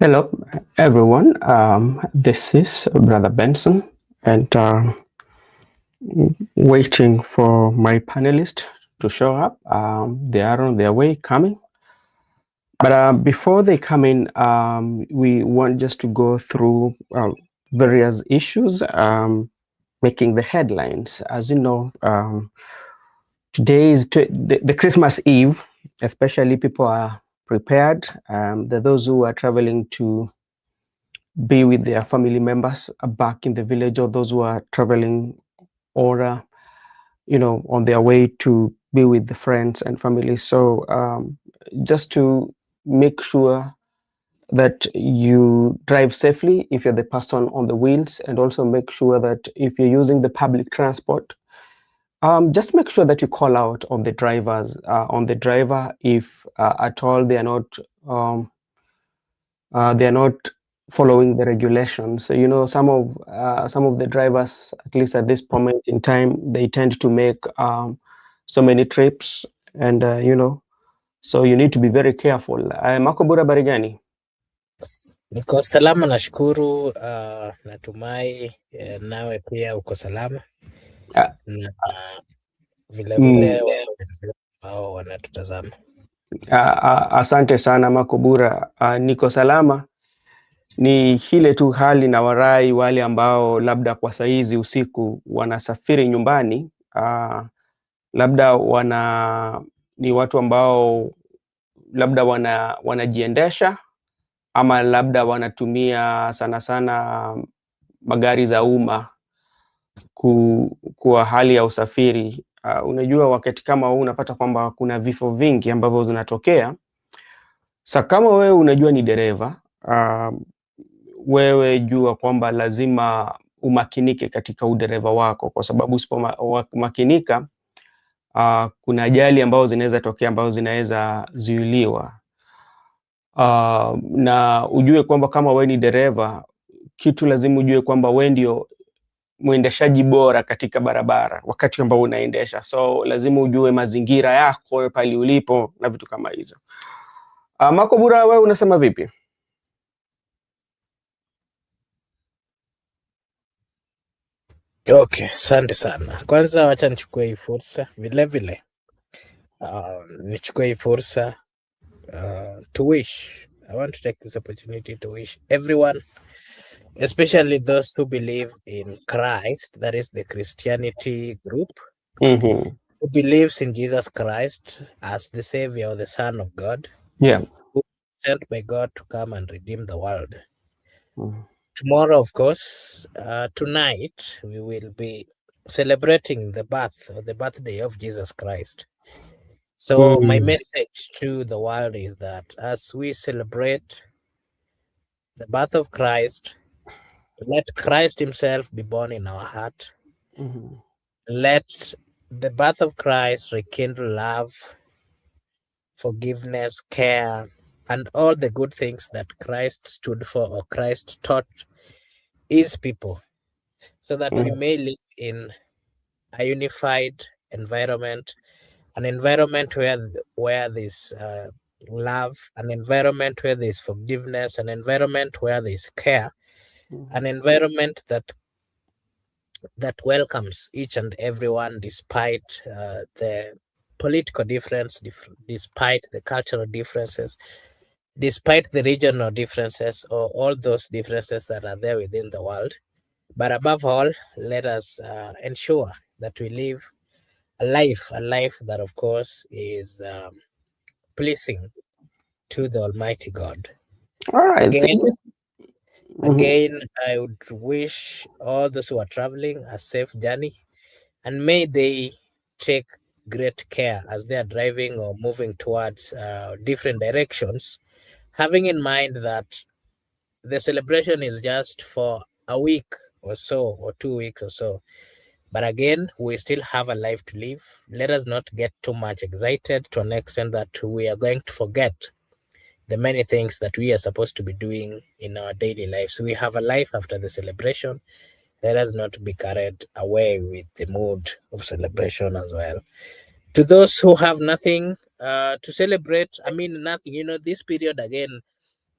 Hello, everyone. This is Brother Benson, and waiting for my panelists to show up. They are on their way coming. But before they come in, we want just to go through various issues making the headlines. As you know, today is the Christmas Eve, especially people are prepared. There are those who are traveling to be with their family members back in the village, or those who are traveling or on their way to be with the friends and family. So just to make sure that you drive safely if you're the person on the wheels, and also make sure that if you're using the public transport, just make sure that you call out on the driver if at all they are not following the regulations. So, some of the drivers, at least at this point in time, they tend to make so many trips, and so you need to be very careful. Makobura Barigani. Niko salama, nashukuru. Natumai nawe pia uko salama na vilevile ambao wanatutazama. Asante sana Makobura. Niko salama. Ni hile tu hali na warai wale ambao labda kwa saizi usiku wanasafiri nyumbani, labda ni watu ambao labda wanajiendesha, ama labda wanatumia sana sana magari za umma kwa hali ya usafiri. Unajua wakati kama huu unapata kwamba kuna vifo vingi ambavyo zinatokea. Sasa kama wewe unajua ni dereva, wewe jua kwamba lazima umakinike katika udereva wako, kwa sababu usipomakinika kuna ajali ambazo zinaweza tokea, ambazo zinaweza zuiliwa. Na ujue kwamba kama wewe ni dereva, kitu lazima ujue kwamba wewe ndio mwendeshaji bora katika barabara wakati ambao unaendesha. So lazima ujue mazingira yako pale ulipo na vitu kama hizo. Makobura, wewe unasema vipi? Okay, asante sana. Kwanza wacha nichukue hii fursa vilevile, nichukue hii fursa to wish. I want to take this opportunity to wish everyone, especially those who believe in Christ, that is the Christianity group, who believes in Jesus Christ as the Savior or the Son of God, who was sent by God to come and redeem the world. Tomorrow, of course, tonight, we will be celebrating the birth or the birthday of Jesus Christ. So my message to the world is that as we celebrate the birth of Christ, let Christ himself be born in our heart. Let the birth of Christ rekindle love, forgiveness, care, and all the good things that Christ stood for or Christ taught his people, so that we may live in a unified environment, an environment where there's love, an environment where there's forgiveness, an environment where there's care, an environment that welcomes each and everyone despite the political difference, despite the cultural differences, despite the regional differences, or all those differences that are there within the world. But above all, let us ensure that we live a life that, of course, is pleasing to the Almighty God. All right. Again, I would wish all those who are traveling a safe journey, and may they take great care as they are driving or moving towards different directions, having in mind that the celebration is just for a week or so, or 2 weeks or so. But again, we still have a life to live. Let us not get too much excited to an extent that we are going to forget the many things that we are supposed to be doing in our daily lives. We have a life after the celebration. Let us not be carried away with the mood of celebration as well. To those who have nothing to celebrate, I mean nothing, this period again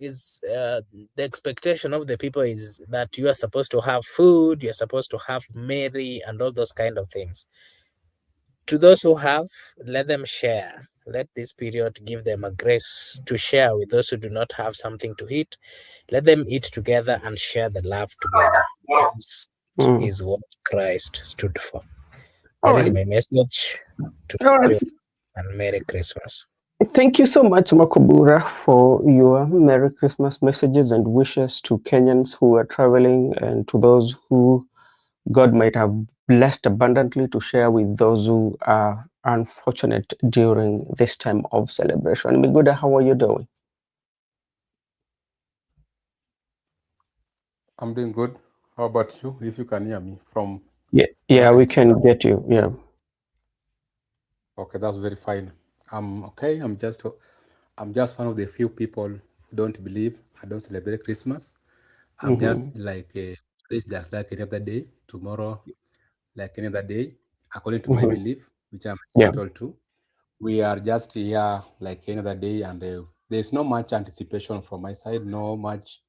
is the expectation of the people is that you are supposed to have food, you're supposed to have merry and all those kind of things. To those who have, let them share. Let this period give them a grace to share with those who do not have something to eat. Let them eat together and share the love together. This Mm. is what Christ stood for. All That is right. my message to All right. everyone, and Merry Christmas. Thank you so much, Makobura, for your Merry Christmas messages and wishes to Kenyans who are traveling and to those who God might have blessed abundantly to share with those who are unfortunate during this time of celebration. Miguda, how are you doing? I'm doing good. How about you? If you can hear me from Yeah, my we end. can get you. Yeah. Okay, that's very fine. I'm okay. I'm just one of the few people who don't believe I don't celebrate Christmas. I'm Mm-hmm. just like today's just like any other day. Tomorrow, like any other day, according to my Mm-hmm. belief, which I'm Yeah. entitled to. We are just here like any other day, and there's no much anticipation from my side. No much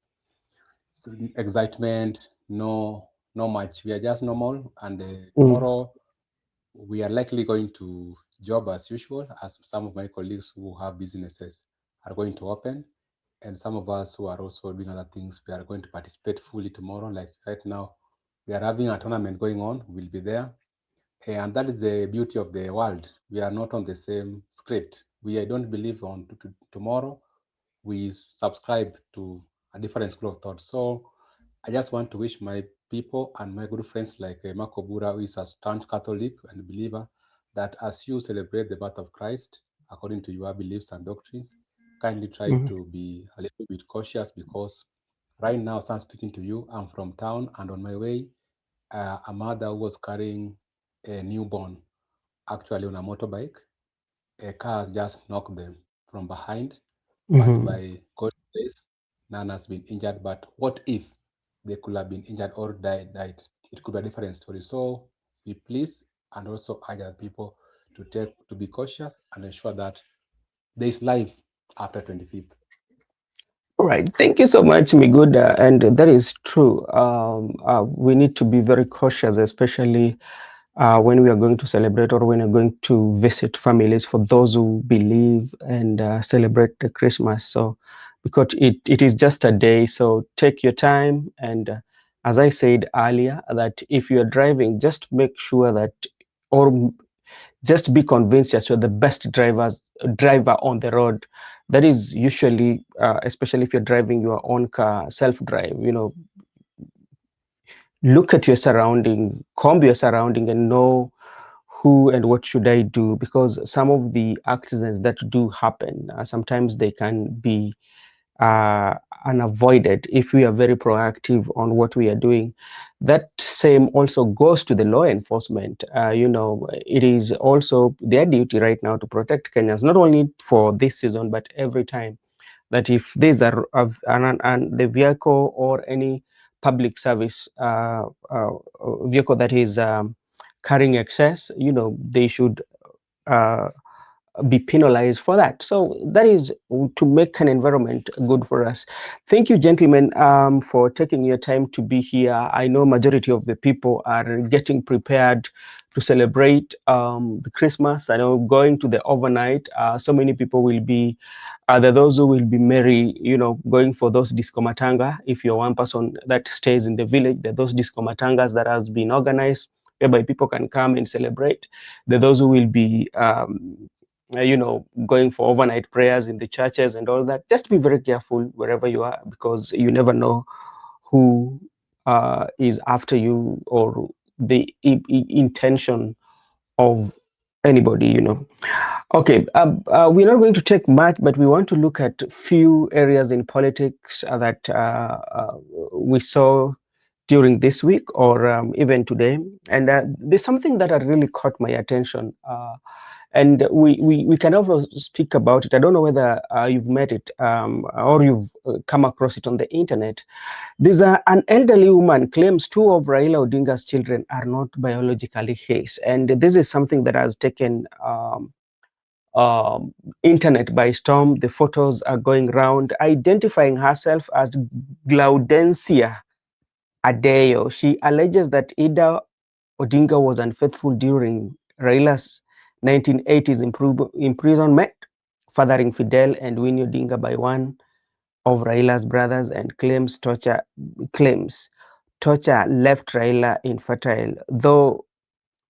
excitement. No much. We are just normal, and Mm-hmm. tomorrow we are likely going to job as usual, as some of my colleagues who have businesses are going to open, and some of us who are also doing other things, we are going to participate fully tomorrow. Like right now, we are having a tournament going on. We'll be there, and that is the beauty of the world. We are not on the same script. We don't believe on tomorrow. We subscribe to a different school of thought. So I just want to wish my people and my good friends like Marco Bura, who is a staunch Catholic and believer, that as you celebrate the birth of Christ, according to your beliefs and doctrines, kindly try Mm-hmm. to be a little bit cautious, because right now, as I'm speaking to you, I'm from town, and on my way, a mother who was carrying a newborn, actually on a motorbike, a car has just knocked them from behind, but Mm-hmm. by God's grace, none has been injured. But what if they could have been injured or died? It could be a different story. So be pleased and also urge other people to be cautious and ensure that there is life after 25th. All right. Thank you so much, Miguda. And that is true. We need to be very cautious, especially when we are going to celebrate or when we're going to visit families for those who believe and celebrate the Christmas. So, because it is just a day, so take your time. And as I said earlier, that if you are driving, just make sure that, or just be convinced that you're the best driver on the road. That is usually, especially if you're driving your own car, self-drive, look at your surrounding, comb your surrounding, and know who and what should I do, because some of the accidents that do happen, sometimes they can be uh, unavoided if we are very proactive on what we are doing. That same also goes to the law enforcement. It is also their duty right now to protect Kenyans, not only for this season, but every time. That if there's the vehicle or any public service vehicle that is carrying excess, they should uh, be penalized for that. So that is to make an environment good for us. Thank you, gentlemen, for taking your time to be here. I know majority of the people are getting prepared to celebrate the Christmas. I know going to the overnight, so many people will be, there are those who will be merry, going for those disco matanga. If you're one person that stays in the village, there are those disco matangas that has been organized whereby people can come and celebrate. There are those who will be going for overnight prayers in the churches and all that. Just be very careful wherever you are, because you never know who is after you, or the intention of anybody. Okay, we're not going to take much, but we want to look at few areas in politics that we saw during this week, or even today. And there's something that had really caught my attention. And we can also speak about it. I don't know whether you've met it, or you've come across it on the internet. There's an elderly woman claims two of Raila Odinga's children are not biologically his. And this is something that has taken internet by storm. The photos are going round, identifying herself as Glaudensia Adeyo. She alleges that Ida Odinga was unfaithful during Raila's 1980s imprisonment, fathering Fidel and Winnie Odinga by one of Raila's brothers, and claims torture left Raila infertile. Though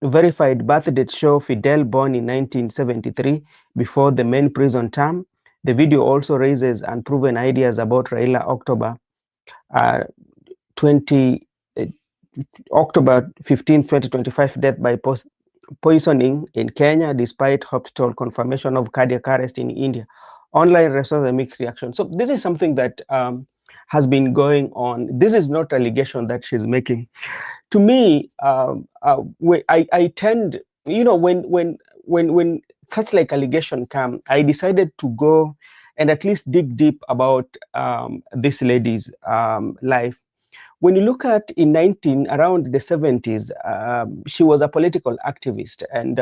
verified birth dates show Fidel born in 1973 before the main prison term, the video also raises unproven ideas about Raila uh, 20 October 15, 2025 death by poisoning in Kenya, despite hospital confirmation of cardiac arrest in India. Online resources and mixed reaction. So this is something that has been going on. This is not allegation that she's making. To me, I tend, you know, when such like allegation come, I decided to go and at least dig deep about this lady's life. When you look at around the 70s, she was a political activist, and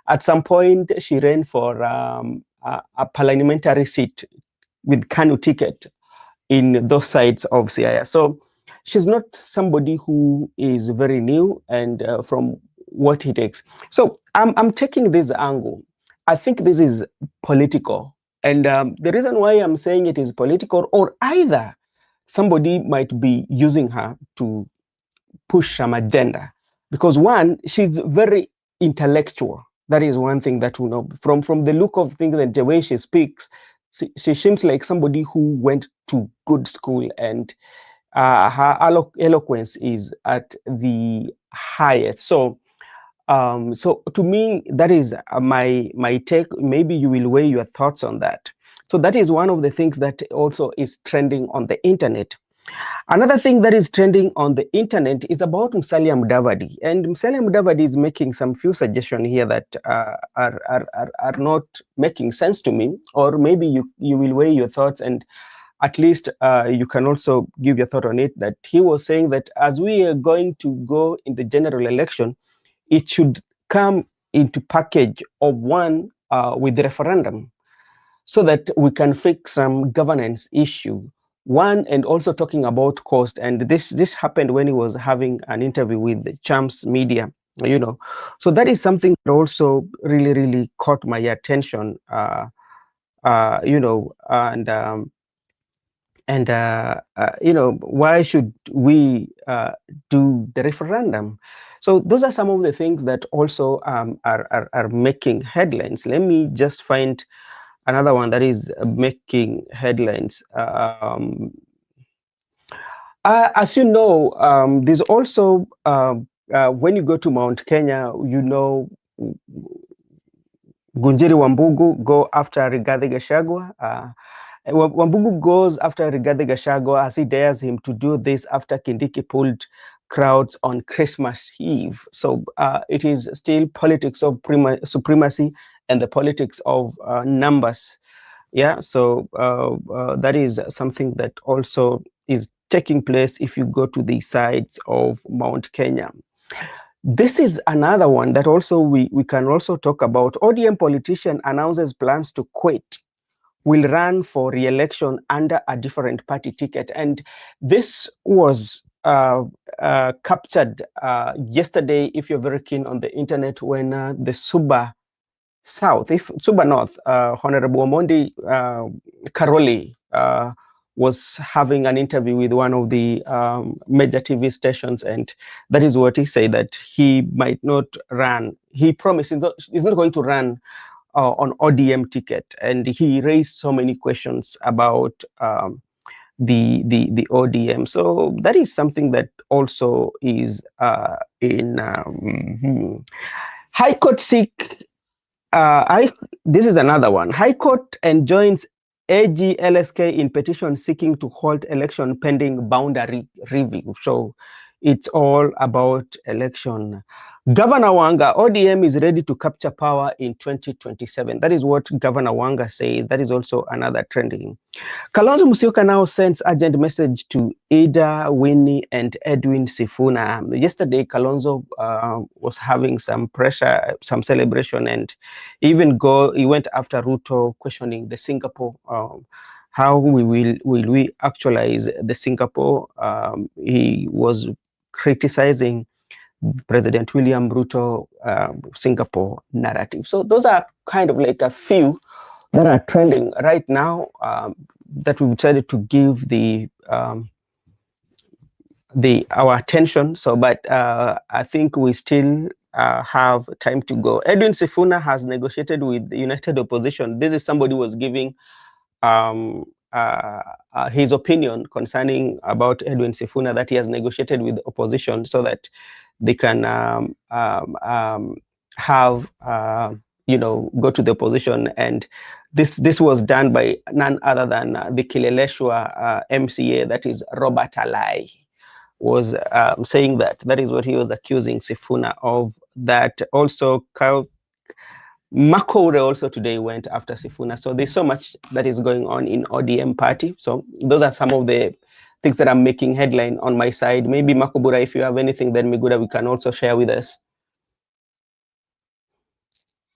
at some point she ran for a parliamentary seat with Kanu ticket in those sides of Siaya. So she's not somebody who is very new, and from what he takes. So I'm taking this angle. I think this is political, and the reason why I'm saying it is political, or either somebody might be using her to push some agenda, because one, she's very intellectual. That is one thing that we know from the look of things and the way she speaks. She seems like somebody who went to good school, and her eloquence is at the highest. So so to me, that is my take. Maybe you will weigh your thoughts on that. So that is one of the things that also is trending on the internet. Another thing that is trending on the internet is about Musalia Mudavadi, and Musalia Mudavadi is making some few suggestions here that are not making sense to me, or maybe you will weigh your thoughts, and at least you can also give your thought on it. That he was saying that as we are going to go in the general election, it should come into package of one with the referendum, so that we can fix some governance issue. One, and also talking about cost, and this happened when he was having an interview with the Champs Media, you know. So that is something that also really caught my attention, you know, you know, why should we do the referendum? So those are some of the things that also are making headlines. Let me just find another one that is making headlines. As you know, there's also, when you go to Mount Kenya, you know, Gunjiri Wambugu go after Rigathi Gachagua. Wambugu goes after Rigathi Gachagua as he dares him to do this after Kindiki pulled crowds on Christmas Eve. So it is still politics of supremacy and the politics of numbers. Yeah, so that is something that also is taking place if you go to the sides of Mount Kenya. This is another one that also we can also talk about. ODM politician announces plans to quit, will run for re-election under a different party ticket. And this was captured yesterday, if you're very keen on the internet, when the Suba North, Honorable Omondi Karoli was having an interview with one of the major TV stations, and that is what he said, that he might not run. He promised he's not going to run on ODM ticket, and he raised so many questions about the ODM. So that is something that also is in High Court seek. This is another one. High Court enjoins AG LSK in petition seeking to halt election pending boundary review. So it's all about election. Governor Wanga, ODM is ready to capture power in 2027. That is what Governor Wanga says. That is also another trending. Kalonzo Musyoka now sends urgent message to Ida, Winnie, and Edwin Sifuna. Yesterday, Kalonzo was having some pressure, some celebration, and he went after Ruto, questioning the Singapore. How will we actualize the Singapore? He was criticizing President William Ruto Singapore narrative. So those are kind of like a few that are trending right now, that we've decided to give our attention. So, but I think we still have time to go. Edwin Sifuna has negotiated with the United Opposition. This is somebody who was giving his opinion concerning about Edwin Sifuna, that he has negotiated with the opposition so that they can have go to the opposition. And this was done by none other than the Kileleshwa MCA, that is Robert Alai, was saying that is what he was accusing Sifuna of. That also Makore also today went after Sifuna. So there's so much that is going on in ODM party. So those are some of the things that are making headline on my side. Maybe Makobura, if you have anything, then Miguda, we can also share with us.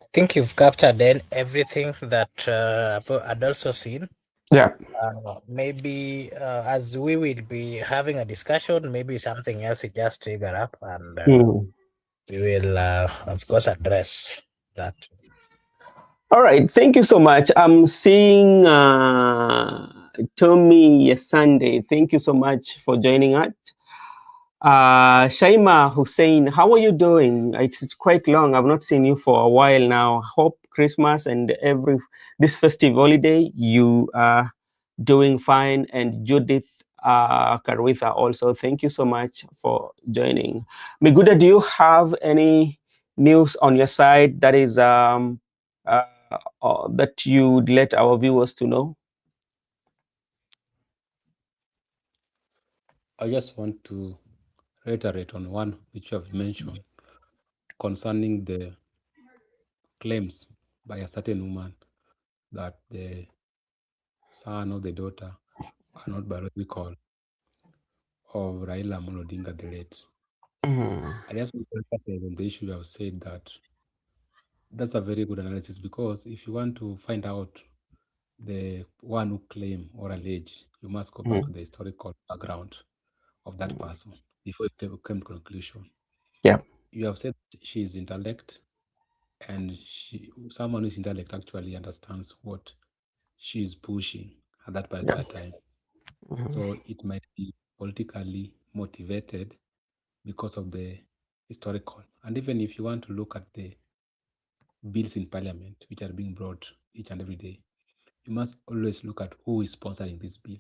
I think you've captured then everything that I'd also seen. Yeah. Maybe as we will be having a discussion, maybe something else will just trigger up, and we will, of course, address that. All right, thank you so much. I'm seeing Tommy Sunday. Thank you so much for joining us. Shaima Hussein, how are you doing? It's quite long. I've not seen you for a while now. Hope Christmas and this festive holiday you are doing fine. And Judith Karwitha also, thank you so much for joining. Miguda, do you have any news on your side that is that you'd let our viewers to know? I just want to reiterate on one which you have mentioned concerning the claims by a certain woman that the son or the daughter are not biological of Raila Amolo Odinga the late. I just want to emphasize on the issue you have said that that's a very good analysis, because if you want to find out the one who claim or allege, you must go back to the historical background of that person before you come to conclusion. Yeah. You have said she is intellect, and someone who is intellect actually understands what she is pushing at that particular time. So it might be politically motivated because of the historical. And even if you want to look at the bills in parliament which are being brought each and every day, you must always look at who is sponsoring this bill.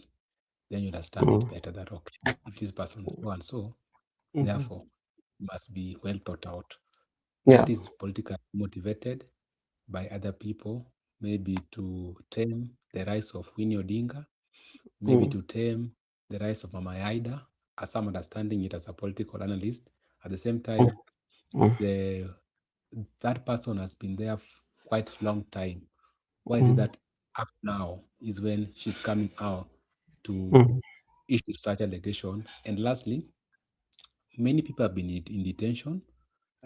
Then you understand it better that, okay, if this person is so and so, therefore it must be well thought out. That is politically motivated by other people, maybe to tame the rise of Winnie Odinga, maybe to tame the rise of Mama Aida, as I'm understanding it as a political analyst. At the same time, that person has been there quite a long time. Why is it that up now is when she's coming out to issue such allegation? And lastly, many people have been in detention.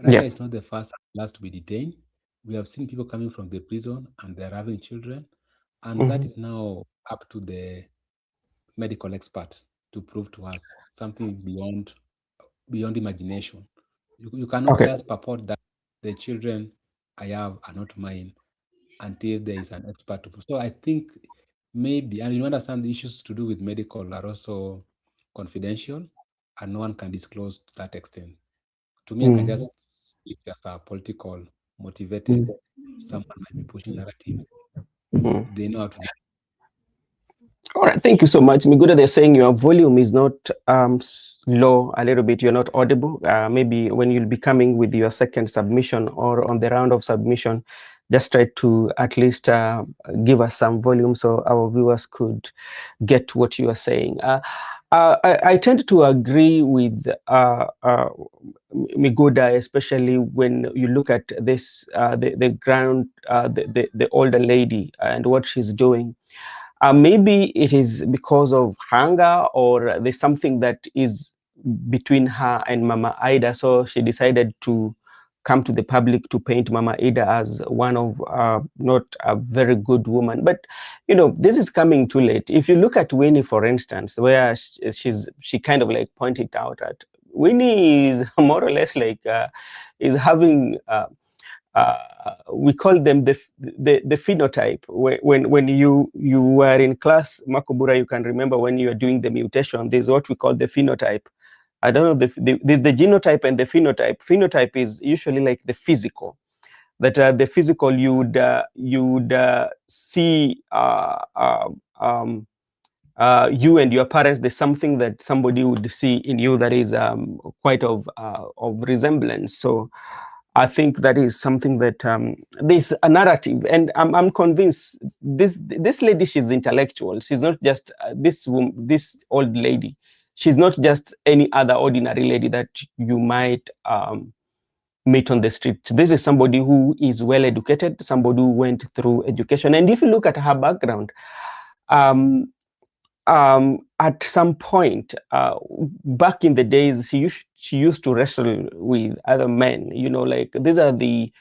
Raila is not the first and last to be detained. We have seen people coming from the prison and they're having children. And that is now up to the medical expert to prove to us something beyond imagination. You cannot just purport that the children I have are not mine until there is an expert to prove. So I think maybe, and you understand, the issues to do with medical are also confidential and no one can disclose to that extent. To me, I can just see it as a political motivated, someone might be pushing narrative. They know how to. All right, thank you so much. Miguda, they're saying your volume is not low a little bit. You're not audible. Maybe when you'll be coming with your second submission or on the round of submission, just try to at least give us some volume so our viewers could get what you are saying. I tend to agree with Miguda, especially when you look at this, the older lady and what she's doing. Maybe it is because of hunger, or there's something that is between her and Mama Ida, so she decided to come to the public to paint Mama Ida as one of not a very good woman. But you know, this is coming too late. If you look at Winnie, for instance, where she kind of like pointed out at Winnie is more or less like is having we call them the phenotype. When you were in class, Makobura, you can remember when you are doing the mutation, there's what we call the phenotype. I don't know, there's the genotype and the phenotype. Phenotype is usually like the physical, that the physical you would see you and your parents. There's something that somebody would see in you that is quite of resemblance. So I think that is something that there's a narrative, and I'm convinced this lady, she's intellectual. She's not just this old lady. She's not just any other ordinary lady that you might meet on the street. This is somebody who is well educated, somebody who went through education. And if you look at her background, at some point back in the days, she used to wrestle with other men. You know, like these are the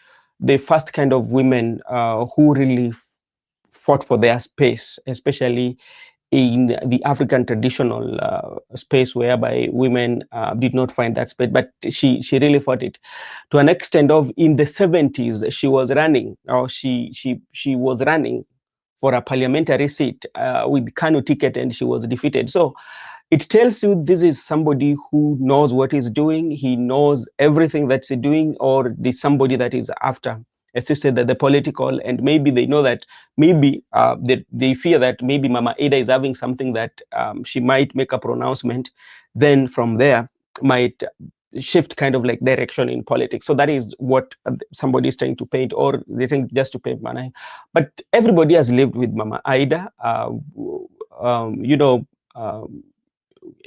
first kind of women who really fought for their space, especially in the African traditional space, whereby women did not find that space. But she really fought it to an extent of, in the 70s, she was running, or she was running for a parliamentary seat with Kanu ticket, and she was defeated. So it tells you this is somebody who knows what he's doing. He knows everything that's doing, or the somebody that is after, as you said, that the political, and maybe they know that maybe they fear that maybe Mama Ada is having something that she might make a pronouncement, then from there might shift kind of like direction in politics. So that is what somebody is trying to paint, or they think just to paint Mama. But everybody has lived with Mama Ida. You know,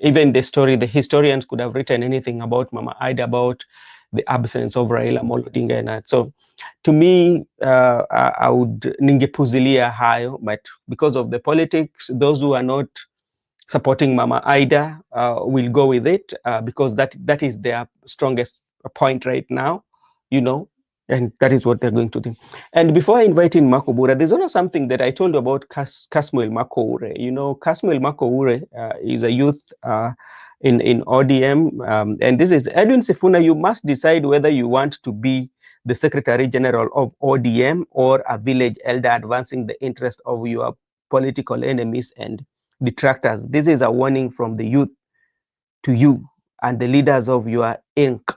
even the story, the historians could have written anything about Mama Ida, about the absence of Raila Amolo Odinga and that. So to me, I would ningepuzilia hayo, but because of the politics, those who are not supporting Mama Ida will go with it because that is their strongest point right now, you know, and that is what they're going to do. And before I invite in Makobura, there's also something that I told you about Kasmuel Makoure. You know, Kasmuel Makoure is a youth in ODM, and this is Edwin Sifuna. You must decide whether you want to be the Secretary General of ODM or a village elder advancing the interest of your political enemies and detractors. This is a warning from the youth to you and the leaders of your ink.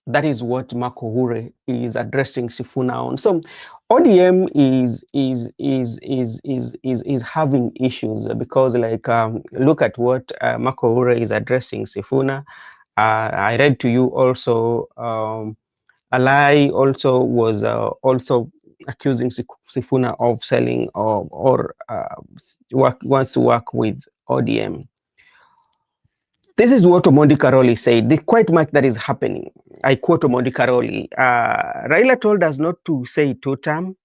That is what Makoure is addressing Sifuna on. So ODM is having issues because, like, look at what Makoure is addressing Sifuna. I read to you also. Alai also was also accusing Sifuna of selling or wants to work with ODM. This is what Omondi Karoli said. The quite much that is happening. I quote Omondi Karoli. Raila told us not to say two-term,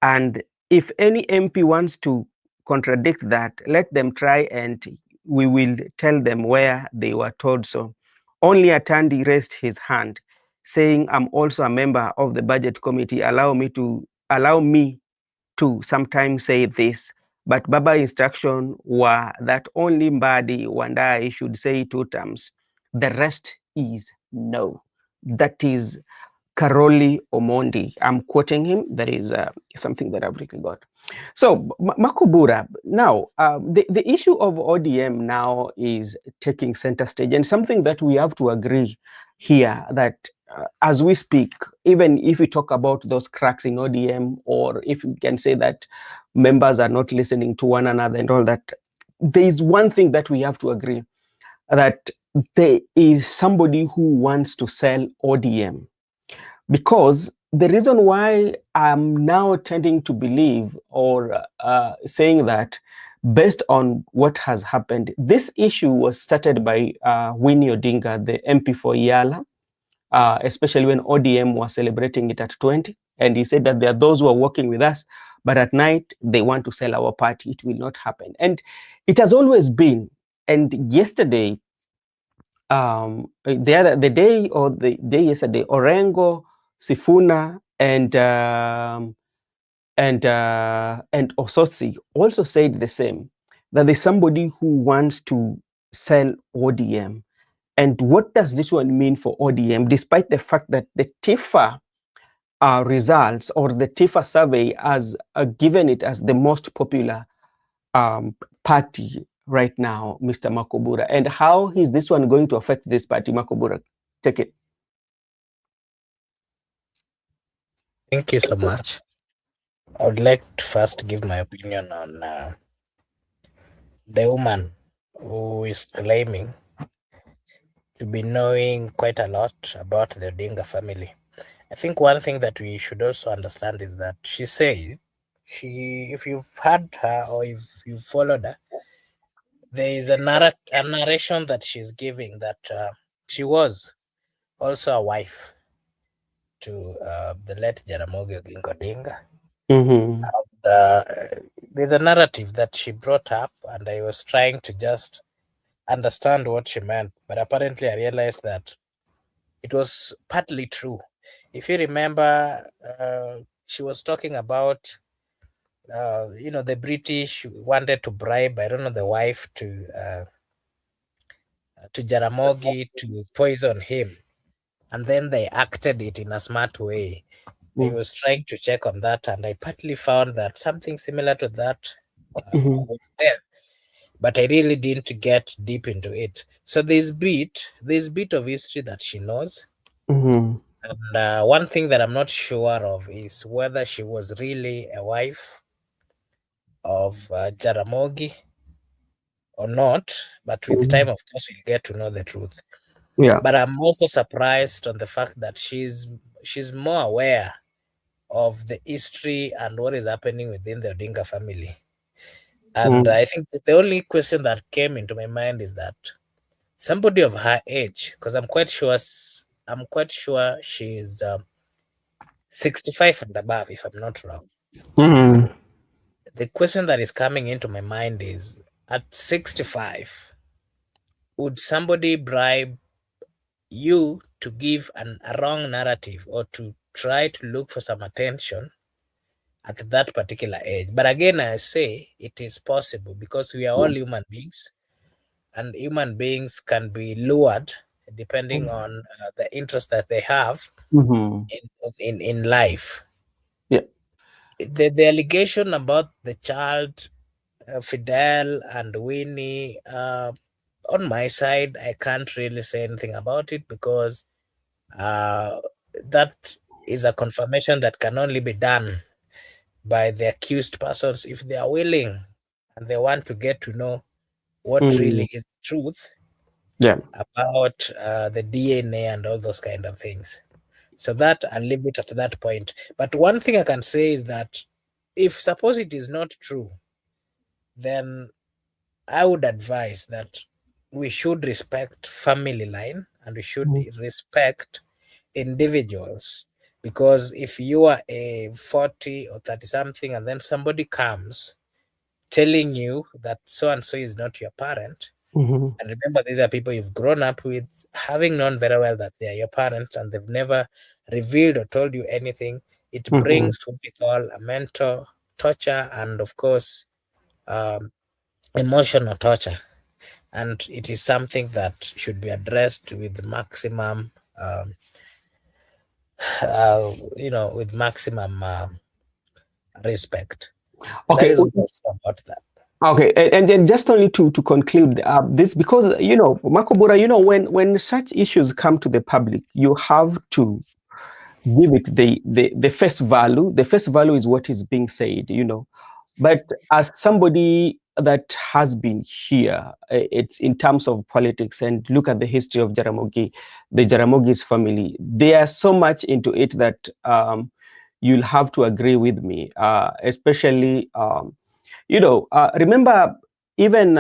and if any MP wants to contradict that, let them try, and we will tell them where they were told so. Only Atandi raised his hand, saying, I'm also a member of the budget committee. Allow me to sometimes say this. But Baba instruction were that only Mbadi Wandai should say two terms. The rest is no. That is Karoli Omondi. I'm quoting him. That is something that I've really got. So Makobura, now the issue of ODM now is taking center stage, and something that we have to agree here that as we speak, even if we talk about those cracks in ODM, or if we can say that members are not listening to one another and all that, there is one thing that we have to agree, that there is somebody who wants to sell ODM. Because the reason why I'm now tending to believe or saying that based on what has happened. This issue was started by Winnie Odinga, the MP for Yala, especially when ODM was celebrating it at 20. And he said that there are those who are working with us, but at night they want to sell our party. It will not happen. And it has always been. And yesterday, the day yesterday, Orengo, Sifuna, and Osotsi also said the same, that there's somebody who wants to sell ODM. And what does this one mean for ODM, despite the fact that the TIFA results or the TIFA survey has given it as the most popular party right now, Mr. Makobura? And how is this one going to affect this party, Makobura? Take it. Thank you so much. I would like to first give my opinion on the woman who is claiming to be knowing quite a lot about the Odinga family. I think one thing that we should also understand is that she said, if you've heard her or if you've followed her, there is a narration that she's giving that she was also a wife to the late Jaramogi Oginga Odinga. Mm-hmm. There's a narrative that she brought up, and I was trying to just understand what she meant, but apparently I realized that it was partly true. If you remember, she was talking about, the British wanted to bribe, I don't know, the wife to Jaramogi to poison him, and then they acted it in a smart way. I was trying to check on that, and I partly found that something similar to that was there, but I really didn't get deep into it. So there's bit of history that she knows. Mm-hmm. And one thing that I'm not sure of is whether she was really a wife of Jaramogi or not. But with time, of course, we'll get to know the truth. Yeah. But I'm also surprised on the fact that she's more aware of the history and what is happening within the Odinga family. And I think that the only question that came into my mind is that somebody of her age, because I'm quite sure she's 65 and above, if I'm not wrong. Mm-hmm. The question that is coming into my mind is, at 65, would somebody bribe you to give a wrong narrative or to try to look for some attention at that particular age? But again, I say it is possible because we are all human beings, and human beings can be lured depending on the interest that they have in life. Yeah. The allegation about the child, Fidel and Winnie, on my side, I can't really say anything about it because that is a confirmation that can only be done by the accused persons if they are willing and they want to get to know what really is the truth about the DNA and all those kind of things. So that I'll leave it at that point. But one thing I can say is that if suppose it is not true, then I would advise that we should respect family line and we should respect individuals, because if you are a 40 or 30 something and then somebody comes telling you that so and so is not your parent, and remember these are people you've grown up with, having known very well that they are your parents and they've never revealed or told you anything, it brings what we call a mental torture and of course emotional torture, and it is something that should be addressed with maximum with maximum respect. And that Okay. is what's about that. Okay, and then just only to conclude this, because Makobura, when such issues come to the public, you have to give it the face value. The face value is what is being said, But as somebody that has been here, it's in terms of politics, and look at the history of Jaramogi, the Jaramogi's family. There's so much into it that you'll have to agree with me, especially. Remember, even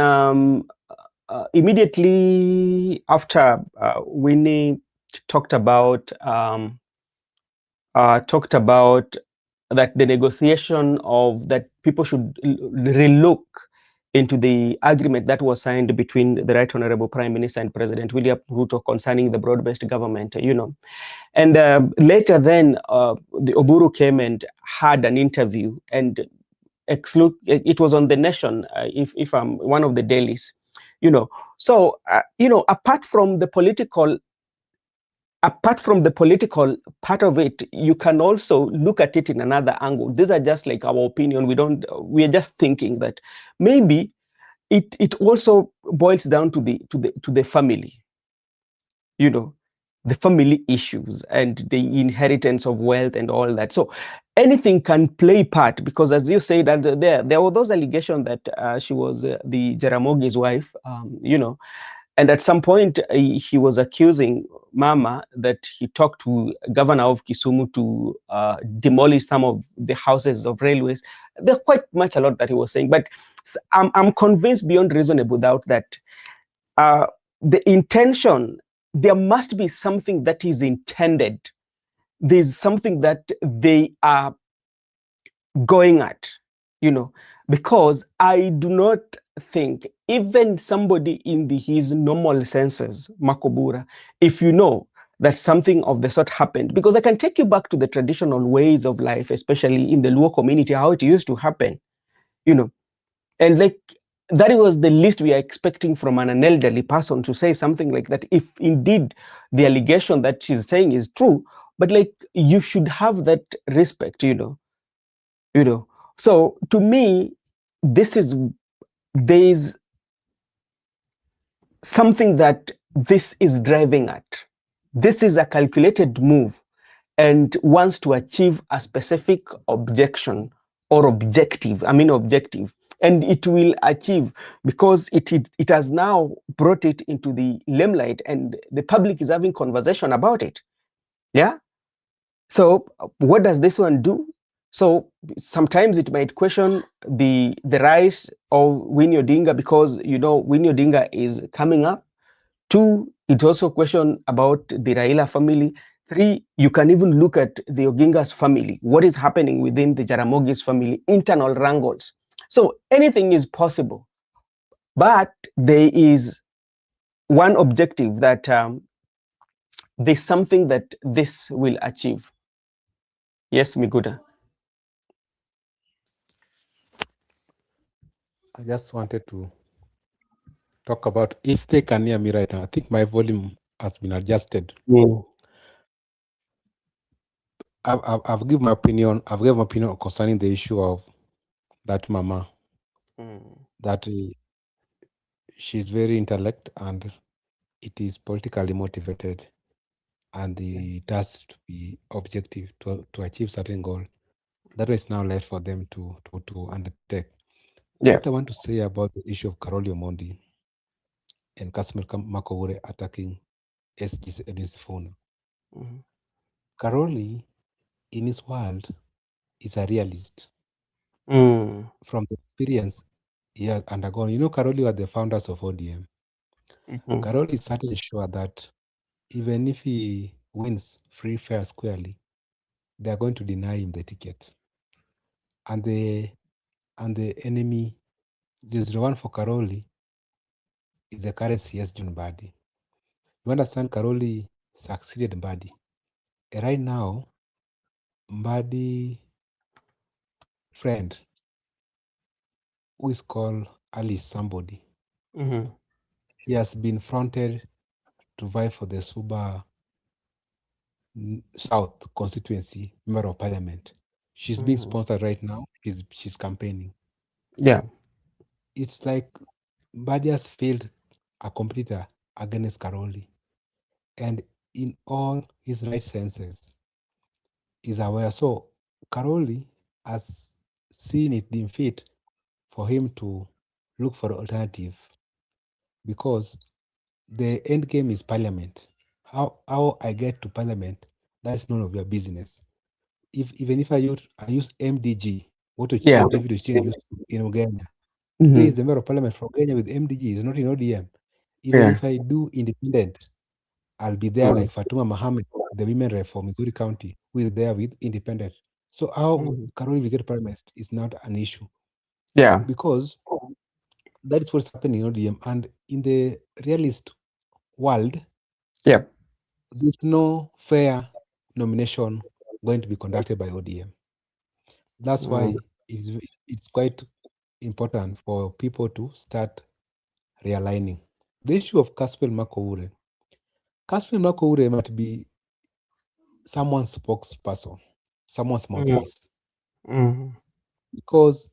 immediately after Winnie talked about that the negotiation of that people should relook into the agreement that was signed between the Right Honorable Prime Minister and President William Ruto concerning the broad-based government, And later then, the Oburu came and had an interview, and it was on The Nation, if I'm one of the dailies, So, apart from the political part of it, you can also look at it in another angle. These are just like our opinion. We are just thinking that maybe it also boils down to the family, the family issues and the inheritance of wealth and all that. So anything can play part, because as you say that there were those allegations that she was the Jaramogi's wife, and at some point he was accusing Mama that he talked to Governor of Kisumu to demolish some of the houses of railways. There's quite much a lot that he was saying, but I'm convinced beyond reasonable doubt that the intention, there must be something that is intended. There's something that they are going at, because I do not think even somebody in his normal senses, Makobura, if you know that something of the sort happened, because I can take you back to the traditional ways of life, especially in the Luo community, how it used to happen, and like that was the least we are expecting from an elderly person to say something like that, if indeed the allegation that she's saying is true. But like, you should have that respect, So to me, there's something that this is driving at. This is a calculated move and wants to achieve a specific objection or objective. And it will achieve, because it has now brought it into the limelight and the public is having conversation about it. Yeah. So what does this one do? So sometimes it might question the rise of Winnie Odinga, because Winnie Odinga is coming up. 2, it also question about the Raila family. 3, you can even look at the Oginga's family. What is happening within the Jaramogi's family, internal wrangles. So anything is possible, but there is one objective that there's something that this will achieve. Yes, Miguda. I just wanted to talk about, if they can hear me right now. I think my volume has been adjusted. I've given my opinion. I've given my opinion concerning the issue of that mama. That she's very intellect and it is politically motivated, and it has to be objective to achieve certain goal. That is now left for them to undertake. What I want to say about the issue of Karoli Omondi and Kasmir Makowure attacking SG's Edwin Sifuna. Karoli, in his world, is a realist. From the experience he has undergone. Karoli were the founders of ODM. Karoli is certainly sure that even if he wins free, fair, squarely, they are going to deny him the ticket. And the enemy, the one for Karoli, is the current CS John Mbadi. You understand, Karoli succeeded Mbadi. Right now, Mbadi friend, who is called Alice somebody, he has been fronted to vie for the Suba South constituency member of parliament. She's being sponsored right now. She's campaigning. Yeah. It's like Mbadi has failed a competitor against Karoli. And in all his right senses, is aware. So Karoli has seen it deemed fit for him to look for an alternative, because the end game is parliament. How I get to parliament, that's none of your business. Even if I use MDG, what Yeah. David Ochieng used in Uganda. Mhm. Today is the member of parliament for Uganda with MDG. Is not in ODM. Even Yeah. if I do independent, I'll be there like Fatuma Mohammed, the women rep for Migori County, who is there with independent. So how Karoli will get parliament is not an issue Yeah. because that is what's happening in ODM. And in the realist world, Yeah. there's no fair nomination going to be conducted by ODM. That's why it's quite important for people to start realigning. The issue of Casper Makoure might be someone's spokesperson, someone's mouthpiece, Mhm. because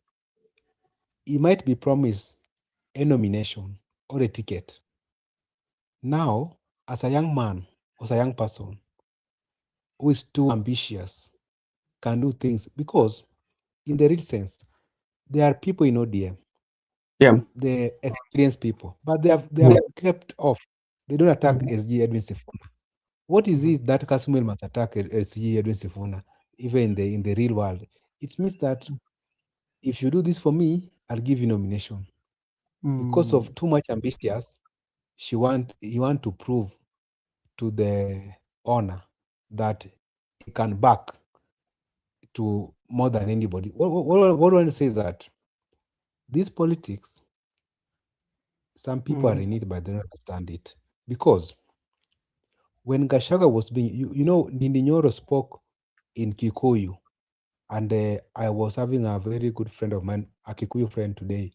he might be promised a nomination or a ticket. Now, as a young man, as a young person who is too ambitious, can do things, because in the real sense, there are people in ODM, Yeah. the experienced people, but they have kept off. They don't attack SG Edwin Sifuna. What is it that Kasumel must attack SG Edwin Sifuna, even in the real world? It means that if you do this for me, I'll give you nomination. Because of too much ambitious, you want to prove to the owner that he can back to more than anybody. What I want to say is that this politics, some people are in it, but they don't understand it. Because when Gashaga was being, Ndindi Nyoro spoke in Kikuyu, and I was having a very good friend of mine, a Kikuyu friend today.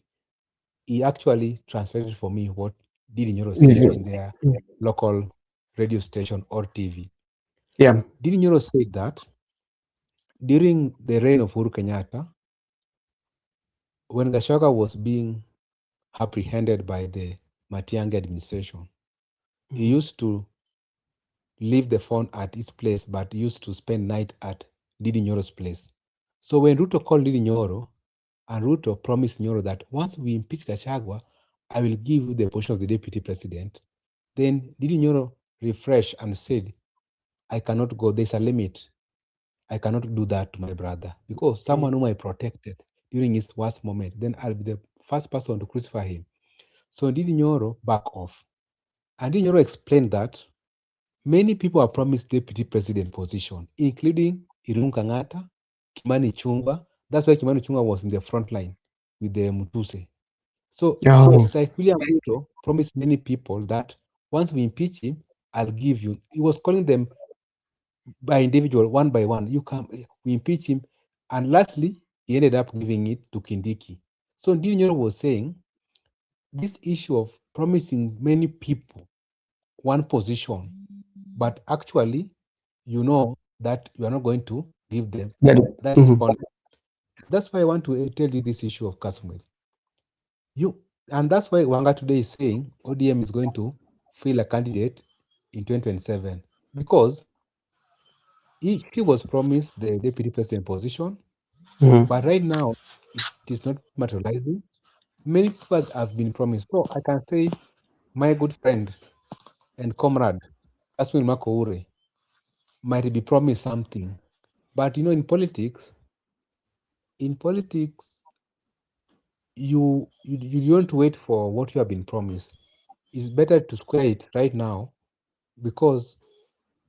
He actually translated for me what Ndindi Nyoro said in their local radio station or TV. Yeah. Ndindi Nyoro said that during the reign of Uhuru Kenyatta, when Gashaga was being apprehended by the Matiangi administration, he used to leave the phone at his place, but he used to spend night at Ndindi Nyoro's place. So when Ruto called Ndindi Nyoro, and Ruto promised Nyoro that once we impeach Gachagua, I will give you the position of the deputy president, then Ndindi Nyoro refreshed and said, I cannot go, there's a limit. I cannot do that to my brother, because someone whom I protected during his worst moment, then I'll be the first person to crucify him. So Ndindi Nyoro back off. And Ndindi Nyoro explained that many people are promised deputy president position, including Irungu Kang'ata, Kimani Ichung'wah. That's why Kimani Ichung'wah was in the front line with the Mutuse. So it's like William Ruto promised many people that once we impeach him, I'll give you. He was calling them by individual, one by one. You come, we impeach him, and lastly, he ended up giving it to Kindiki. So Ndindi Nyoro was saying this issue of promising many people one position, but actually, you know that you are not going to give them. That is conduct. That's why I want to tell you this issue of Kasmuel. And that's why Wanga today is saying ODM is going to fill a candidate in 2027, because he was promised the deputy president position, but right now it is not materializing. Many people have been promised. So I can say my good friend and comrade Asmin Makoure might be promised something, but in politics, you don't wait for what you have been promised. It's better to square it right now, because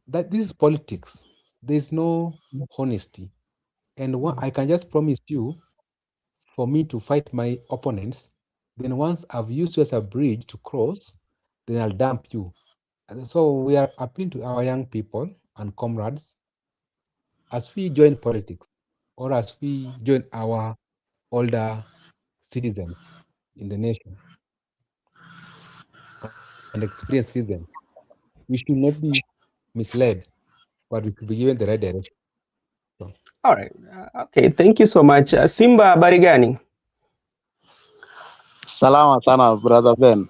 that this is politics. There's no honesty. And I can just promise you for me to fight my opponents. Then once I've used you as a bridge to cross, then I'll dump you. And so we are appealing to our young people and comrades, as we join politics, or as we join our older citizens in the nation and experienced citizens, we should not be misled, but we should be given the right direction. All right. Okay, thank you so much. Simba, habari gani? Salama sana brother Ben.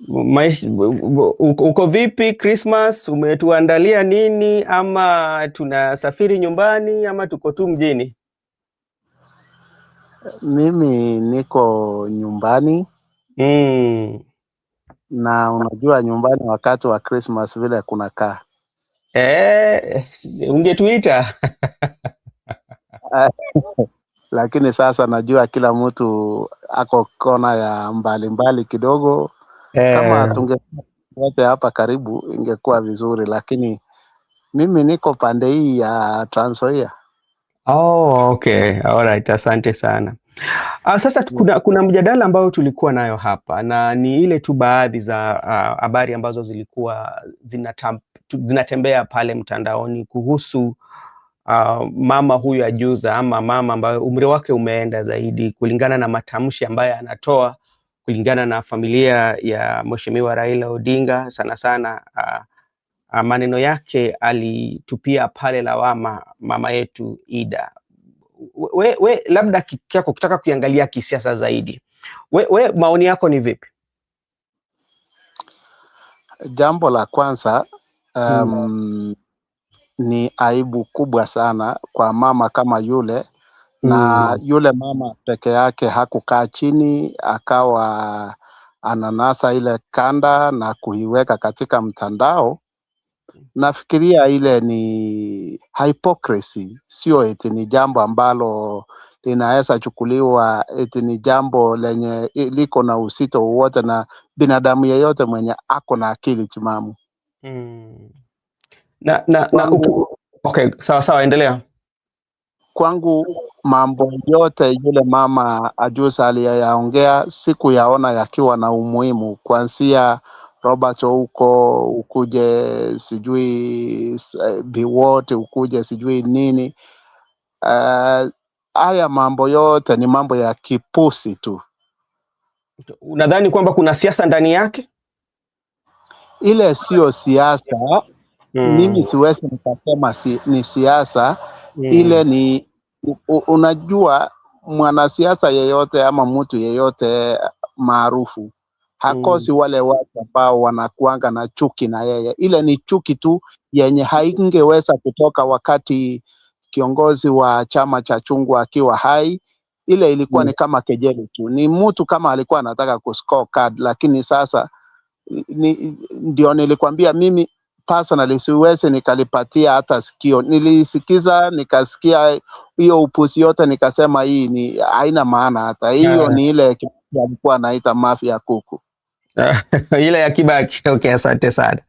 Uko vipi? Christmas umetuandalia nini, ama tunasafiri nyumbani ama tuko tu mjini? Mimi niko nyumbani. Na unajua nyumbani wakati wa Christmas vile kunakaa. Ungetuita. lakini sasa najua kila mtu ako kona ya mbali kidogo. Kama tungekuwa wote hapa karibu ingekuwa vizuri, lakini mimi niko pande hii ya Trans Nzoia. Oh, okay. Alright, asante sana. Sasa kuna mjadala ambao tulikuwa nayo hapa, na ni ile tu baadhi za habari ambazo zilikuwa zinatembea pale mtandaoni kuhusu mama huyu ajuza, ama mama ambayo umri wake umeenda zaidi kulingana na matamshi ambayo anatoa, kulingana na familia ya Mheshimiwa Raila Odinga. Sana sana maneno yake alitupia pale lawama mama yetu Ida. We labda kikyako kutaka kuangalia kisiasa zaidi, we maoni yako ni vipi? Jambo la kwanza, ni aibu kubwa sana kwa mama kama yule, na yule mama peke yake hakukaa chini akawa ananasa ile kanda na kuiweka katika mtandao. Nafikiria ile ni hypocrisy, sio eti ni jambo ambalo linaweza chukuliwa eti ni jambo lenye liko na uzito wote na binadamu yeyote mwenye ako na akili timamu. Okay, sawa, endelea. Kwangu mambo yote yule mama ajuza aliyaongea siku yaona yakiwa na umuhimu, kuanzia Robert huko ukuje sijui biwote ukuje sijui nini. Haya mambo yote ni mambo ya kipusi tu. Unadhani kwamba kuna siasa ndani yake? Ile sio siasa. Mimi siwezi nikasema ni siasa. Ile ni unajua mwanasiasa yeyote ama mtu yeyote maarufu hakosi wale watu ambao wanakuanga na chuki na yeye. Ile ni chuki tu yenye haingeweza kutoka wakati kiongozi wa chama cha chungwa akiwa hai. Ile ilikuwa ni kama kejeli tu. Ni mtu kama alikuwa anataka kuscore card, lakini sasa ndio nilikwambia mimi personally siwezi nikalipatia hata sikio. Nilisikiza nikasikia hiyo upusi yote nikasema hii ni haina maana hata. Hiyo ni ile alikuwa anaita mafia kuku. Ile ya Kibaki. Okay, asante sana.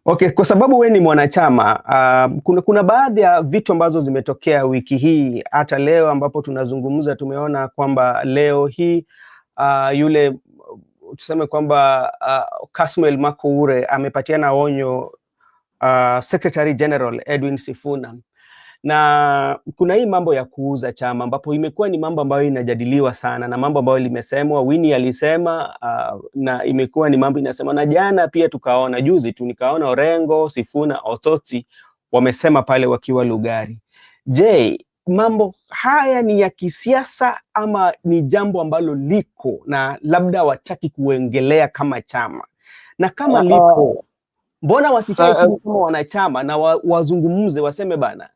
Okay, kwa sababu we ni mwanachama, kuna baadhi ya vitu ambazo zimetokea wiki hii, hata leo ambapo tunazungumza tumeona kwamba leo hii yule tuseme kwamba Kasmuel Makoure amepatiana onyo Secretary General Edwin Sifuna, na kuna hii mambo ya kuuza chama ambapo imekuwa ni mambo ambayo inajadiliwa sana, na mambo ambayo limesemwa, Winnie alisema na imekuwa ni mambo inasema, na jana pia tukaona, juzi tu nikaona Orengo, Sifuna, Osotsi wamesema pale wakiwa Lugari. Je, mambo haya ni ya kisiasa ama ni jambo ambalo liko na labda wataki kuengelea kama chama? Na kama liko, mbona wasikae chini kama wanachama na wazungumze, waseme bana,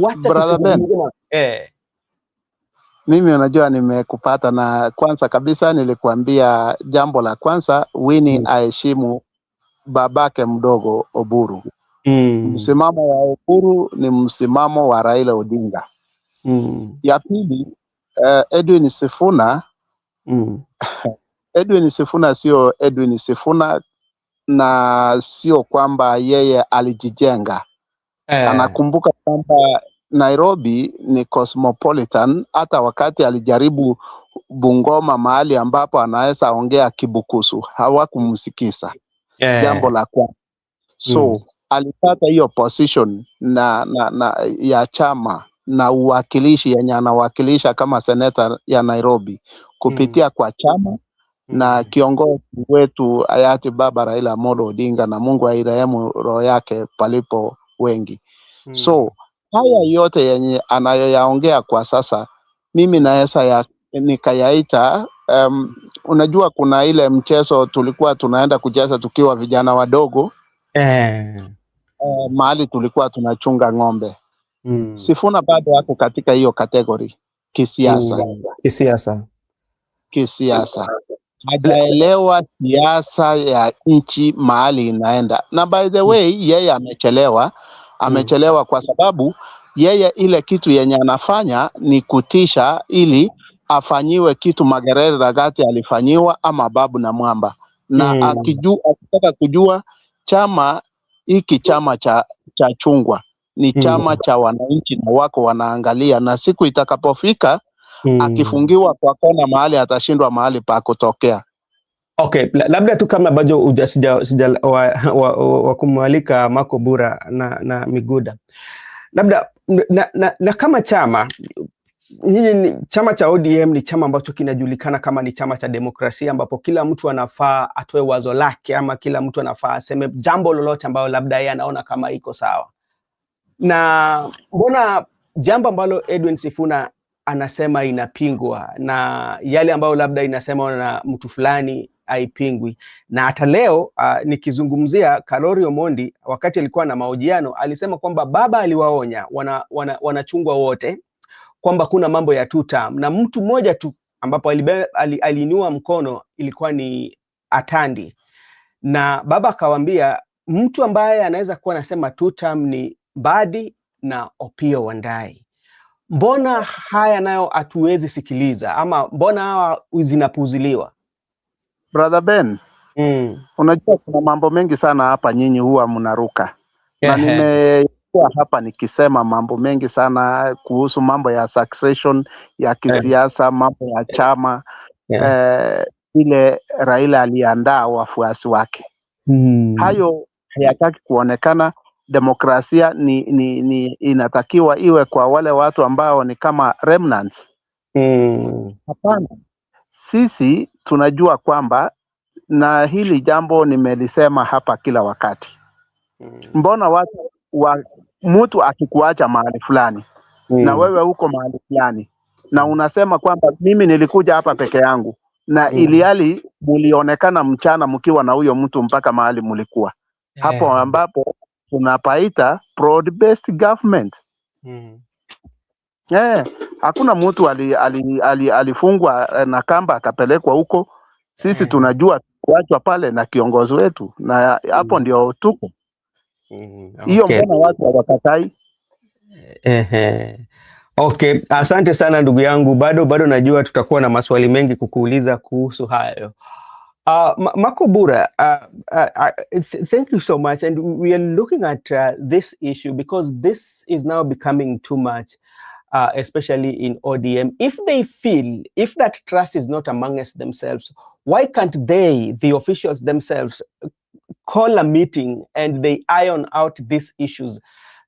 wacha mimi unajua nimekupata, na kwanza kabisa nilikuambia jambo la kwanza, Winnie aheshimu babake mdogo Oburu. Msimamo wa Oburu ni msimamo wa Raila Odinga. Ya pili, Edwin Sifuna Edwin Sifuna sio Edwin Sifuna, na sio kwamba yeye alijijenga. Anakumbuka kwamba Nairobi ni cosmopolitan. Hata wakati alijaribu Bungoma mahali ambapo anaweza ongea Kibukusu hawakumsikiza. Jambo la kwanza. So alipata hiyo position na ya chama na uwakilishi yenye anawakilisha kama seneta ya Nairobi kupitia kwa chama na kiongozi wetu hayati Baba Raila Amolo Odinga, na Mungu airehemu roho yake palipo wengi. So haya yote yenye anayoyaongea kwa sasa mimi naweza nikayaita unajua kuna ile mchezo tulikuwa tunaenda kucheza tukiwa vijana wadogo, mahali tulikuwa tunachunga ng'ombe. Sifuna bado wako katika hiyo kategori kisiasa. Hajaelewa siasa ya nchi mahali inaenda. Na by the way, yeye amechelewa kwa sababu yeye ile kitu yenye anafanya ni kutisha ili afanyiwe kitu Magerere Ragati alifanyiwa ama Babu na Mwamba, na akitaka kujua chama hiki chama cha chungwa ni chama cha wananchi na wako wanaangalia, na siku itakapofika akifungiwa kwa kona mahali atashindwa mahali pa kutokea. Okay, labda tu kama bado sija wa kumwalika Marco Bura na Miguda, labda na kama chama nyinyi, chama cha ODM ni chama ambacho kinajulikana kama ni chama cha demokrasia, ambapo kila mtu anafaa atoe wazo lake, ama kila mtu anafaa aseme jambo lolote ambalo labda yeye anaona kama iko sawa. Na mbona jambo ambalo Edwin Sifuna anasema inapingwa na yale ambayo labda inasema na mtu fulani haipingwi? Na hata leo nikizungumzia Kalori Omondi, wakati alikuwa na mahojiano, alisema kwamba baba aliwaonya wanachungwa wote kwamba kuna mambo ya 2 term, na mtu mmoja tu ambapo aliinua mkono ilikuwa ni Atandi, na baba akawaambia mtu ambaye anaweza kuwa anasema 2 term ni Badi na Opiyo Wandayi. Mbona haya nayo hatuwezi sikiliza, ama mbona hawa zinapuuziliwa? Brother Ben, unajua kuna mambo mengi sana hapa nyinyi huwa mnaruka. Na nimekuwa hapa nikisema mambo mengi sana kuhusu mambo ya succession ya kisiasa, mambo ya chama, ile Raila aliandaa wafuasi wake. Hayo hayataki kuonekana. Demokrasia ni inatakiwa iwe kwa wale watu ambao ni kama remnants. Hapana. Sisi tunajua kwamba, na hili jambo nimelisema hapa kila wakati. Mbona watu mtu akikuacha mahali fulani na wewe uko mahali fulani na unasema kwamba mimi nilikuja hapa peke yangu, na iliali mulionekana mchana mkiwa na huyo mtu mpaka mahali mulikuwa hapo, ambapo tunapaita broad based government. Hakuna mtu alifungwa na kamba akapelekwa huko. Sisi tunajua kuachwa pale na kiongozi wetu, na hapo ndio tuko. Hiyo mbona watu hawakatai? Okay, asante sana ndugu yangu. Bado najua tutakuwa na maswali mengi kukuuliza kuhusu hayo. Marco Bura, thank you so much, and we are looking at this issue because this is now becoming too much, especially in ODM. If they feel, if that trust is not amongst themselves, why can't they, the officials themselves, call a meeting and they iron out these issues,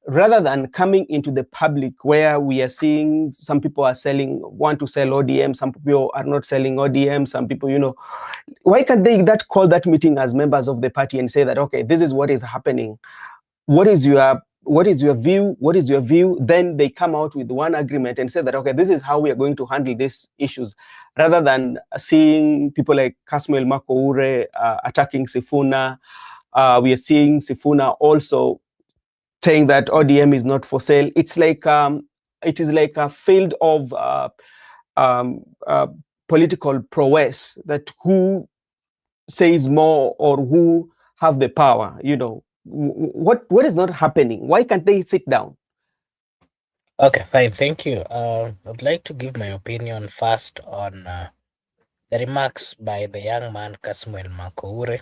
rather than coming into the public where we are seeing some people want to sell ODM, some people are not selling ODM, some people, why can't they call that meeting as members of the party and say that, okay, this is what is happening. What is your view? What is your view? Then they come out with one agreement and say that, okay, this is how we are going to handle these issues, rather than seeing people like Kasmuel Makoure attacking Sifuna. We are seeing Sifuna also saying that ODM is not for sale. It's like it is like a field of political prowess, that who says more or who have the power. What is not happening? Why can't they sit down? Okay, fine, thank you. I'd like to give my opinion first on the remarks by the young man Kasmuel Makoure.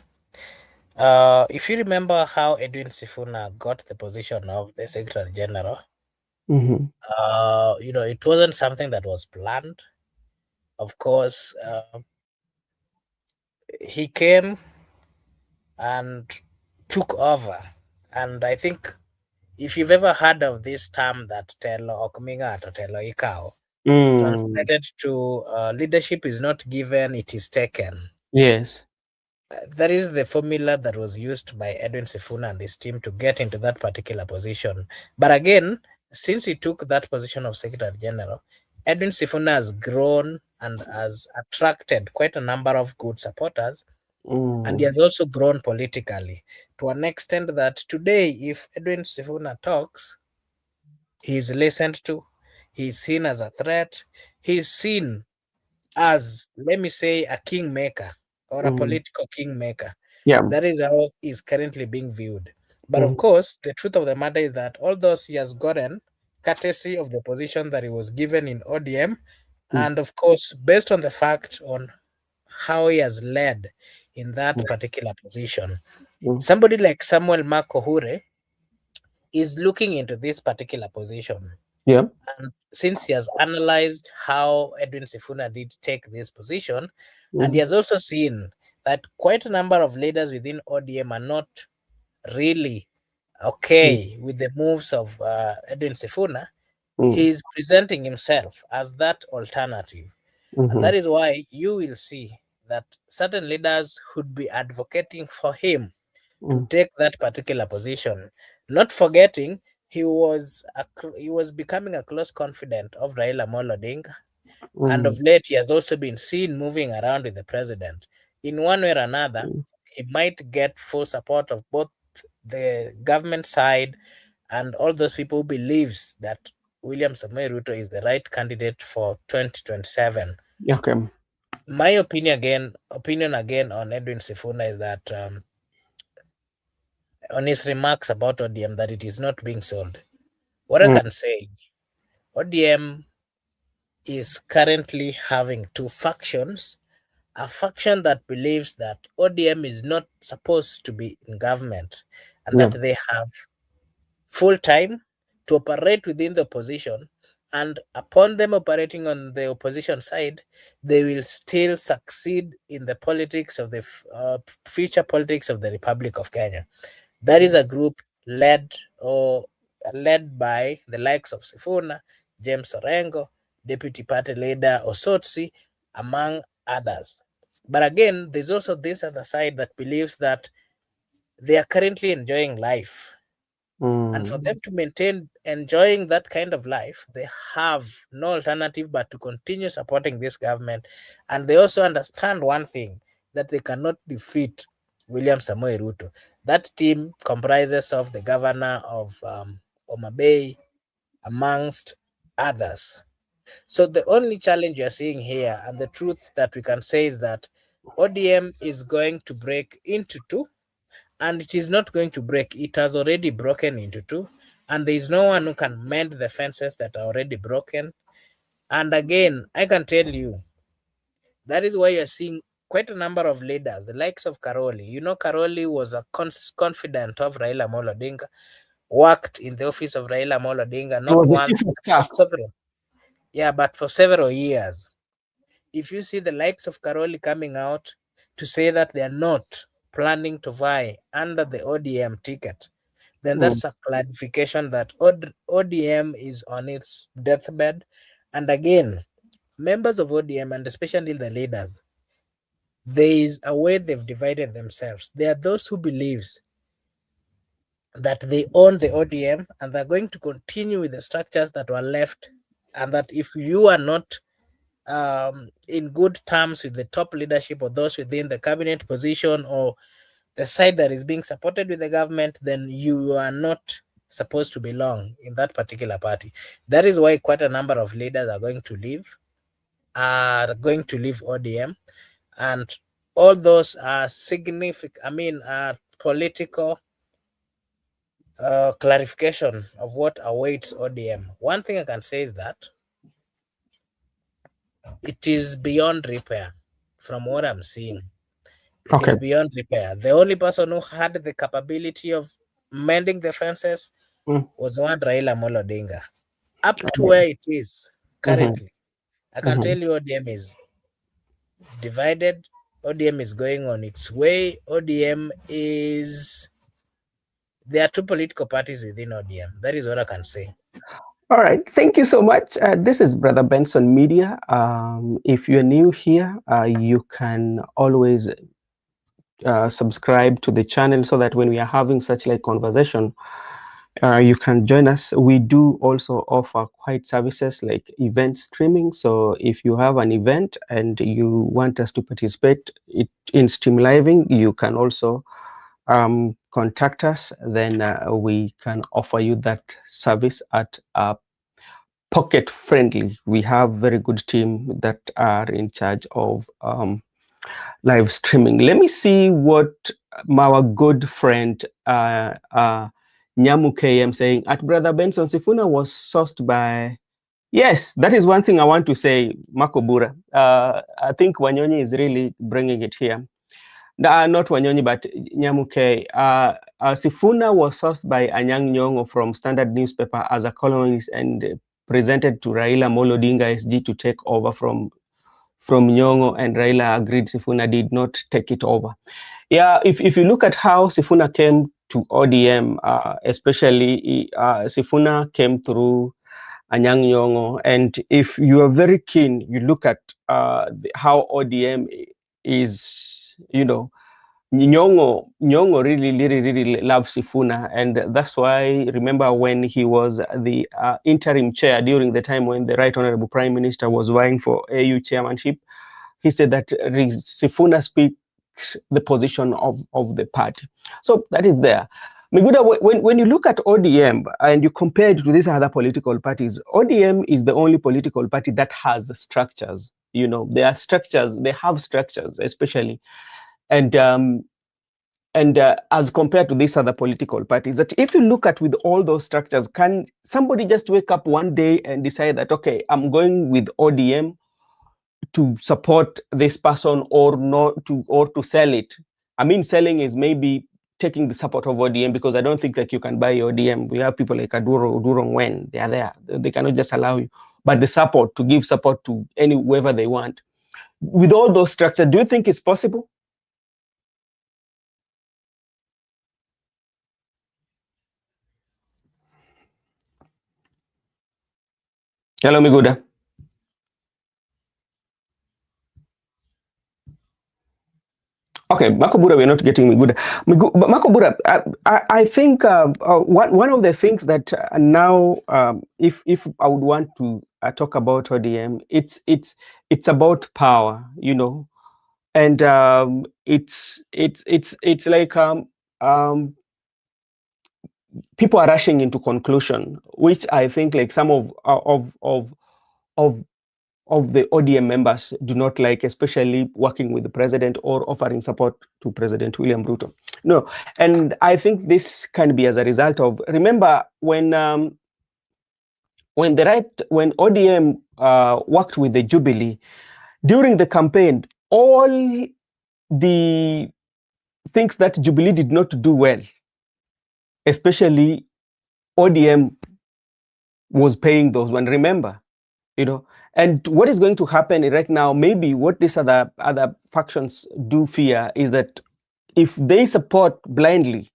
If you remember how Edwin Sifuna got the position of the Secretary General, it wasn't something that was planned. Of course, he came and took over. And I think if you've ever heard of this term that Telo Okminga to Telo Ikao, translated to leadership is not given, it is taken. Yes. That is the formula that was used by Edwin Sifuna and his team to get into that particular position. But again, since he took that position of Secretary General, Edwin Sifuna has grown and has attracted quite a number of good supporters. And he has also grown politically to an extent that today, if Edwin Sifuna talks, he is listened to, he is seen as a threat, he is seen as, let me say, a kingmaker or a political kingmaker. Yeah. That is how he's currently being viewed. But of course, the truth of the matter is that although he has gotten courtesy of the position that he was given in ODM, and of course, based on the fact on how he has led in that particular position. Somebody like Samuel Makohure is looking into this particular position. Yeah. And since he has analyzed how Edwin Sifuna did take this position, and he has also seen that quite a number of leaders within ODM are not really okay with the moves of Edwin Sifuna, he is presenting himself as that alternative. And that is why you will see that certain leaders would be advocating for him to take that particular position, not forgetting he was becoming a close confidant of Raila Amolo Odinga, and of late he has also been seen moving around with the president. In one way or another, he might get full support of both the government side and all those people who believes that William Samoei Ruto is the right candidate for 2027. Okay. My opinion again on Edwin Sifuna is that on his remarks about ODM that it is not being sold. What I can say, ODM is currently having two factions. A faction that believes that ODM is not supposed to be in government and that they have full time to operate within the opposition, and upon them operating on the opposition side, they will still succeed in the politics of the future politics of the Republic of Kenya. That is a group led by the likes of Sifuna, James Orengo, Deputy Party Leader Osotsi, among others. But again, there's also this other side that believes that they are currently enjoying life. And for them to maintain enjoying that kind of life, they have no alternative but to continue supporting this government. And they also understand one thing, that they cannot defeat William Samoei Ruto. That team comprises of the governor of Homa Bay, amongst others. So the only challenge you're seeing here, and the truth that we can say, is that ODM is going to break into two, and it is not going to break. It has already broken into two, and there is no one who can mend the fences that are already broken. And again, I can tell you, that is why you're seeing quite a number of leaders, the likes of Karoli. You know, Karoli was a confidant of Raila Amolo Odinga, worked in the office of Raila Amolo Odinga, not once, for several. Yeah, but for several years. If you see the likes of Karoli coming out to say that they are not planning to vie under the ODM ticket, then that's a clarification that ODM is on its deathbed. And again, members of ODM, and especially the leaders, there is a way they've divided themselves. There are those who believes that they own the ODM and they're going to continue with the structures that were left, and that if you are not in good terms with the top leadership or those within the cabinet position or the side that is being supported with the government, then you are not supposed to belong in that particular party. That is why quite a number of leaders are going to leave ODM, and all those are significant, political clarification of what awaits ODM. One thing I can say is that it is beyond repair from what I'm seeing. It is beyond repair. The only person who had the capability of mending the fences was one Raila Amolo Odinga. Up to where it is currently, I can tell you ODM is divided. ODM is going on its way. There are two political parties within ODM. That is what I can say. All right, thank you so much. This is Brother Benson Media. If you're new here, you can always subscribe to the channel so that when we are having such like conversation, you can join us. We do also offer quite services like event streaming. So if you have an event and you want us to participate in stream living, you can also contact us. Then we can offer you that service at pocket friendly. We have very good team that are in charge of live streaming. Let me see what our good friend Nyamu KM saying, at Brother Benson, Sifuna was sourced by... Yes, that is one thing I want to say, Makobura. I think Wanyonyi is really bringing it here. Not Wanyonyi, but Nyamuke. Sifuna was sourced by Anyang' Nyong'o from Standard newspaper as a columnist and presented to Raila Amolo Odinga SG to take over from Nyong'o, and Raila agreed. Sifuna did not take it over. Yeah, if you look at how Sifuna came to ODM, especially Sifuna came through Anyang' Nyong'o, and if you are very keen, you look at how ODM is, you know, Nyong'o really loves Sifuna, and that's why, remember when he was the interim chair during the time when the Right Honorable Prime Minister was vying for AU chairmanship, he said that Sifuna speaks the position of the party. So that is there. Miguda, when you look at ODM and you compare it to these other political parties, ODM is the only political party that has structures. You know, there are structures, they have structures, especially. And as compared to these other political parties, that if you look at with all those structures, can somebody just wake up one day and decide that, okay, I'm going with ODM to support this person or not to, or to sell it? I mean, selling is maybe taking the support of ODM, because I don't think like you can buy ODM. We have people like Durong when they are there, they cannot just allow you. But the support, to give support to whoever they want, with all those structures, do you think it's possible? Hello, Miguda. Okay, Makobura, we're not getting Miguda. Makobura, I think one of the things that now, if I would want to talk about ODM, it's about power, you know, and it's like people are rushing into conclusion, which I think like some of the ODM members do not like, especially working with the president or offering support to President William Ruto. No, and I think this can be as a result of, remember when ODM worked with the Jubilee during the campaign, all the things that Jubilee did not do well, especially ODM was paying those one, remember, you know. And what is going to happen right now, maybe what these other factions do fear is that if they support blindly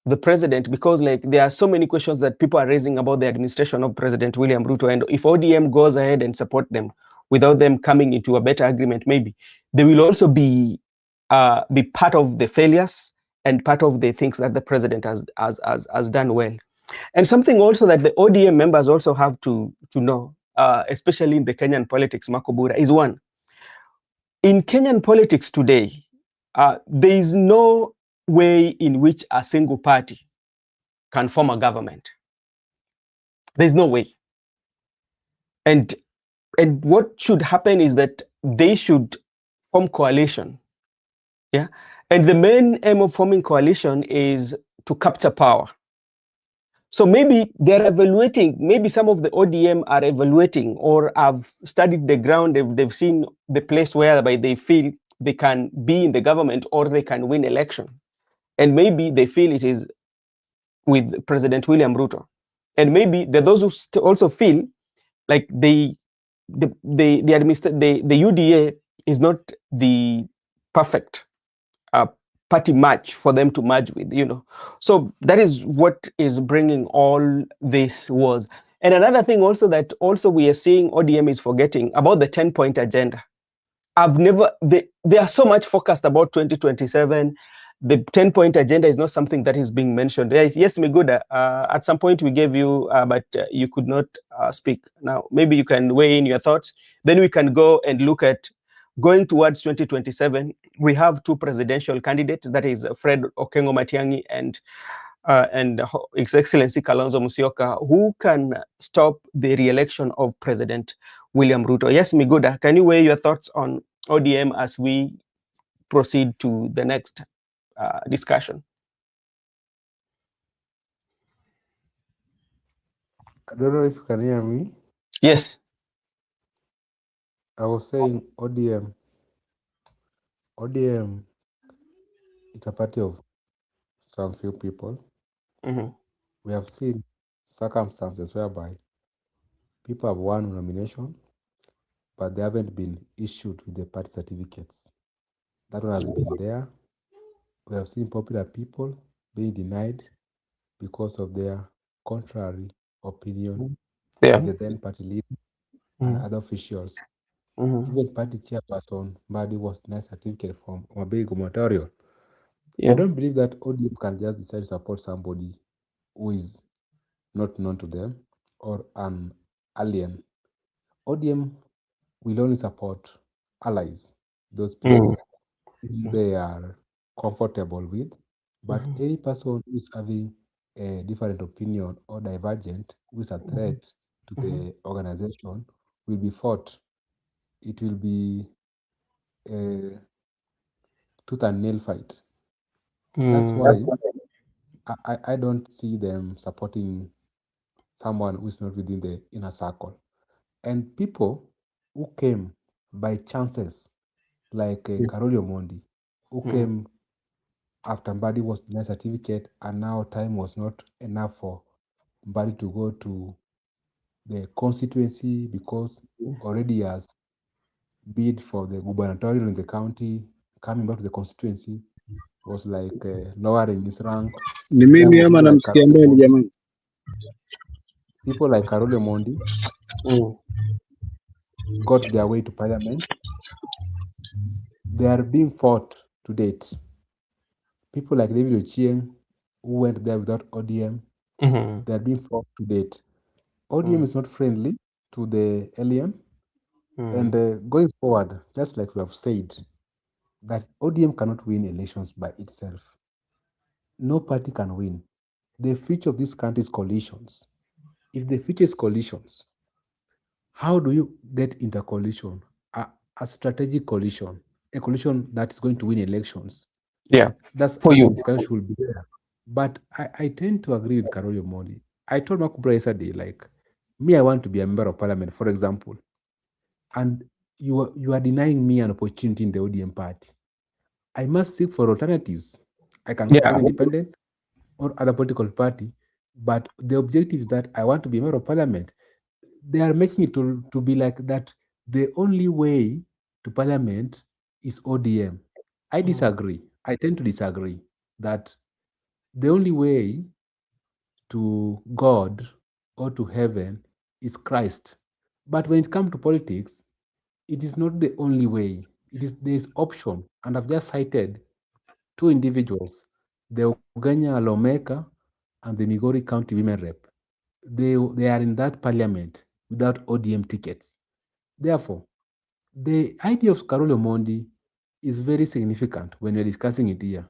the president, because like there are so many questions that people are raising about the administration of President William Ruto, and if ODM goes ahead and support them without them coming into a better agreement, maybe they will also be part of the failures and part of the things that the president has done well. And something also that the ODM members also have to know, especially in the Kenyan politics, Makobura, is one. In Kenyan politics today, there is no way in which a single party can form a government. There's no way. And what should happen is that they should form coalition. Yeah. And the main aim of forming coalition is to capture power. So maybe they're evaluating, maybe some of the ODM are evaluating or have studied the ground, they've seen the place whereby they feel they can be in the government or they can win election. And maybe they feel it is with President William Ruto. And maybe there are those who also feel like the UDA is not the perfect party match for them to merge with, you know. So that is what is bringing all this was. And another thing also that also we are seeing ODM is forgetting about the 10-point agenda. They are so much focused about 2027. The 10-point agenda is not something that is being mentioned. Yes, Miguda, at some point we gave you, but you could not speak. Now, maybe you can weigh in your thoughts. Then we can go and look at going towards 2027. We have two presidential candidates, that is Fred Okengo Matiangi and His Excellency Kalonzo Musyoka, who can stop the re-election of President William Ruto. Yes, Miguda, can you weigh your thoughts on ODM as we proceed to the next discussion? I don't know if you can hear me. Yes. I was saying ODM is a party of some few people. Mm-hmm. We have seen circumstances whereby people have won nomination, but they haven't been issued with the party certificates. That one has been there. We have seen popular people being denied because of their contrary opinion Yeah. with the then party leader and Mm-hmm. other officials. Mm-hmm. Even party chairperson Mbadi was denied certificate from Mabei gubernatorial. I Yeah. don't believe that ODM can just decide to support somebody who is not known to them or an alien. ODM will only support allies, those Mm-hmm. people whom they are comfortable with. But Mm-hmm. any person who is having a different opinion or divergent, who is a threat to Mm-hmm. the organization, will be fought. It will be a tooth and nail fight. That's Mm. why I don't see them supporting someone who is not within the inner circle. And people who came by chances, like Karoli Omondi, who Mm. came after Mbadi was denied certificate, and now time was not enough for Mbadi to go to the constituency because already he has bid for the gubernatorial in the county. Coming back to the constituency was like lowering his rank. Ni mimi Therefore, ama namsikia ambaye ni jamaa? people like Karoli Omondi Mm. got their way to parliament. They are being fought to date. People like David Ochieng, who went there without ODM, Mm-hmm. they are being fought to date. ODM Mm. is not friendly to the alien. Mm. And going forward, just like we have said, that ODM cannot win elections by itself. No party can win. The future of this country is coalitions. If the future is coalitions, how do you get into a coalition? A strategic coalition, a coalition that is going to win elections. Yeah. That's For how the you. discussion should be there. But I tend to agree with Karolio Modi. I told Makubra yesterday, like, me, I want to be a member of parliament, for example, and you are denying me an opportunity in the ODM party. I must seek for alternatives. I can go for Yeah. an independent or other political party, but the objective is that I want to be a member of parliament. They are making it to be like that. The only way to parliament is ODM. I Mm. disagree. I tend to disagree that the only way to God or to heaven is Christ. But when it comes to politics, it is not the only way. There is option, and I've just cited two individuals, the Ugenya lawmaker and the Migori County women rep. They are in that parliament without ODM tickets. Therefore, the idea of Karolo Mondi is very significant when we're discussing it here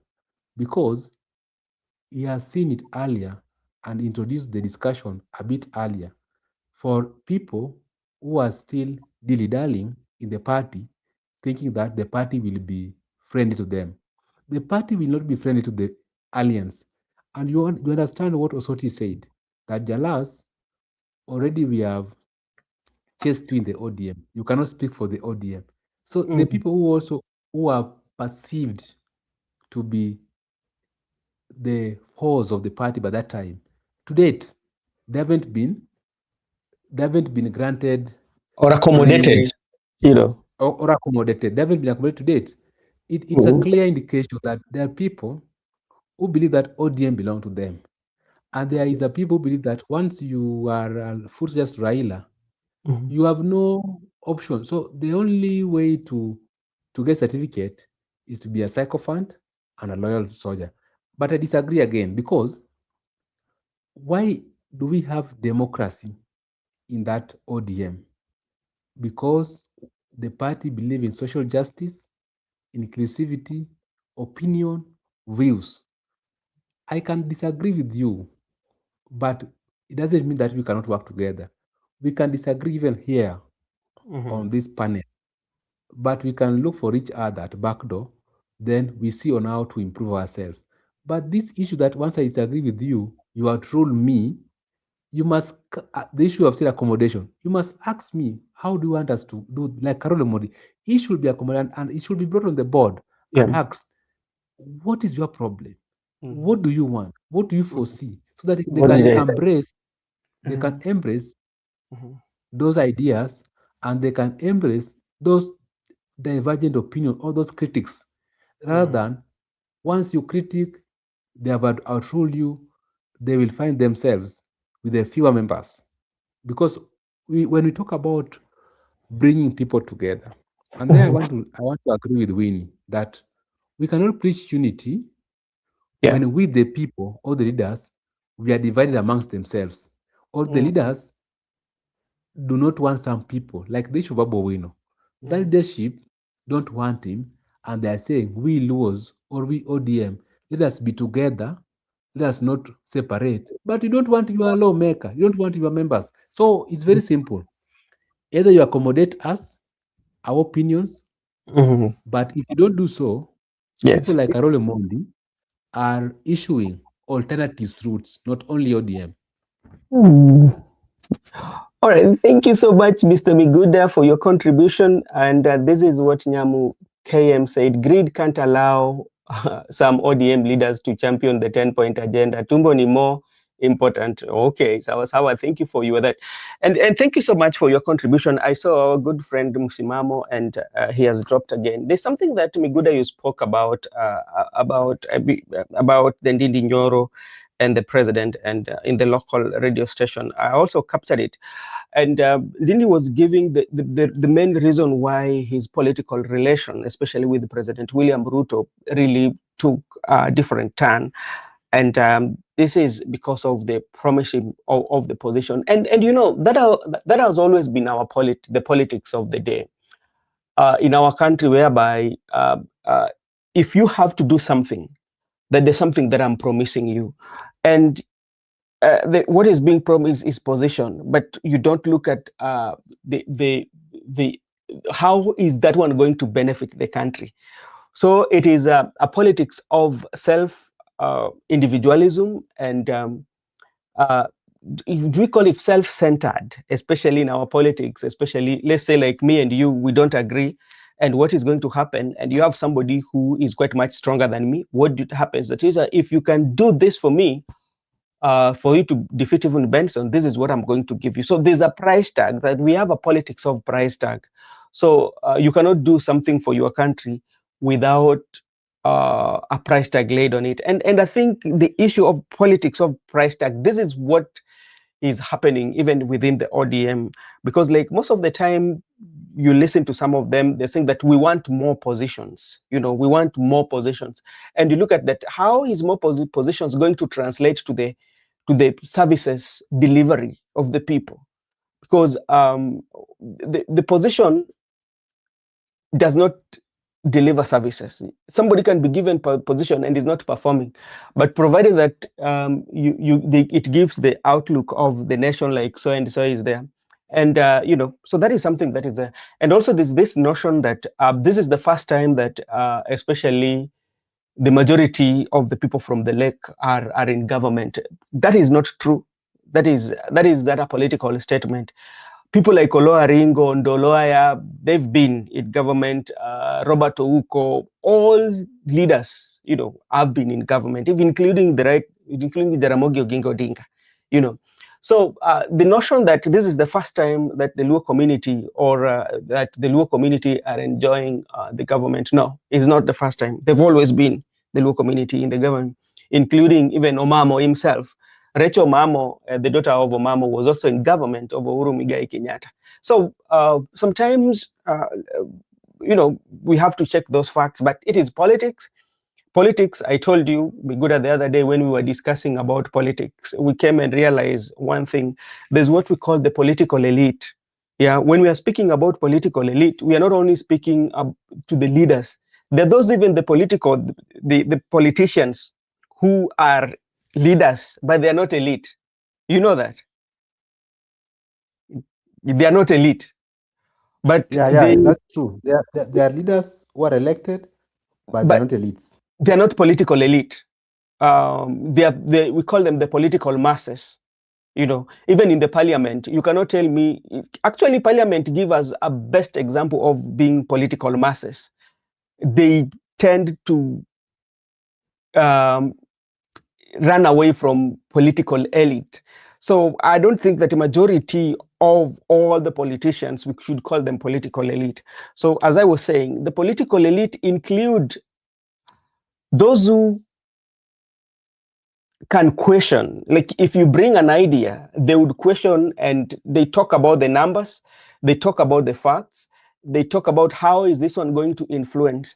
because he has seen it earlier and introduced the discussion a bit earlier for people who are still dilly-dallying in the party, thinking that the party will be friendly to them. The party will not be friendly to the alliance. And you understand what Osoti said, that Jalas, already we have chased you in the ODM. You cannot speak for the ODM. So the Mm. people who are perceived to be the foes of the party by that time, to date, they haven't been they haven't been granted Or accommodated. privilege You know. or accommodated. They haven't been accommodated to date. It's a Mm. clear indication that there are people who believe that ODM belong to them. And there is a people who believe that once you are a full just Raila, Mm. you have no option. So the only way to get certificate is to be a sycophant and a loyal soldier. But I disagree again because why do we have democracy in that ODM? Because the party believe in social justice, inclusivity, opinion, views. I can disagree with you, but it doesn't mean that we cannot work together. We can disagree even here Mm-hmm. on this panel, but we can look for each other at back door. Then we see on how to improve ourselves. But this issue that once I disagree with you, you outrule me, you must, the issue of still accommodation, you must ask me, how do you want us to do, like Carol Modi, he should be accommodated and it should be brought on the board and asked, what is your problem? What do you want? What do you foresee? So that they can embrace those ideas, and they can embrace those divergent opinions or those critics, rather than once you critique, they have outruled you, they will find themselves with a fewer members. Because when we talk about bringing people together, and there I want to agree with Winnie that we cannot preach unity when we, the people or the leaders, we are divided amongst themselves, or the leaders do not want some people, like the issue of Babu Wino. That leadership don't want him, and they are saying, we Luos or we ODM, let us be together, let us not separate. But you don't want your lawmaker, you don't want your members. So it's very simple. Either you accommodate us, our opinions, but if you don't do so, people like Karole Mondi are issuing alternative routes, not only ODM. All right, thank you so much, Mr. Miguda, for your contribution. And this is what Nyamu KM said: greed can't allow some ODM leaders to champion the 10-point agenda. Tumbo ni more important. Okay, Sawa, thank you for that. And thank you so much for your contribution. I saw our good friend Musimamo, and he has dropped again. There's something that Miguda, you spoke about the Ndindi Nyoro and the president, and in the local radio station. I also captured it. And Ndindi was giving the main reason why his political relation, especially with President William Ruto, really took a different turn. And this is because of the promising of the position. And you know, that has always been the politics of the day in our country, whereby if you have to do something, that there's something that I'm promising you. And what is being promised is position, but you don't look at how is that one going to benefit the country. So it is a politics of self individualism, and we call it self-centered, especially in our politics. Especially, let's say, like me and you, we don't agree, and what is going to happen? And you have somebody who is quite much stronger than me. What happens? That is, if you can do this for me, for you to defeat even Benson, this is what I'm going to give you. So there's a price tag, that we have a politics of price tag. So you cannot do something for your country without a price tag laid on it. And I think the issue of politics of price tag, this is what is happening even within the ODM, because like most of the time you listen to some of them, they're saying that we want more positions, we want more positions. And you look at that, how is more positions going to translate to the services delivery of the people? Because the position does not deliver services. Somebody can be given position and is not performing, but provided that it gives the outlook of the nation, like so and so is there. And so that is something that is there. And also there's this notion that this is the first time that especially the majority of the people from the lake are in government. That is not true. That is a political statement. People like Oloa Ringo, Ndoloya, they've been in government. Robert Ouko, all leaders, have been in government, even including Jaramogi Oginga Odinga, So the notion that this is the first time that the Luo community or that the Luo community are enjoying the government, no, it's not the first time. They've always been the Luo community in the government, including even Omamo himself. Rachel Omamo, the daughter of Omamo, was also in government of Uhuru Muigai Kenyatta. So sometimes, we have to check those facts, but it is politics. Politics, I told you, Miguda, the other day when we were discussing about politics, we came and realized one thing. There's what we call the political elite. Yeah, when we are speaking about political elite, we are not only speaking to the leaders. There are those even the politicians who are leaders, but they are not elite. You know that? They are not elite. But that's true. They are leaders who are elected, but they're not elites. They're not political elite. We call them the political masses. Even in the parliament, you cannot tell me. Actually, parliament give us a best example of being political masses. They tend to run away from political elite. So I don't think that a majority of all the politicians, we should call them political elite. So as I was saying, the political elite include those who can question. Like if you bring an idea, they would question, and they talk about the numbers, they talk about the facts, they talk about how is this one going to influence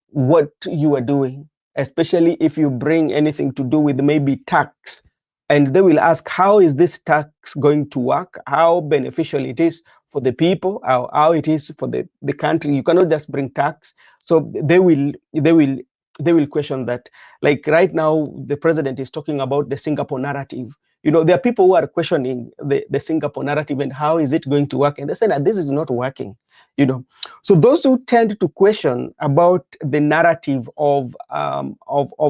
what you are doing, especially if you bring anything to do with maybe tax. And they will ask, how is this tax going to work? How beneficial it is for the people, how it is for the country. You cannot just bring tax. So they will question that. Like right now, the president is talking about the Singapore narrative. There are people who are questioning the Singapore narrative and how is it going to work. And they say that this is not working. So those who tend to question about the narrative of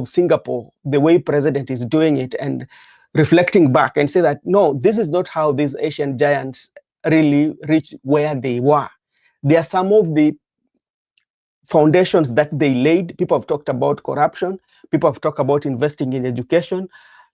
Singapore, the way president is doing it, and reflecting back and say that, no, this is not how these Asian giants really reached where they were. There are some of the foundations that they laid. People have talked about corruption. People have talked about investing in education.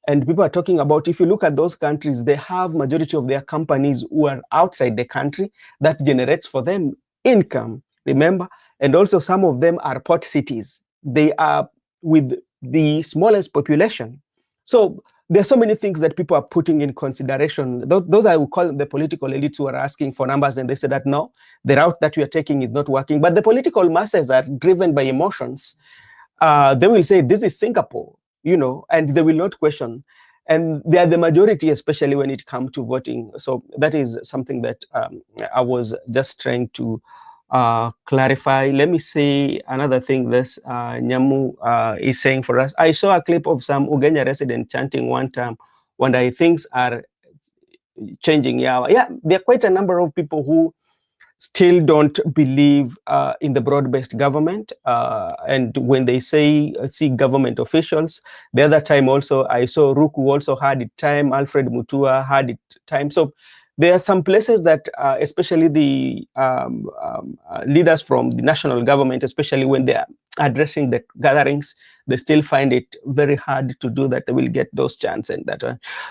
And people are talking about, if you look at those countries, they have majority of their companies who are outside the country that generates for them income, remember? And also some of them are port cities. They are with the smallest population. So there are so many things that people are putting in consideration. Those I would call the political elites who are asking for numbers, and they say that, no, the route that we are taking is not working. But the political masses are driven by emotions. They will say, this is Singapore, and they will not question. And they are the majority, especially when it comes to voting. So that is something that I was just trying to clarify. Let me say another thing this Nyamu is saying for us. I saw a clip of some Ugenya resident chanting one time, when things are changing. Yeah, there are quite a number of people who still don't believe in the broad-based government. And when they see government officials, the other time also, I saw Ruku also had it time, Alfred Mutua had it time. So there are some places that, especially the leaders from the national government, especially when they are addressing the gatherings, they still find it very hard to do that. They will get those chances and that.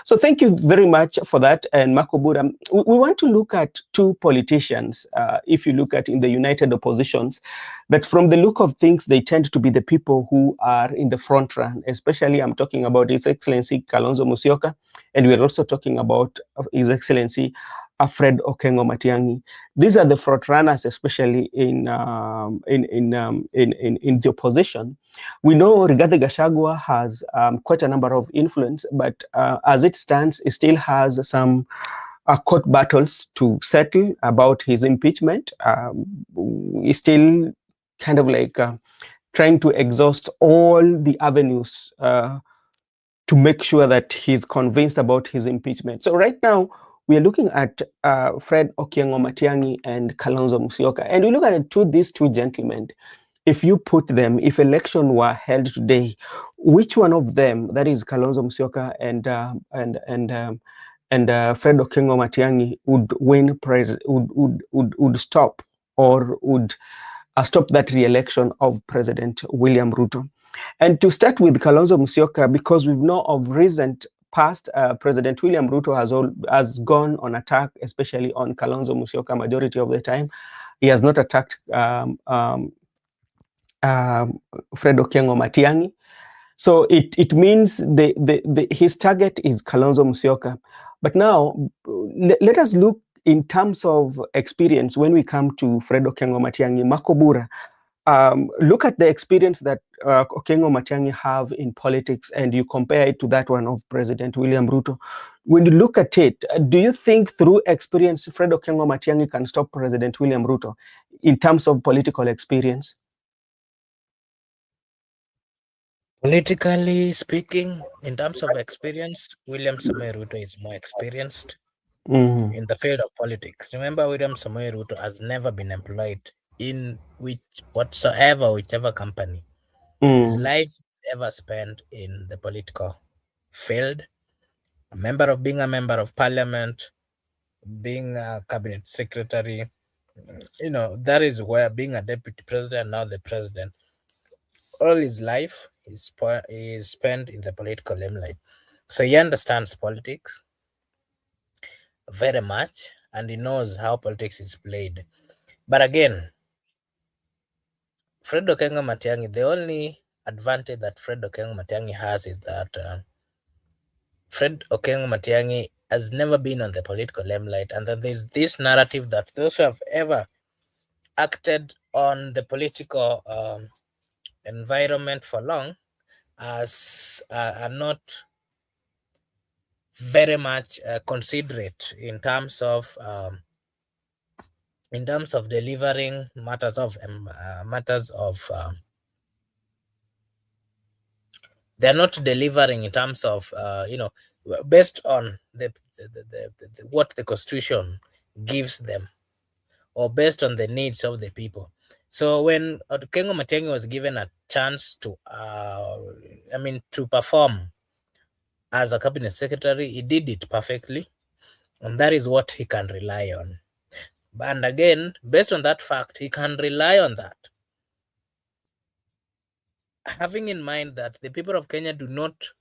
So thank you very much for that. And Makobura, we want to look at two politicians. If you look at in the united oppositions, that from the look of things, they tend to be the people who are in the front run. Especially, I'm talking about His Excellency Kalonzo Musyoka, and we're also talking about His Excellency Fred Okengo Matiangi. These are the front runners, especially in the opposition. We know Rigathi Gachagua has quite a number of influence, but as it stands, it still has some court battles to settle about his impeachment. He's still kind of like trying to exhaust all the avenues to make sure that he's convinced about his impeachment. So right now, we are looking at Fred Okengo Matiangi and Kalonzo Musyoka. And we look at these two gentlemen. If you put them, if election were held today, which one of them, that is Kalonzo Musyoka and Fred Okengo Matiangi, would win would stop or would stop that re-election of President William Ruto? And to start with Kalonzo Musyoka, because we know of recent past, President William Ruto has gone on attack, especially on Kalonzo Musyoka majority of the time. He has not attacked Fred Okengo Matiangi. So it means his target is Kalonzo Musyoka. But now, let us look in terms of experience when we come to Fred Okengo Matiangi. Makobura, look at the experience that Okengo Matiangi have in politics, and you compare it to that one of President William Ruto. When you look at it, do you think through experience, Fred Okengo Matiangi can stop President William Ruto in terms of political experience? Politically speaking, in terms of experience, William Samoei Ruto is more experienced in the field of politics. Remember, William Samoei Ruto has never been employed in whichever company. His life ever spent in the political field. being a member of parliament, being a cabinet secretary, that is where being a deputy president, now the president, all his life is spent in the political limelight. So he understands politics very much, and he knows how politics is played. But again, Fred Okengo Matiang'i, the only advantage that Fred Okengo Matiang'i has is that Fred Okengo Matiang'i has never been on the political limelight, and then there's this narrative that those who have ever acted on the political environment for long are not very much considerate in terms of delivering matters of they're not delivering in terms of based on what the constitution gives them, or based on the needs of the people. So when Okengo Matiang'i was given a chance to to perform as a cabinet secretary, he did it perfectly, and that is what he can rely on. And again, based on that fact, he can rely on that, having in mind that the people of Kenya do not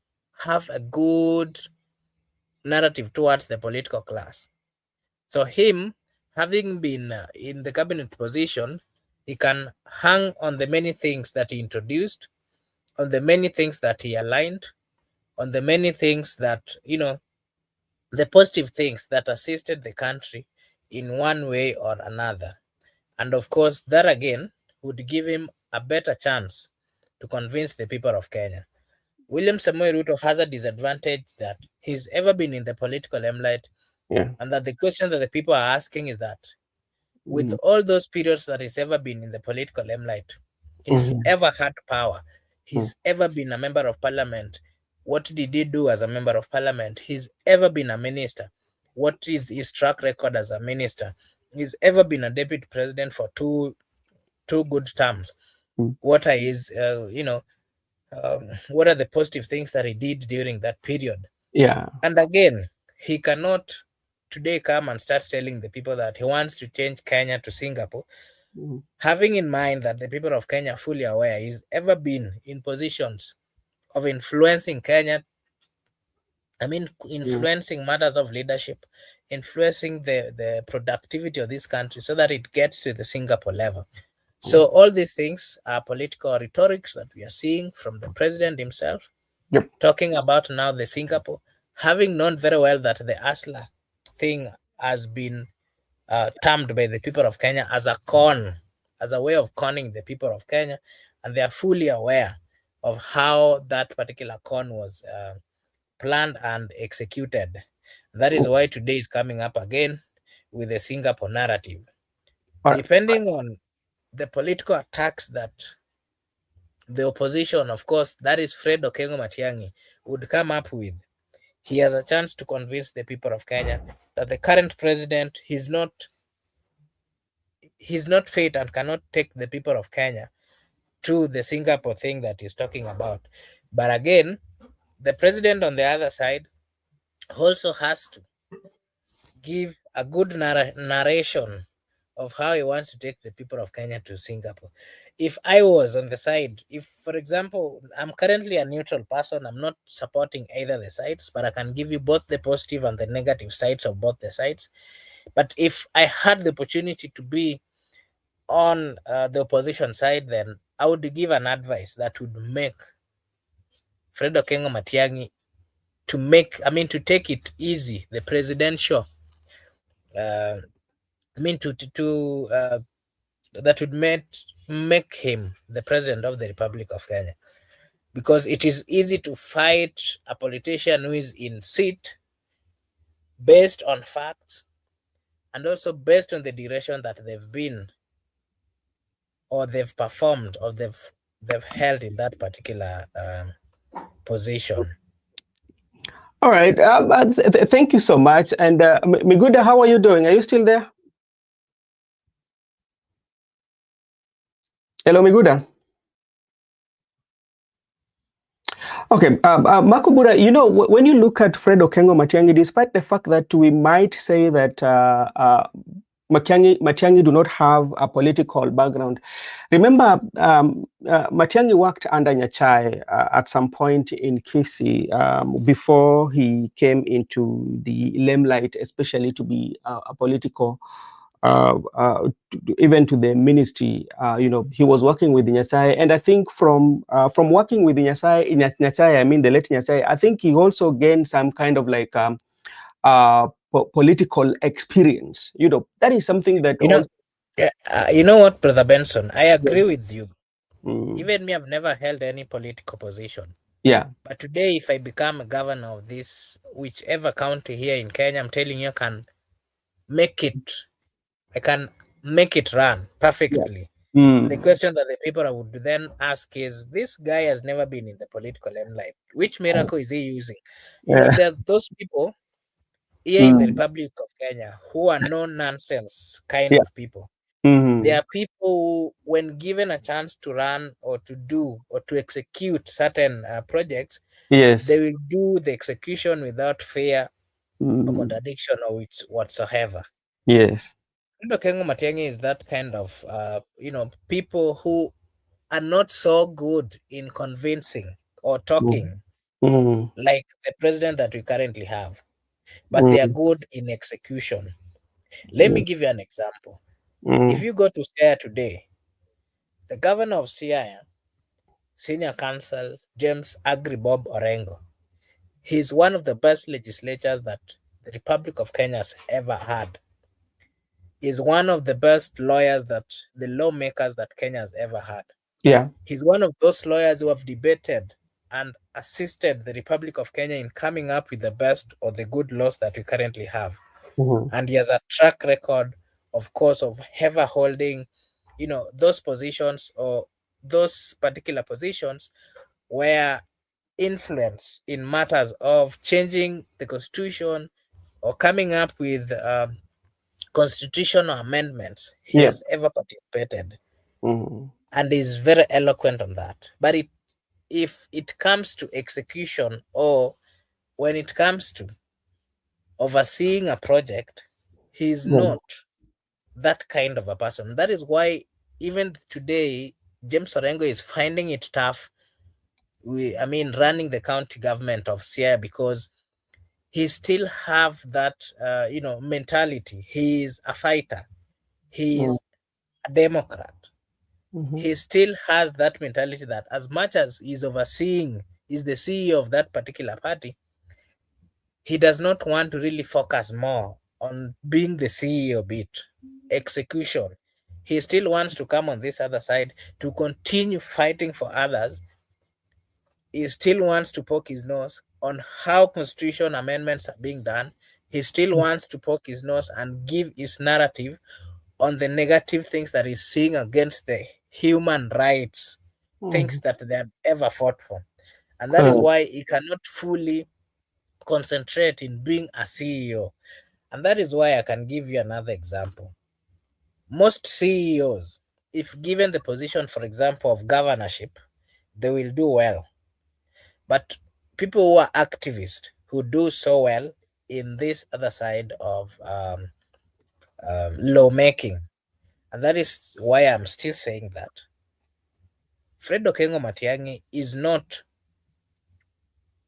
have a good narrative towards the political class. So him, having been in the cabinet position, he can hang on the many things that he introduced, on the many things that he aligned, on the many things that, the positive things that assisted the country in one way or another. And of course, that again would give him a better chance to convince the people of Kenya. William Samoei Ruto has a disadvantage that he's ever been in the political limelight, and that the question that the people are asking is that with all those periods that he's ever been in the political limelight, he's ever had power, he's ever been a member of parliament. What did he do as a member of parliament? He's ever been a minister. What is his track record as a minister? He's ever been a deputy president for two good terms. What are his what are the positive things that he did during that period? And again, he cannot today come and start telling the people that he wants to change Kenya to Singapore, having in mind that the people of Kenya are fully aware he's ever been in positions of influencing Kenya. Influencing matters of leadership, influencing the productivity of this country so that it gets to the Singapore level. So all these things are political rhetorics that we are seeing from the president himself, talking about now the Singapore, having known very well that the ASLA thing has been termed by the people of Kenya as a con, as a way of conning the people of Kenya, and they are fully aware of how that particular con was planned and executed. That is why today is coming up again with the Singapore narrative. Depending on the political attacks that the opposition, of course, that is Fred Okengo Matiang'i, would come up with, he has a chance to convince the people of Kenya that the current president, he's not fit and cannot take the people of Kenya to the Singapore thing that he's talking about. But again, the president on the other side also has to give a good narration of how he wants to take the people of Kenya to Singapore. If I was on the side, if, for example, I'm currently a neutral person, I'm not supporting either the sides, but I can give you both the positive and the negative sides of both the sides. But if I had the opportunity to be on the opposition side, then I would give an advice that would make Fred Okengo Matiang'i to take it easy, the presidential that would make him the president of the Republic of Kenya, because it is easy to fight a politician who is in seat based on facts and also based on the duration that they've been, or they've performed, or they've held in that particular position. All right. Thank you so much. And Miguda, how are you doing? Are you still there? Hello, Miguda. Okay, Makubura, when you look at Fred Okengo Matiangi, despite the fact that we might say that Matiangi do not have a political background, remember Matiangi worked under Nyachai at some point in Kisii before he came into the limelight, especially to be a political even to the ministry. He was working with Nyachai, and I think from working with Nyachai, I mean the late Nyachai, I think he also gained some kind of like political experience. That is something that You know, also. you know what, Brother Benson? I agree with you. Mm. Even me, I've never held any political position. Yeah. But today, if I become a governor of this, whichever county here in Kenya, I'm telling you, I can make it run perfectly. Yeah. Mm. The question that the people would then ask is, this guy has never been in the political limelight. Which miracle is he using? There are those people here in the Republic of Kenya who are no nonsense kind of people. Mm-hmm. There are people who, when given a chance to run or to do or to execute certain projects, Yes. they will do the execution without fear or contradiction or whatsoever. Yes. Kengo Matiangi is that kind of people who are not so good in convincing or talking like the president that we currently have, but they are good in execution. Let me give you an example. If you go to Siaya today, the governor of Siaya, Senior Counsel James Agribob Orengo, he's one of the best legislators that the Republic of Kenya has ever had. He's one of the best lawyers that the lawmakers that Kenya has ever had. Yeah. He's one of those lawyers who have debated and assisted the Republic of Kenya in coming up with the best or the good laws that we currently have. And he has a track record, of course, of ever holding, those positions or those particular positions where influence in matters of changing the constitution or coming up with constitutional amendments, he has ever participated and is very eloquent on that. But if it comes to execution or when it comes to overseeing a project, he's not that kind of a person. That is why even today, James Orengo is finding it tough. Running the county government of Siaya because he still have that, mentality. He is a fighter. He is a Democrat. He still has that mentality that as much as he's overseeing, is the CEO of that particular party, he does not want to really focus more on being the CEO bit, execution. He still wants to come on this other side to continue fighting for others. He still wants to poke his nose on how constitution amendments are being done. He still wants to poke his nose and give his narrative on the negative things that he's seeing against the human rights, things that they have ever fought for. And that is why he cannot fully concentrate in being a CEO. And that is why I can give you another example. Most CEOs, if given the position, for example, of governorship, they will do well. But people who are activists, who do so well in this other side of lawmaking, and that is why I'm still saying that Fred Okengo Matiangi is not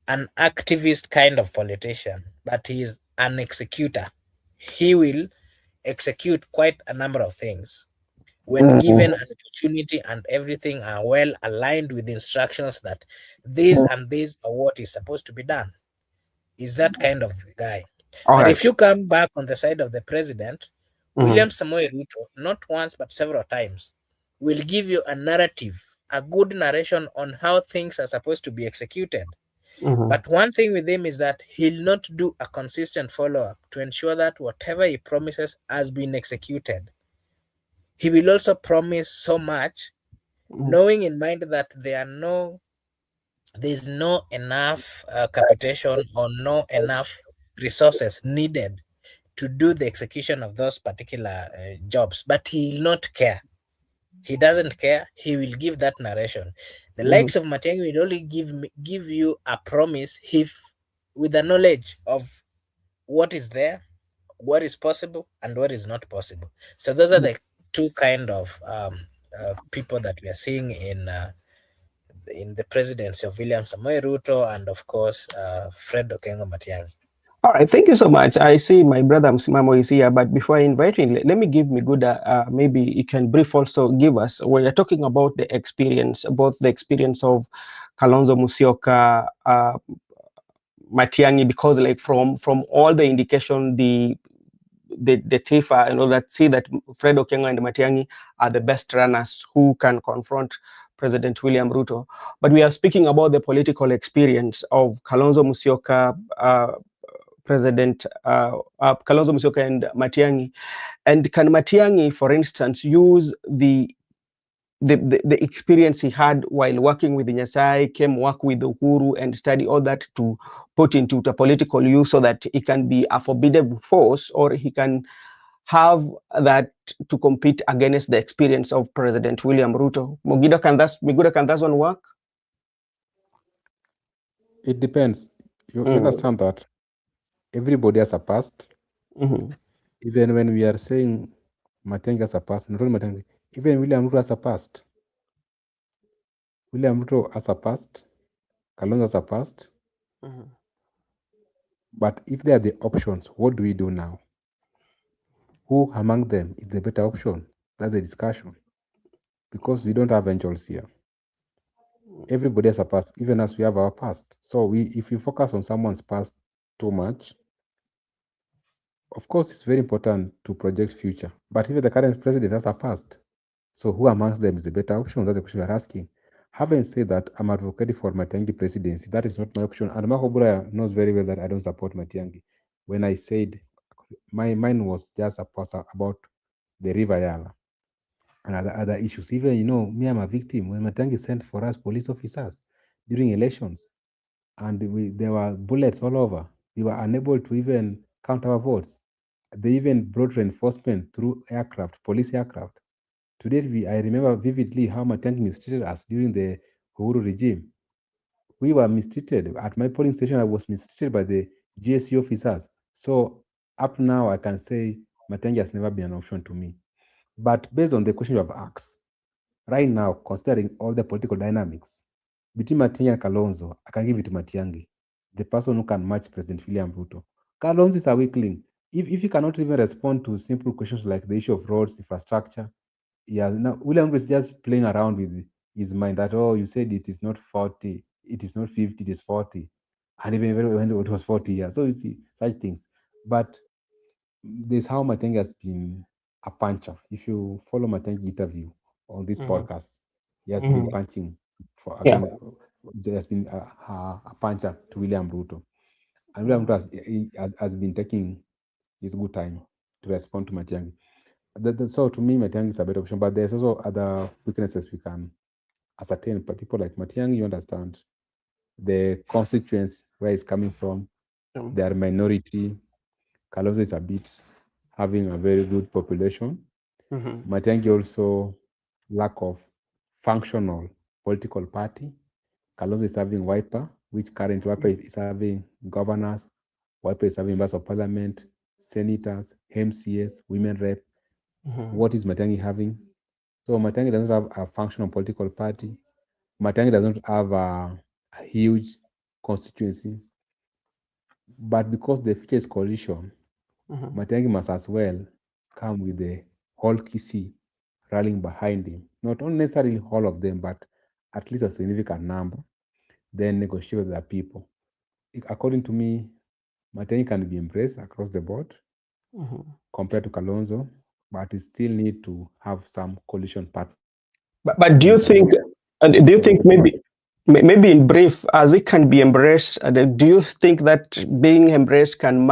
an activist kind of politician, but he is an executor. He will execute quite a number of things when given an opportunity and everything are well aligned with instructions that this and this are what is supposed to be done. Is that kind of guy. But if you come back on the side of the president, William Samoei Ruto, not once but several times, will give you a narrative, a good narration on how things are supposed to be executed. But one thing with him is that he'll not do a consistent follow-up to ensure that whatever he promises has been executed. He will also promise so much, knowing in mind that there's no enough capitation or no enough resources needed to do the execution of those particular jobs. But he will not care. He doesn't care. He will give that narration. The likes of Matiangi will only give you a promise if with the knowledge of what is there, what is possible, and what is not possible. So those are the two kind of people that we are seeing in the presidency of William Samoei Ruto and of course Fred Okengo Matiangi. All right, thank you so much. I see my brother Msimamo is here, but before I invite him, let me give Miguda, maybe you can brief also give us, when you're talking about the experience, both the experience of Kalonzo Musyoka, Matiangi, because like from all the indication, the TIFA and all that, see that Fred Okengo and Matiangi are the best runners who can confront President William Ruto. But we are speaking about the political experience of Kalonzo Musyoka, President Kalonzo Musyoka and Matiangi. And can Matiangi, for instance, use the experience he had while working with the Nyasai, came work with Uhuru and study all that to put into the political use so that he can be a formidable force, or he can have that to compete against the experience of President William Ruto? Miguda, can that one work? It depends. You understand that everybody has a past. Even when we are saying Matiangi has a past, not only Matiangi, even William Ruto has a past. William Ruto has a past. Kalonzo has a past. But if there are the options, what do we do now? Who among them is the better option? That's the discussion. Because we don't have angels here. Everybody has a past, even as we have our past. So if we focus on someone's past too much, of course, it's very important to project future. But even the current president has a past. So who amongst them is the better option? That's the question we're asking. Having said that, I'm advocating for Matiangi presidency. That is not my option. And Marco Buraya knows very well that I don't support Matiangi. When I said my mind was just about the River Yala and other issues. Even, me, I'm a victim. When Matiangi sent for us police officers during elections, and there were bullets all over. We were unable to even count our votes. They even brought reinforcement through aircraft, police aircraft. Today, I remember vividly how Matiangi mistreated us during the Uhuru regime. We were mistreated. At my polling station, I was mistreated by the GSU officers. So up now, I can say Matiangi has never been an option to me. But based on the question you have asked, right now, considering all the political dynamics, between Matiangi and Kalonzo, I can give it to Matiangi, the person who can match President William Ruto. Kalonzo is a weakling. If he cannot even respond to simple questions like the issue of roads, infrastructure, now William Ruto is just playing around with his mind that, you said it is not 40, it is not 50, it is 40. And even when it was 40 years. So you see, such things. But this is how Matiangi has been a puncher. If you follow Matiangi interview on this podcast, he has been punching there has been a puncher to William Ruto. And William Ruto has been taking his good time to respond to Matiangi. So to me, Matiangi is a better option, but there's also other weaknesses we can ascertain. But people like Matiangi, you understand the constituents where it's coming from. They are minority. Kalonzo is a bit having a very good population. Matiangi also lack of functional political party. Kalonzo is having Wiper, which current Wiper is having governors. Wiper is having members of parliament, senators, MCS, women rep. What is Matiangi having? So Matiangi doesn't have a functional political party. Matiangi doesn't have a huge constituency. But because the future is coalition, Matiangi must as well come with the whole Kisii rallying behind him. Not only necessarily all of them, but at least a significant number. Then negotiate with the people. According to me, Matiangi can be embraced across the board compared to Kalonzo, but it still need to have some coalition partner. But do you think maybe in brief, as it can be embraced, do you think that being embraced can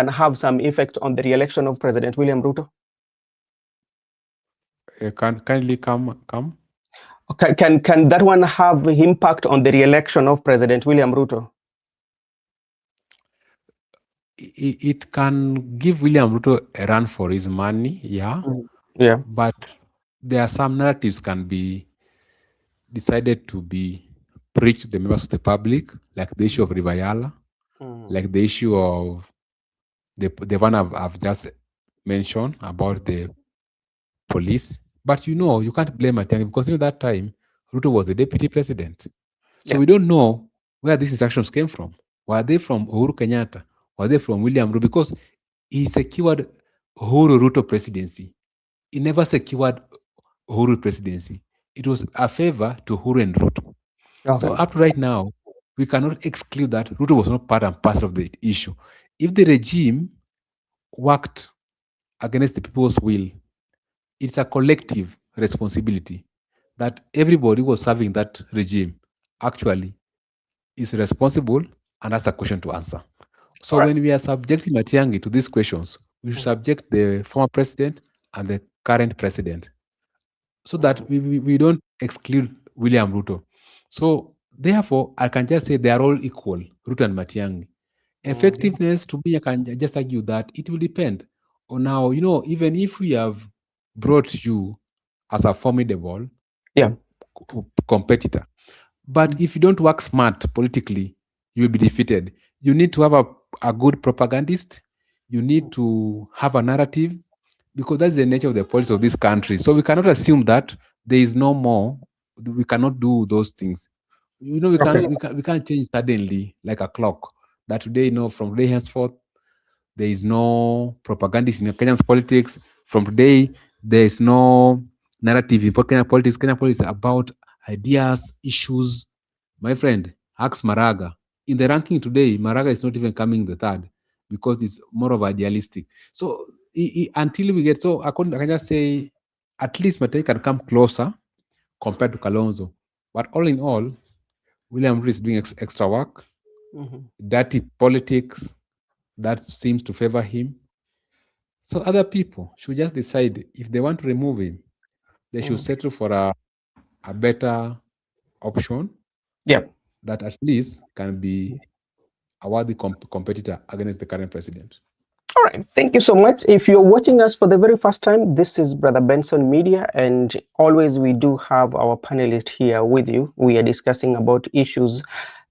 have some effect on the re-election of President William Ruto? Kindly come. Can that one have impact on the re-election of President William Ruto? It can give William Ruto a run for his money, yeah. Yeah. But there are some narratives can be decided to be preached to the members of the public, like the issue of Rivayala, like the issue of the one I've just mentioned about the police. But you know, you can't blame Matiang'i because at that time, Ruto was the deputy president. So we don't know where these instructions came from. Were they from Uhuru Kenyatta? Were they from William Ruto? Because he secured Uhuru Ruto presidency. He never secured Uhuru presidency. It was a favor to Uhuru and Ruto. Okay. So up to right now, we cannot exclude that Ruto was not part and parcel of the issue. If the regime worked against the people's will, it's a collective responsibility that everybody who was serving that regime actually is responsible and has a question to answer. So when we are subjecting Matiang'i to these questions, we should subject the former president and the current president so that we don't exclude William Ruto. So therefore, I can just say they are all equal, Ruto and Matiang'i. Effectiveness, to me, I can just argue that it will depend on how, you know, even if we have brought you as a formidable competitor, but if you don't work smart politically, you will be defeated. You need to have a good propagandist. You need to have a narrative, because that's the nature of the politics of this country. So we cannot assume that there is no more. We cannot do those things. You know, we can't change suddenly like a clock. That today, you know, from today henceforth, there is no propagandist in Kenyan politics. From today, there is no narrative in Kenyan politics. Kenyan politics is about ideas, issues. My friend, ask Maraga. In the ranking today, Maraga is not even coming the third because it's more of idealistic. So until we get, so I can just say, at least Matei can come closer compared to Kalonzo. But all in all, William Ruto is doing extra work, dirty politics that seems to favor him. So other people should just decide if they want to remove him, they should settle for a better option. That at least can be a worthy competitor against the current president. All right, thank you so much. If you're watching us for the very first time, this is Brother Benson Media, and always we do have our panelist here with you. We are discussing about issues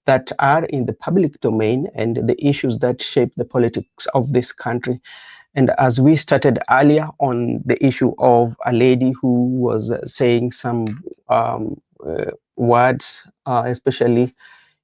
that are in the public domain and the issues that shape the politics of this country. And as we started earlier on the issue of a lady who was saying some words, especially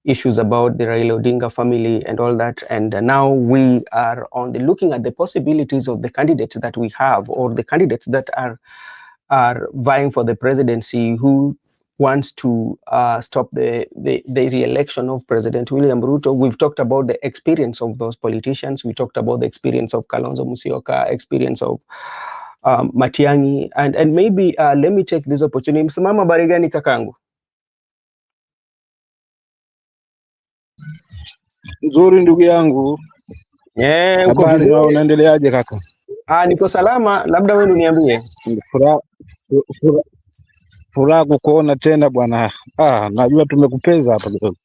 issues about the Raila Odinga family and all that. And now we are on the looking at the possibilities of the candidates that we have, or the candidates that are vying for the presidency, who wants to stop the re-election of President William Ruto. We've talked about the experience of those politicians. We talked about the experience of Kalonzo Musyoka, experience of Matiang'i, and maybe let me take this opportunity. Msimama barigani kakangu? Nzuri ndugu yangu. Uko habari vizuri? Unaendeleaje kaka? Niko salama, labda wewe uniambie. Furaha kukuona tena bwana. Najua tumekupeza hapa kidogo.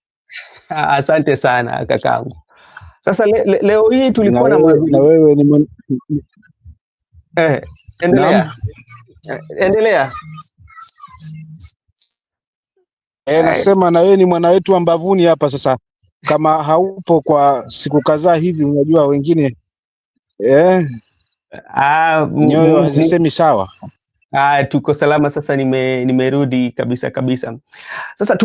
Asante sana kakangu. Sasa leo hii tulikuwa na wewe ni endelea. Endelea. Nasema na wewe ni mwana wetu wa mbavuni hapa sasa. Kama haupo kwa siku kadhaa hivi, unajua wengine nyoyo hazisemi sawa. Tuko salama sasa, nimerudi kabisa. Sasa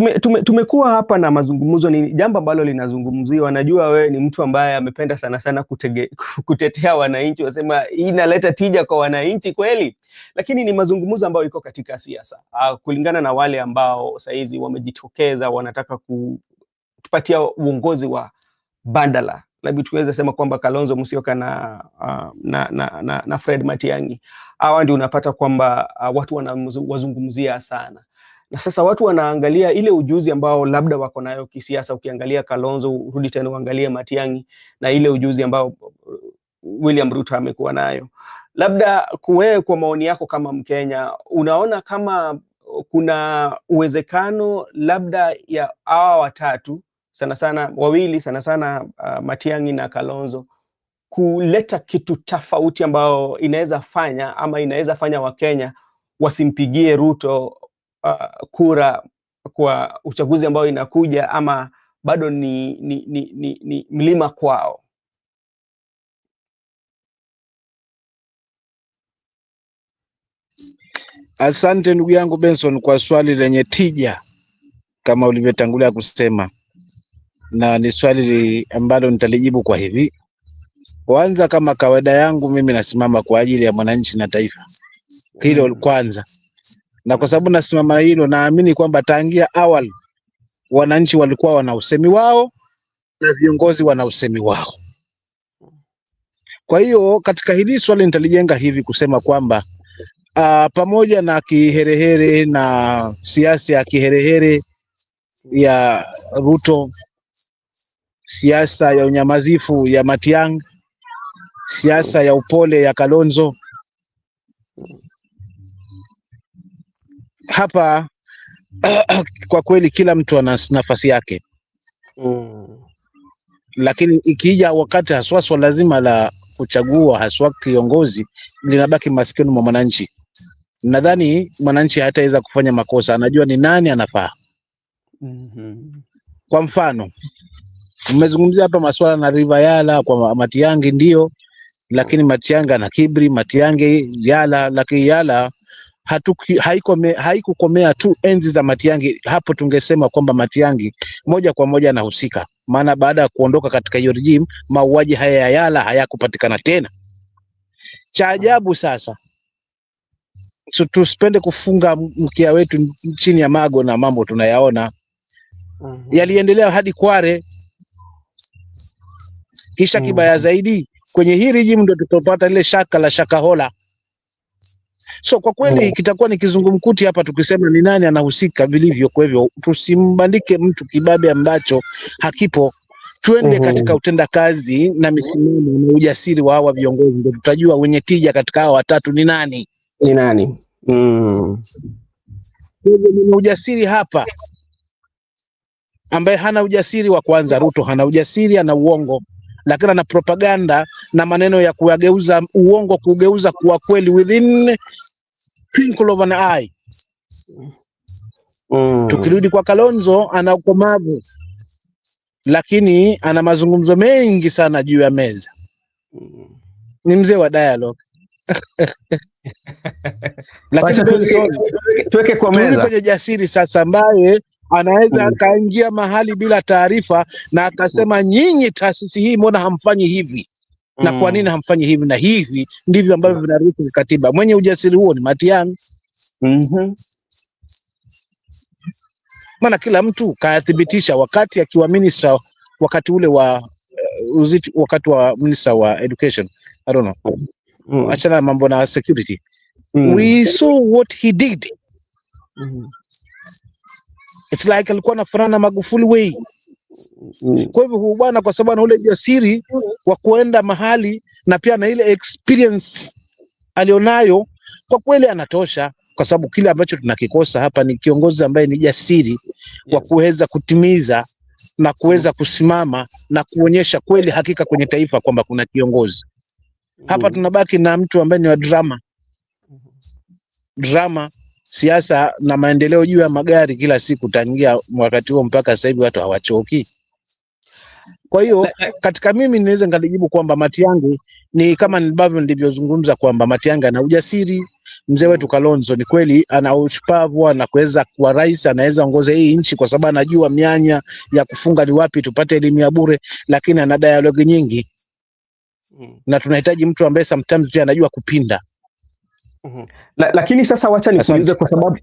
tumekuwa hapa na mazungumzo, ni jambo ambalo linazungumziwa. Najua wewe ni mtu ambaye amependa sana kutetea wananchi, wasema hii inaleta tija kwa wananchi kweli, lakini ni mazungumzo ambayo iko katika siasa. Kulingana na wale ambao saizi wamejitokeza wanataka kutupatia uongozi wa bandala, labda tuweze sema kwamba Kalonzo Musyoka na Fred Matiang'i, hawa ndio unapata kwamba watu wanawazungumzia sana. Na sasa watu wanaangalia ile ujuzi ambao labda wako nayo kisiasa. Ukiangalia Kalonzo, urudi tena uangalie Matiang'i, na ile ujuzi ambao William Ruto amekuwa nayo. Labda kuwe, kwa maoni yako kama Mkenya, unaona kama kuna uwezekano labda ya hawa watatu sana wawili sana Matiang'i na Kalonzo kuleta kitu tofauti ambao inaweza fanya Wakenya wasimpigie Ruto kura kwa uchaguzi ambao inakuja, ama bado ni mlima kwao? Asante ndugu yangu Benson kwa swali lenye tija kama ulivyotangulia kusema, na ni swali ambalo nitalijibu kwa hivi. Kwanza, kama kawaida yangu, mimi nasimama kwa ajili ya mwananchi na taifa, hilo kwanza. Na kwa sababu nasimama hilo, naamini kwamba tangia awali wananchi walikuwa wana usemi wao na viongozi wana usemi wao. Kwa hiyo katika hili swali nitalijenga hivi kusema kwamba pamoja na kiherehere na siasa ya kiherehere ya Ruto, siasa ya unyamazifu ya Matiang'i, siasa ya upole ya Kalonzo, hapa kwa kweli kila mtu ana nafasi yake. Lakini ikija wakati haswa swala lazima la kuchagua haswa kiongozi, linabaki maskini mwa mwananchi. Nadhani mwananchi hataweza kufanya makosa, anajua ni nani anafaa. Kwa mfano, umezungumzia hapa masuala na Yala kwa Matiang'i, ndio, lakini Matiang'i ana kibri, Matiang'i Yala, lakini Yala haikukomea tu enzi za Matiang'i. Hapo tungesema kwamba Matiang'i moja kwa moja anahusika, maana baada ya kuondoka katika hiyo regime, mauaji haya ya Yala hayakupatikana tena. Cha ajabu sasa, tusipende kufunga mkia wetu chini ya mago na mambo tunayaona yaliendelea hadi Kware, kisha kibaya zaidi kwenye hii regime ndio tutapata ile shaka la Shakahola. So kwa kweli kitakuwa ni kizungumkuti hapa tukisema ni nani anahusika vilivyo. Kwa hivyo tusimbandike mtu kibabe ambacho hakipo. Tuende katika utendakazi na misimamo na ujasiri wa hawa viongozi, ndio tutajua wenye tija katika hawa watatu ni nani. Mwenye ujasiri hapa, ambaye hana ujasiri wa kwanza, Ruto hana ujasiri, ana uongo, lakini ana propaganda na maneno ya kugeuza uongo kugeuza kuwa kweli within twinkle of an eye. Tukirudi kwa Kalonzo, ana ukomavu, lakini ana mazungumzo mengi sana juu ya meza. Ni mzee wa dialogue. Lakini tuweke kwa meza kwenye jasiri sasa, ambaye anaweza akaingia mahali bila taarifa na akasema, nyinyi taasisi hii mbona hamfanyi hivi? Na kwa nini hamfanyi hivi? Na hivi ndivyo ambavyo vinaruhusu katiba. Mwenye ujasiri huo ni Matiang'i. Maana kila mtu kathibitisha wakati akiwa minister, wakati ule wa wakati wa minister wa education, I don't know, achana mambo na security, we saw what he did. It's like alikuwa anafanana na Magufuli way. Kwa hivyo huyu bwana, kwa sababu ana ule jasiri wa kuenda mahali na pia na ile experience alionayo, kwa kweli anatosha, kwa sababu kile ambacho tunakikosa hapa ni kiongozi ambaye ni jasiri wa kuweza kutimiza na kuweza kusimama na kuonyesha kweli hakika kwenye taifa kwamba kuna kiongozi. Hapa tunabaki na mtu ambaye ni wa drama, siasa na maendeleo juu ya magari kila siku, tangia wakati huo mpaka sasa hivi watu hawachoki. Kwa hiyo katika mimi ninaweza ngalijibu kwamba Matiang'i ni kama ambavyo nilivyozungumza kwamba Matiang'i ana ujasiri. Mzee wetu Kalonzo ni kweli ana ushupavu na kuweza kuwa rais, anaweza ongoza hii nchi kwa sababu anajua mianya ya kufunga ni wapi, tupate elimu ya bure, lakini ana dialogue nyingi. Na tunahitaji mtu ambaye sometimes pia anajua kupinda. Lakini sasa wacha nikuulize, kwa sababu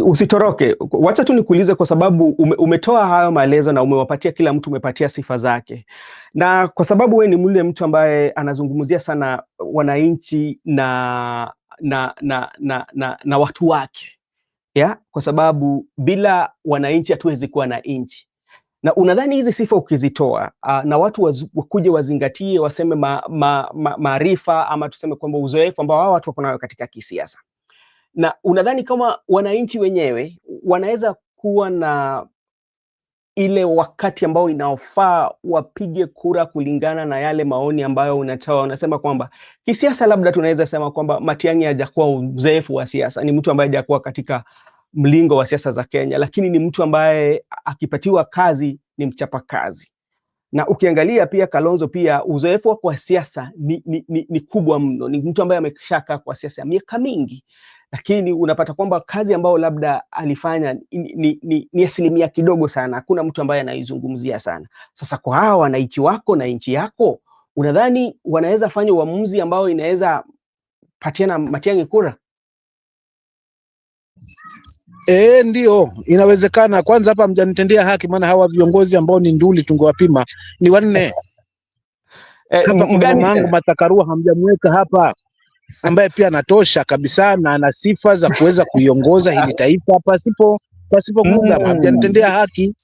usitoroke, wacha tu nikuulize kwa sababu umetoa hayo maelezo na umewapatia kila mtu, umepatia sifa zake, na kwa sababu we ni mule mtu ambaye anazungumzia sana wananchi na watu wake, kwa sababu bila wananchi hatuwezi kuwa na nchi. Na unadhani hizi sifa ukizitoa na watu wakuje wazingatie, waseme maarifa ama tuseme kwamba uzoefu ambao hao watu wako nayo katika kisiasa, na unadhani kama wananchi wenyewe wanaweza kuwa na ile wakati ambao inaofaa wapige kura kulingana na yale maoni ambayo unatoa? Unasema kwamba kisiasa labda tunaweza sema kwamba Matiang'i hajakuwa uzoefu wa siasa, ni mtu ambaye hajakuwa katika mlingo wa siasa za Kenya, lakini ni mtu ambaye akipatiwa kazi ni mchapa kazi. Na ukiangalia pia Kalonzo pia uzoefu kwa siasa ni kubwa mno. Ni mtu ambaye ameshakaa kwa siasa miaka mingi, lakini unapata kwamba kazi ambayo labda alifanya ni asilimia kidogo sana. Hakuna mtu ambaye anaizungumzia sana. Sasa kwa hawa wananchi wako na nchi yako, unadhani wanaweza fanya uamuzi ambao inaweza patiana Matiang'i kura? Ndio, inawezekana. Kwanza hapa mjanitendea haki, maana hawa viongozi ambao ni nduli tungewapima ni wanne. Hapa kuna mama yangu Martha Karua hamjamweka hapa, ambaye pia anatosha kabisa na ana sifa za kuweza kuiongoza hili taifa pasipo kugama. Hamjanitendea haki.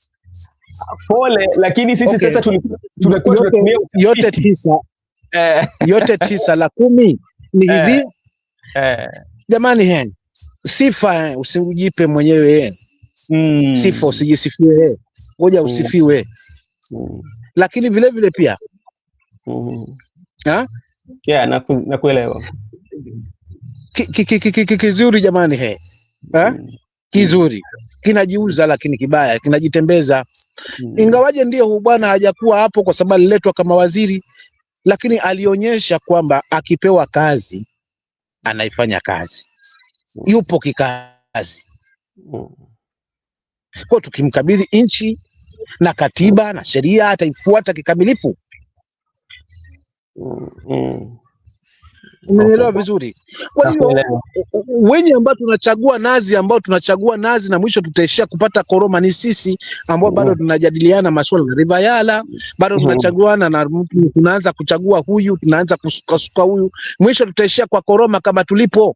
Pole, lakini sisi sasa tulikuwa tunatumia yote tisa la 10 ni hivi. Jamani, sifa usijipe mwenyewe. Sifa usijisifie, ngoja usifiwe. Lakini vile vile pia nakuelewa. Kizuri jamani, kizuri kinajiuza, lakini kibaya kinajitembeza. Ingawaje ndio huyu bwana hajakuwa hapo kwa sababu aliletwa kama waziri, lakini alionyesha kwamba akipewa kazi anaifanya kazi, yupo kikazi. Kwa tukimkabidhi nchi na katiba na sheria ataifuata kikamilifu. Umeelewa vizuri? Kwa hiyo wenye ambao tunachagua nazi na mwisho tutaishia kupata koroma ni sisi ambao bado tunajadiliana masuala ya Rivayala, bado tunachaguana na mtu, tunaanza kuchagua huyu, tunaanza kusuka huyu, mwisho tutaishia kwa koroma kama tulipo.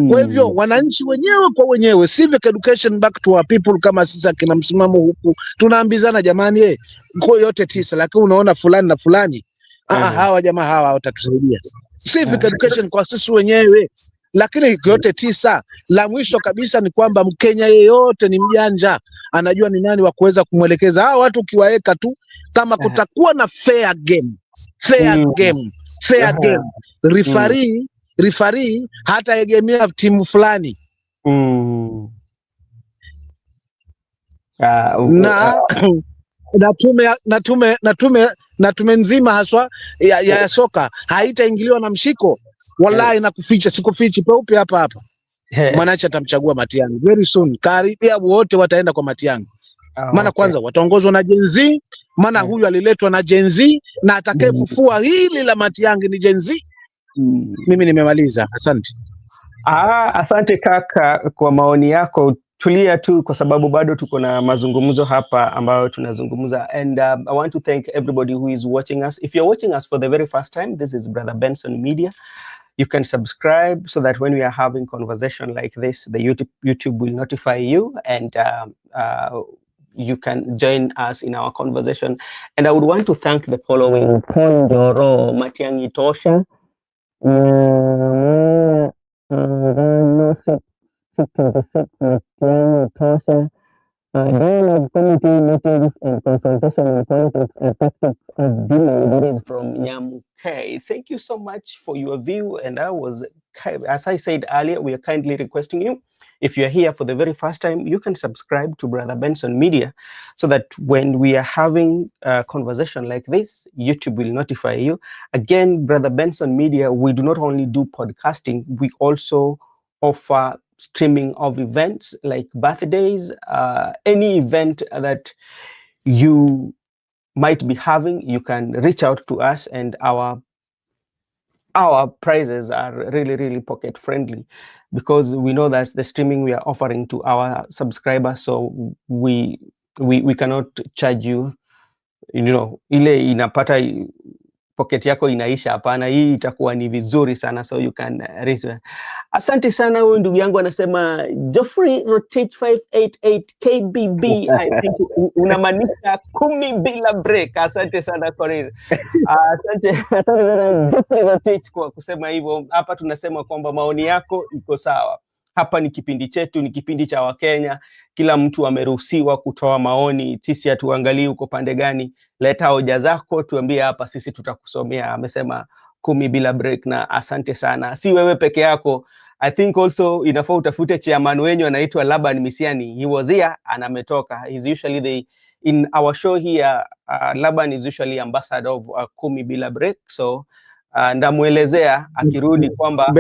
Kwa hivyo wananchi wenyewe kwa wenyewe, civic education back to our people. Kama sisi kina msimamo huku tunaambizana, jamani, kwa yote tisa, lakini unaona fulani na fulani, hawa jamaa hawa watatusaidia. Civic education kwa sisi wenyewe, lakini yote tisa. La mwisho kabisa ni kwamba Mkenya yeyote ni mjanja, anajua ni nani wa kuweza kumwelekeza. Hawa watu ukiwaweka tu, kama kutakuwa na fair game, referee hata egemea timu fulani. Na tume nzima haswa ya soka haitaingiliwa na mshiko. Wallahi nakuficha, sikufichi, peupe hapa. Mwanacha atamchagua Matiang'i very soon. Karibia wote wataenda kwa Matiang'i. Maana kwanza wataongozwa na Gen Z, maana huyu aliletwa na Gen Z, na atakayefufua hili la Matiang'i ni Gen Z. Mimi nimemaliza, asante. Asante kaka kwa maoni yako. Tulia tu kwa sababu bado tuko na mazungumzo hapa ambayo tunazungumza, and I want to thank everybody who is watching us. If you're watching us for the very first time, this is Brother Benson Media. You can subscribe so that when we are having conversation like this, the YouTube will notify you, and you can join us in our conversation. And I would want to thank the following: Pondoro Matiang'i Tosha, committee meetings and consultation on politics and tactics of dealing from Nyamuke. Thank you so much for your view. And as I said earlier, we are kindly requesting you, if you're here for the very first time, you can subscribe to Brother Benson Media so that when we are having a conversation like this, YouTube will notify you. Again, Brother Benson Media, we do not only do podcasting, we also offer streaming of events like birthdays, any event that you might be having, you can reach out to us, and our prices are really pocket friendly, because we know that's the streaming we are offering to our subscribers. So we cannot charge you, ile inapata pocket yako inaisha. Hapana, hii itakuwa ni vizuri sana, so you can raise. Asante sana. Huyu ndugu yangu anasema Geoffrey Rotich 588 KBB. I think unamaanisha 10 bila break. Asante sana kwa hilo. Asante sana Geoffrey Rotich kwa kusema hivyo. Hapa tunasema kwamba maoni yako iko sawa. Hapa ni kipindi chetu, ni kipindi cha Wakenya. Kila mtu ameruhusiwa kutoa maoni. Sisi hatuangalii uko pande gani. Leta hoja zako, tuambie hapa, sisi tutakusomea. Amesema 10 bila break, na asante sana. Si wewe peke yako, I think also inafaa utafute chairman wenyu anaitwa Laban Misiani. He was here and ametoka. He's usually in our show here, Laban is usually ambassador of Kumi Bila Break. So ndamuelezea akirudi kwamba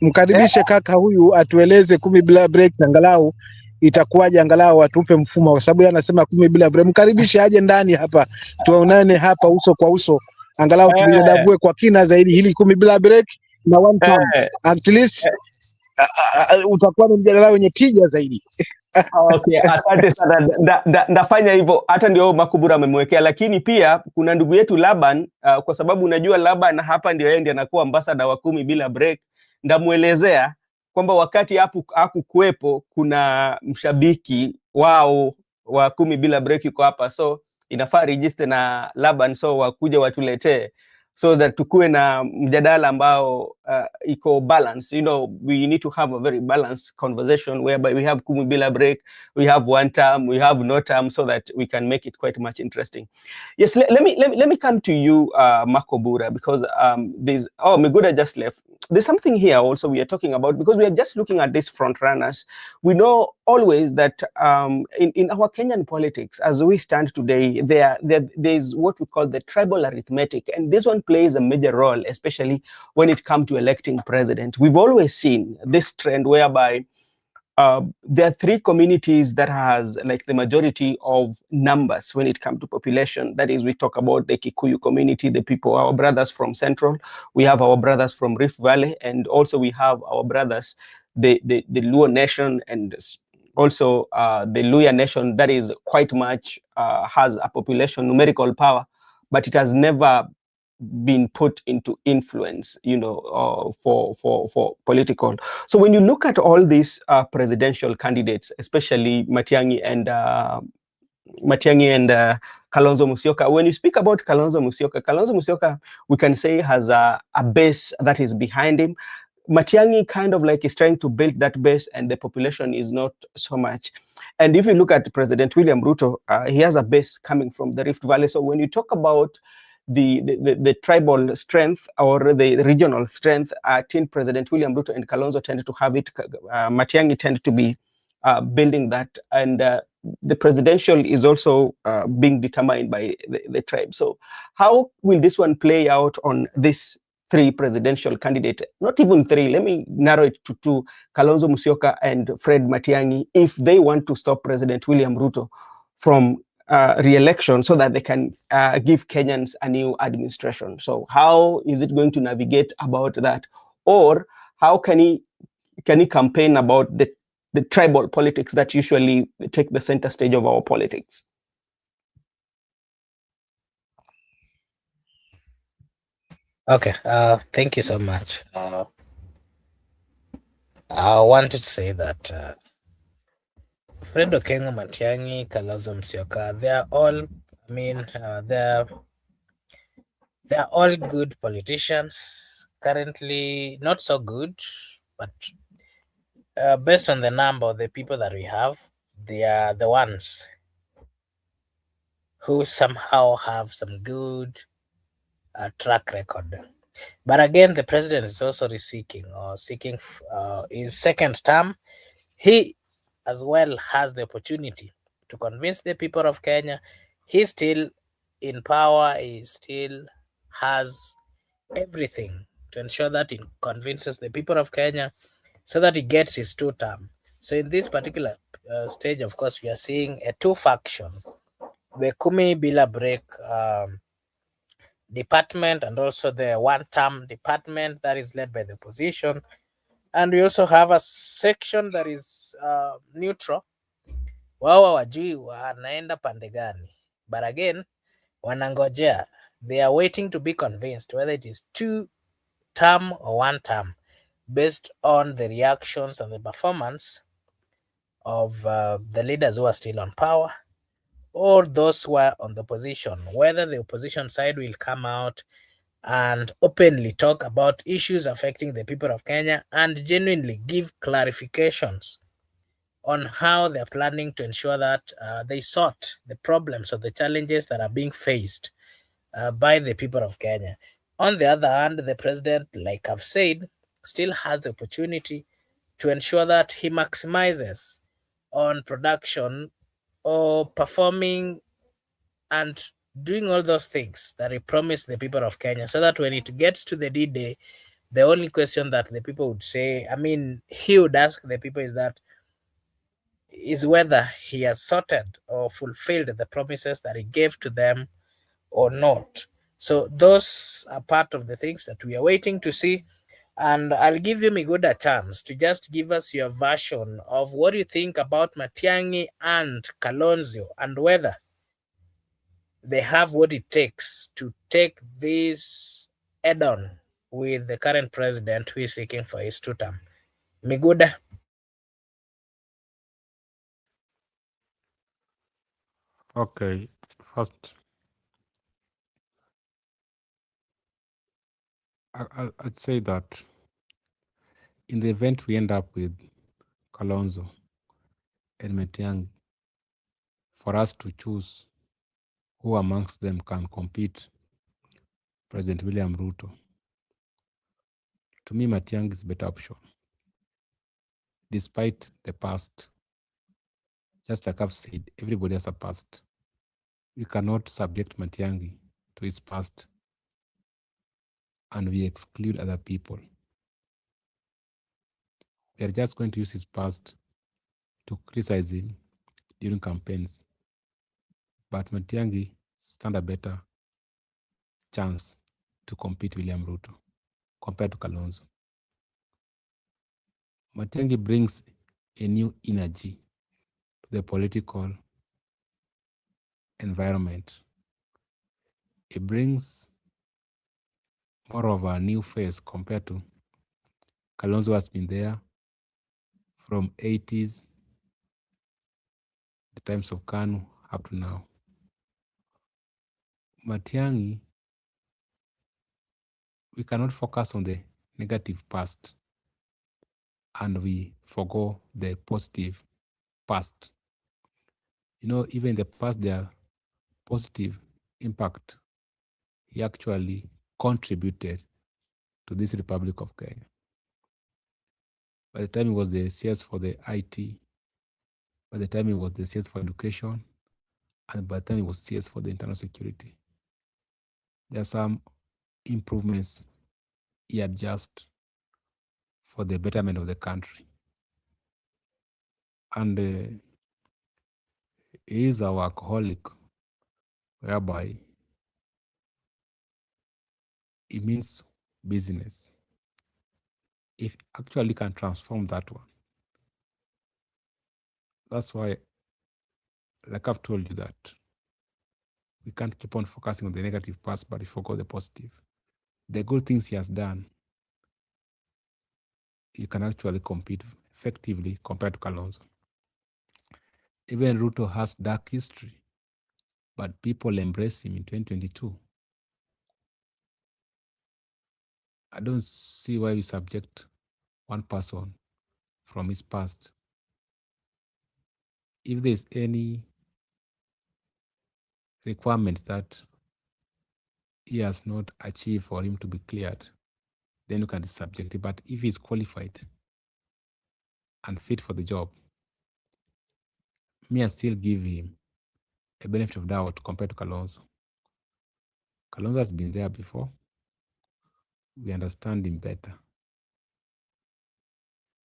mkaribishe kaka huyu atueleze 10 bila break, angalau itakuwaje, angalau atupe mfumo, kwa sababu yeye anasema 10 bila break. Mkaribishe aje ndani hapa, tuonane hapa uso kwa uso, angalau tujadavue kwa kina zaidi hili 10 bila break na one time. At least utakuwa ni mjadala wenye tija zaidi. Okay, asante sana. Ndafanya hivyo, hata ndio Makubura amemwekea, lakini pia kuna ndugu yetu Laban, kwa sababu unajua Laban hapa ndio yeye ndiye anakuwa ambassador wa 10 bila break. Ndamuelezea kwamba wakati hakukuepo kuna mshabiki wao wa 10 bila break yuko hapa, so inafaa register na Laban, so wakuja watuletee, so that tukue na mjadala ambao iko balance. You know, we need to have a very balanced conversation whereby we have 10 bila break, we have one term, we have no term, so that we can make it quite much interesting. Yes, let me come to you, Makobura, because there's Miguda just left. There's something here also we are talking about, because we are just looking at these front runners. We know always that in our Kenyan politics, as we stand today, there's what we call the tribal arithmetic, and this one plays a major role, especially when it comes to electing president. We've always seen this trend whereby there are three communities that has like the majority of numbers when it comes to population. That is, we talk about the Kikuyu community, the people, our brothers from Central, we have our brothers from Rift Valley, and also we have our brothers, the Luo nation, and also the Luya nation that is quite much has a population numerical power, but it has never been put into influence, you know, for political. So when you look at all these presidential candidates, especially Matiangi and Kalonzo Musyoka, when you speak about Kalonzo Musyoka, we can say has a base that is behind him. Matiangi kind of like is trying to build that base, and the population is not so much. And if you look at President William Ruto, he has a base coming from the Rift Valley. So when you talk about the tribal strength or the regional strength, Teen President William Ruto and Kalonzo tended to have it. Matiangi tended to be building that, and the presidential is also being determined by the tribe. So how will this one play out on this three presidential candidate? Not even three, let me narrow it to two, Kalonzo Musyoka and Fred Matiangi, if they want to stop President William Ruto from re-election, so that they can give Kenyans a new administration. So how is it going to navigate about that? Or how can he campaign about the tribal politics that usually take the center stage of our politics? Okay, thank you so much. I wanted to say that Fred Okengo Matiangi, Kalonzo Musyoka, they are all, I mean, they're all good politicians. Currently, not so good, but based on the number of the people that we have, they are the ones who somehow have some good track record. But again, the president is also seeking his second term. He as well has the opportunity to convince the people of Kenya. He's still in power. He still has everything to ensure that he convinces the people of Kenya so that he gets his 2 term. So in this particular stage, of course, we are seeing a 2 faction, the Kumi Bila Break department, and also the 1 term department that is led by the opposition. And we also have a section that is neutral. Wao wajui wanaenda pande gani, but again wanangojea, they are waiting to be convinced whether it is 2 term or 1 term, based on the reactions and the performance of the leaders who are still on power or those who are on the opposition, whether the opposition side will come out and openly talk about issues affecting the people of Kenya and genuinely give clarifications on how they're planning to ensure that they sort the problems or the challenges that are being faced by the people of Kenya. On the other hand, the president, like I've said, still has the opportunity to ensure that he maximizes on production or performing and doing all those things that he promised the people of Kenya, so that when it gets to the D-Day, the only question that the people would say, I mean, he would ask the people is whether he has sorted or fulfilled the promises that he gave to them or not. So those are part of the things that we are waiting to see. And I'll give you Miguda a chance to just give us your version of what you think about Matiangi and Kalonzo, and whether they have what it takes to take this head on with the current president who is seeking for his 2 term. Miguda. Okay, first, I'd say that in the event we end up with Kalonzo and Matiang'i, for us to choose who amongst them can compete President William Ruto, to me, Matiang'i is a better option. Despite the past, just like I've said, everybody has a past. We cannot subject Matiang'i to his past and we exclude other people. We are just going to use his past to criticize him during campaigns. But Matiang'i stand a better chance to compete William Ruto compared to Kalonzo. Matiang'i brings a new energy to the political environment. It brings more of a new face compared to Kalonzo has been there from 80s, the times of KANU up to now. Matiang'i, we cannot focus on the negative past and we forgo the positive past. You know, even in the past, there are positive impact. He actually contributed to this Republic of Kenya. By the time he was the CS for the IT, by the time he was the CS for education, and by the time he was CS for the internal security, there are some improvements he had just for the betterment of the country. And he is a workaholic, whereby it means business. If actually can transform that one, that's why, like I've told you, that we can't keep on focusing on the negative past, but we forgot the positive. The good things he has done, you can actually compete effectively compared to Kalonzo. Even Ruto has dark history, but people embrace him in 2022. I don't see why we subject one person from his past. If there's any requirement that he has not achieved for him to be cleared, then you can subject it. But if he's qualified and fit for the job, me, I still give him a benefit of doubt compared to Kalonzo. Kalonzo has been there before. We understand him better.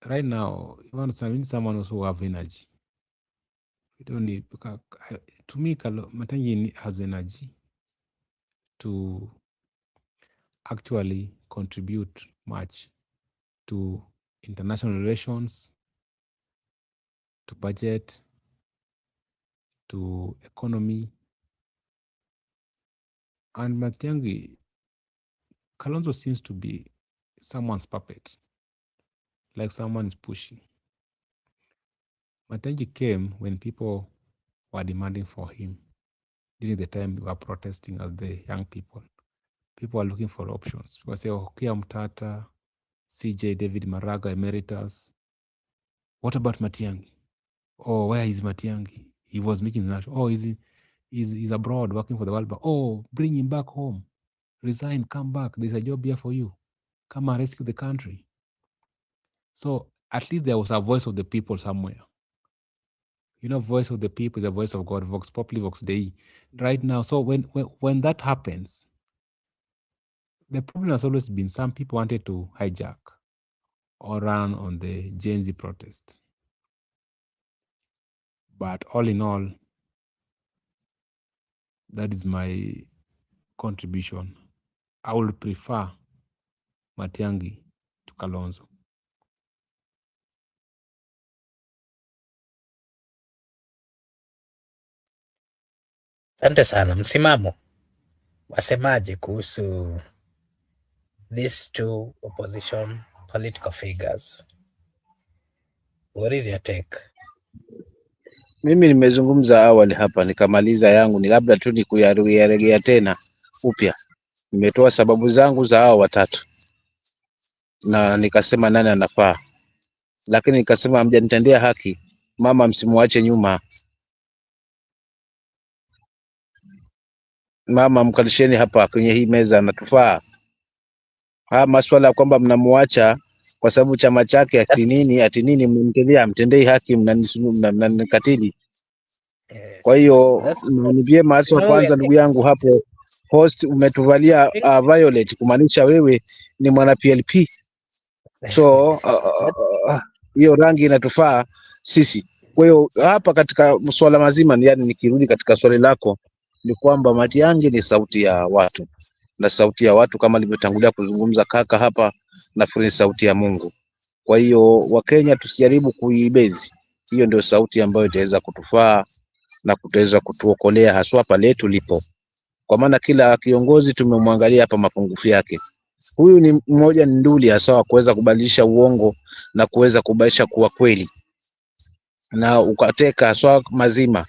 Right now, we need someone also who have energy. We don't need, because to me, Matiang'i has energy to actually contribute much to international relations, to budget, to economy. And Matiang'i, Kalonzo seems to be someone's puppet, like someone is pushing. Matiang'i came when people were demanding for him. During the time we were protesting as the young people, people are looking for options. People say, oh, Kia Mtata, CJ David Maraga Emeritus. What about Matiang'i? Oh, where is Matiang'i? He was making that. Oh, he's abroad working for the World Bank. Oh, bring him back home. resign, come back. There's a job here for you. Come and rescue the country. So at least there was a voice of the people somewhere. Voice of the people is a voice of God. Vox populi, vox Dei. Right now, so when that happens, the problem has always been some people wanted to hijack or run on the Gen Z protest. But all in all, that is my contribution. I would prefer Matiangi to Kalonzo. Asante sana. Msimamo, wasemaje kuhusu these two opposition political figures? What is your take? Mimi nimezungumza awali hapa nikamaliza yangu, ni labda tu ni kuyaregea tena upya. Nimetoa sababu zangu za hao watatu na nikasema nani anafaa, lakini nikasema hamjanitendea haki. Mama, msimuache nyuma. Mama, mkalisheni hapa kwenye hii meza, anatufaa. Haya maswala ya kwamba mnamuacha kwa sababu chama chake ati nini, mtendei haki, mnanikatili. Kwa hiyo ni vyema hasa kwanza, ndugu yangu hapo host, umetuvalia violet kumaanisha wewe ni mwana PLP. So hiyo rangi inatufaa sisi. Kwa hiyo hapa katika swala mazima, yani nikirudi katika swali lako, ni kwamba Matiang'i ni sauti ya watu, na sauti ya watu kama alivyotangulia kuzungumza kaka hapa, nafikiri sauti ya Mungu. Kwa hiyo Wakenya tusijaribu kuibezi, hiyo ndio sauti ambayo itaweza kutufaa na kutaweza kutuokolea haswa pale tulipo, kwa maana kila kiongozi tumemwangalia hapa mapungufu yake. Huyu ni mmoja, ni nduli hasa wa kuweza kubadilisha uongo na kuweza kubadilisha kuwa kweli na ukateka haswa mazima.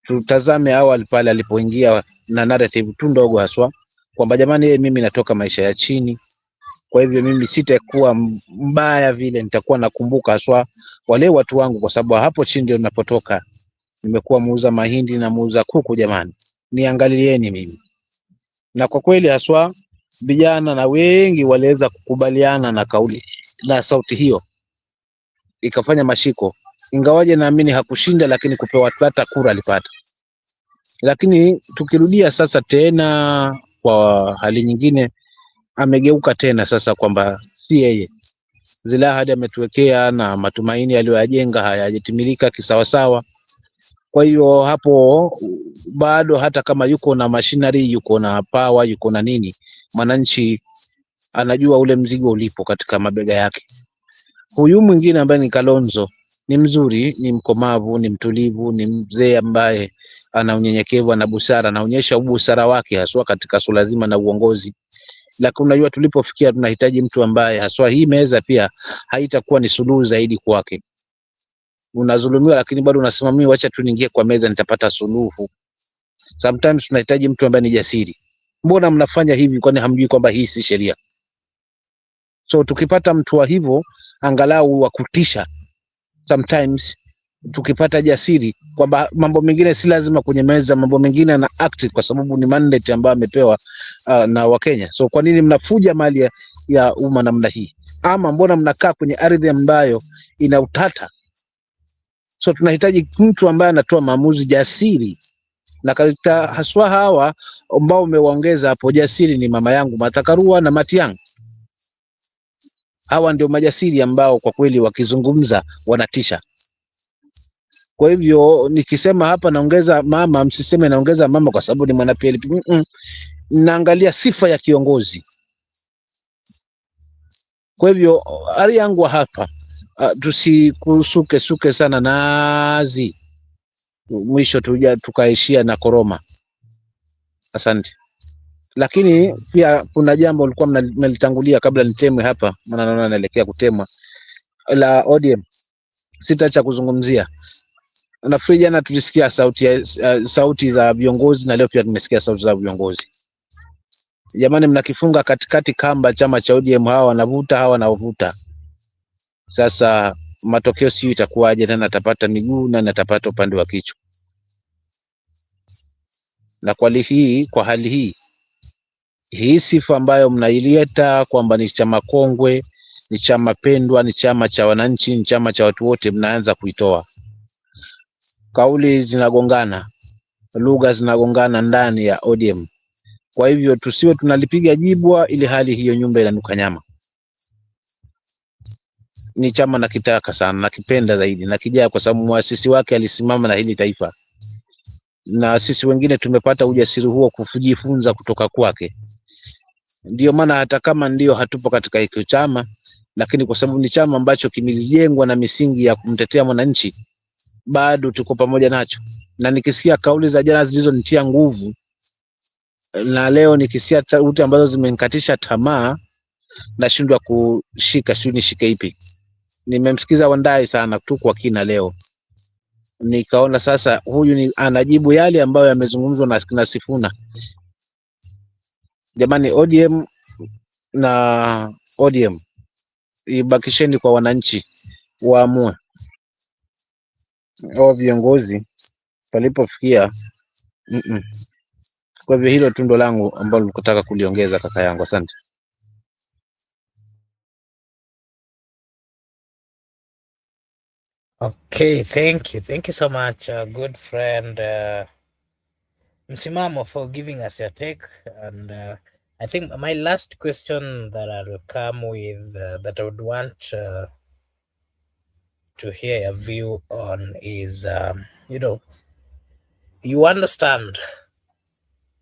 Tutazame awali pale alipoingia na narrative tu ndogo haswa kwamba jamani, mimi natoka maisha ya chini, kwa hivyo mimi sitakuwa mbaya vile, nitakuwa nakumbuka haswa wale watu wangu, kwa sababu hapo chini ndio ninapotoka. Nimekuwa muuza mahindi na muuza kuku, jamani niangalieni mimi. Na kwa kweli haswa vijana na wengi waliweza kukubaliana na kauli na sauti hiyo, ikafanya mashiko, ingawaje naamini hakushinda, lakini kupewa hata kura alipata. Lakini tukirudia sasa tena kwa hali nyingine, amegeuka tena sasa kwamba si yeye, zile ahadi ametuwekea na matumaini aliyoyajenga hayajatimilika kisawasawa. Kwa hiyo hapo bado, hata kama yuko na machinery, yuko na power, yuko na nini, mwananchi anajua ule mzigo ulipo katika mabega yake. Huyu mwingine ambaye ni Kalonzo ni mzuri, ni mkomavu, ni mtulivu, ni mzee ambaye ana unyenyekevu na busara, anaonyesha ubusara wake haswa katika suala zima na uongozi. Lakini unajua tulipofikia, tunahitaji mtu ambaye haswa hii meza pia haitakuwa ni suluhu zaidi kwake. Unadhulumiwa lakini bado unasema mimi wacha tu niingie kwa meza nitapata suluhu. Sometimes tunahitaji mtu ambaye ni jasiri. Mbona mnafanya hivi, kwani hamjui kwamba hii si sheria? So tukipata mtu wa hivyo, angalau wa kutisha, sometimes tukipata jasiri kwamba mambo mengine si lazima kwenye meza, mambo mengine na act kwa sababu ni mandate ambayo amepewa na Wakenya. So kwa nini mnafuja mali ya umma namna hii? Ama mbona mnakaa kwenye ardhi ambayo ina utata? So tunahitaji mtu ambaye anatoa maamuzi jasiri, na katika haswa hawa ambao umewaongeza hapo jasiri ni mama yangu Martha Karua na Matiang'i. Hawa ndio majasiri ambao kwa kweli wakizungumza wanatisha. Kwa hivyo nikisema hapa naongeza mama, msiseme naongeza mama kwa sababu ni mwana PLP. Naangalia sifa ya kiongozi. Kwa hivyo hali yangu hapa, tusikusuke sana nazi, mwisho tukaishia na koroma. Asante. Lakini pia kuna jambo ulikuwa mnalitangulia kabla nitemwe hapa, maana naona naelekea kutemwa, la ODM. Sitaacha kuzungumzia. Nafikiri jana tulisikia sauti za viongozi na leo pia tumesikia sauti za viongozi. Jamani, mnakifunga katikati kamba chama cha ODM, hawa wanavuta, hawa wanavuta. Sasa matokeo sio itakuwaje, nani atapata miguu na atapata upande wa kichwa? Na kwa hali hii hii sifa ambayo mnaileta kwamba ni chama kongwe, ni chama pendwa, ni chama cha wananchi, ni chama cha watu wote, mnaanza kuitoa. Kauli zinagongana, lugha zinagongana ndani ya ODM. Kwa hivyo tusiwe tunalipiga jibwa ili hali hiyo nyumba inanuka nyama. Ni chama nakitaka sana, nakipenda zaidi, nakijaa kwa sababu muasisi wake alisimama na hili taifa, na sisi wengine tumepata ujasiri huo kujifunza kutoka kwake. Ndio maana hata kama ndio hatupo katika hiki chama, lakini kwa sababu ni chama ambacho kimejengwa na misingi ya kumtetea mwananchi, bado tuko pamoja nacho. Na nikisikia kauli za jana zilizonitia nguvu, na leo nikisikia sauti ambazo zimenikatisha tamaa, nashindwa kushika, sio nishike ipi. Nimemsikiza Wandai sana tu kwa kina leo, nikaona sasa huyu anajibu yale ambayo yamezungumzwa na Sifuna. Jamani, ODM ibakisheni kwa wananchi waamue, au viongozi palipofikia. Kwa hivyo hilo tundo langu ambalo nilikotaka kuliongeza, kaka yangu. Asante. Okay, thank you so much, good friend Msimamo, for giving us your take. And I think my last question that I'll come with, that I would want to hear your view on is, you understand.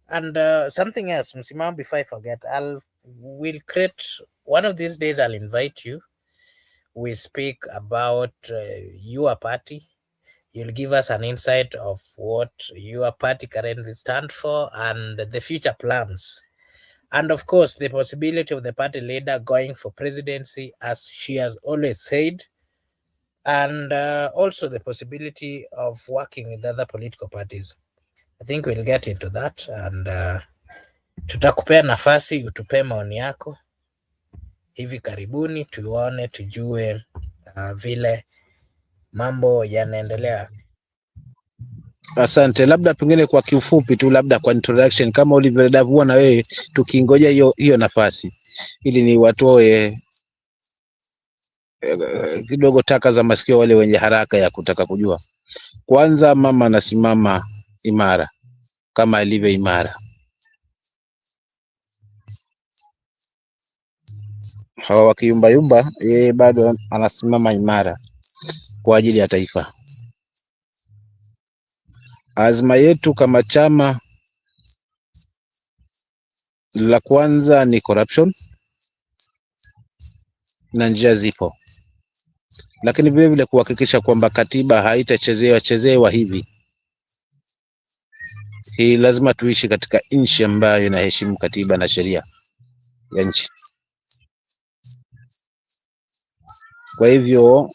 And something else, Msimamo, before I forget, we'll create, one of these days I'll invite you. We speak about your party. You'll give us an insight of what your party currently stands for and the future plans. And of course, the possibility of the party leader going for presidency, as she has always said. And also the possibility of working with other political parties. I think we'll get into that. And tutakupea nafasi utupe maoni yako hivi karibuni, tuone tujue vile mambo yanaendelea. Asante. Labda pengine kwa kiufupi tu, labda kwa introduction, kama ulivyodavua na wewe, tukingoja hiyo nafasi ili ni watoe kidogo taka za masikio wale wenye haraka ya kutaka kujua. Kwanza, mama anasimama imara kama alivyo imara. Hawa wakiyumbayumba, yeye bado anasimama imara kwa ajili ya taifa. Azma yetu kama chama, la kwanza ni corruption, na njia zipo, lakini vile vile kuhakikisha kwamba katiba haitachezewa hivi. Hii lazima tuishi katika nchi ambayo inaheshimu katiba na sheria ya nchi. Kwa hivyo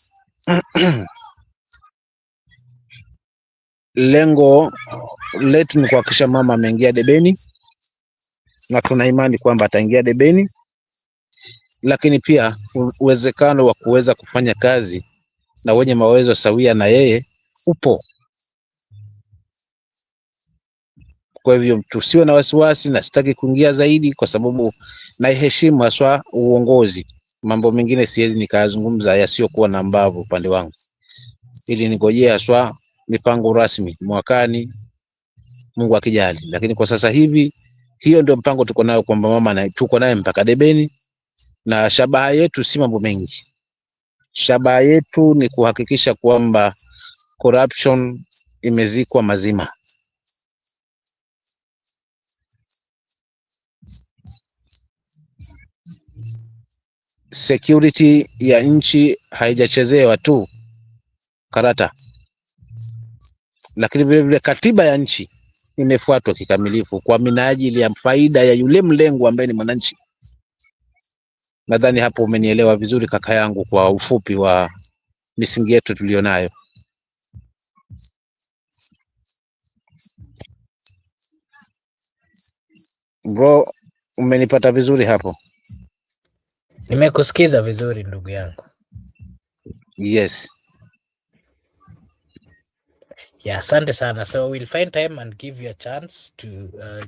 lengo letu ni kuhakikisha mama ameingia debeni, na tuna imani kwamba ataingia debeni, lakini pia uwezekano wa kuweza kufanya kazi na wenye mawezo sawia na yeye upo. Kwa hivyo tusiwe na wasiwasi, na sitaki kuingia zaidi kwa sababu naiheshimu haswa uongozi. Mambo mengine siwezi nikazungumza yasiyokuwa na mbavu upande wangu, ili ningojea haswa mipango rasmi mwakani, Mungu akijali. Lakini kwa sasa hivi hiyo ndio mpango tuko nayo, kwamba mama tuko naye mpaka debeni, na shabaha yetu si mambo mengi. Shabaha yetu ni kuhakikisha kwamba corruption imezikwa mazima. Security ya nchi haijachezewa tu karata, lakini vile vile katiba ya nchi imefuatwa kikamilifu kwa minajili ya faida ya yule mlengo ambaye ni mwananchi. Nadhani hapo umenielewa vizuri kaka yangu, kwa ufupi wa misingi yetu tulionayo. Bro, umenipata vizuri hapo? Nimekusikiza vizuri ndugu yangu. Yes. Yeah, asante sana. So we'll find time and give you a chance to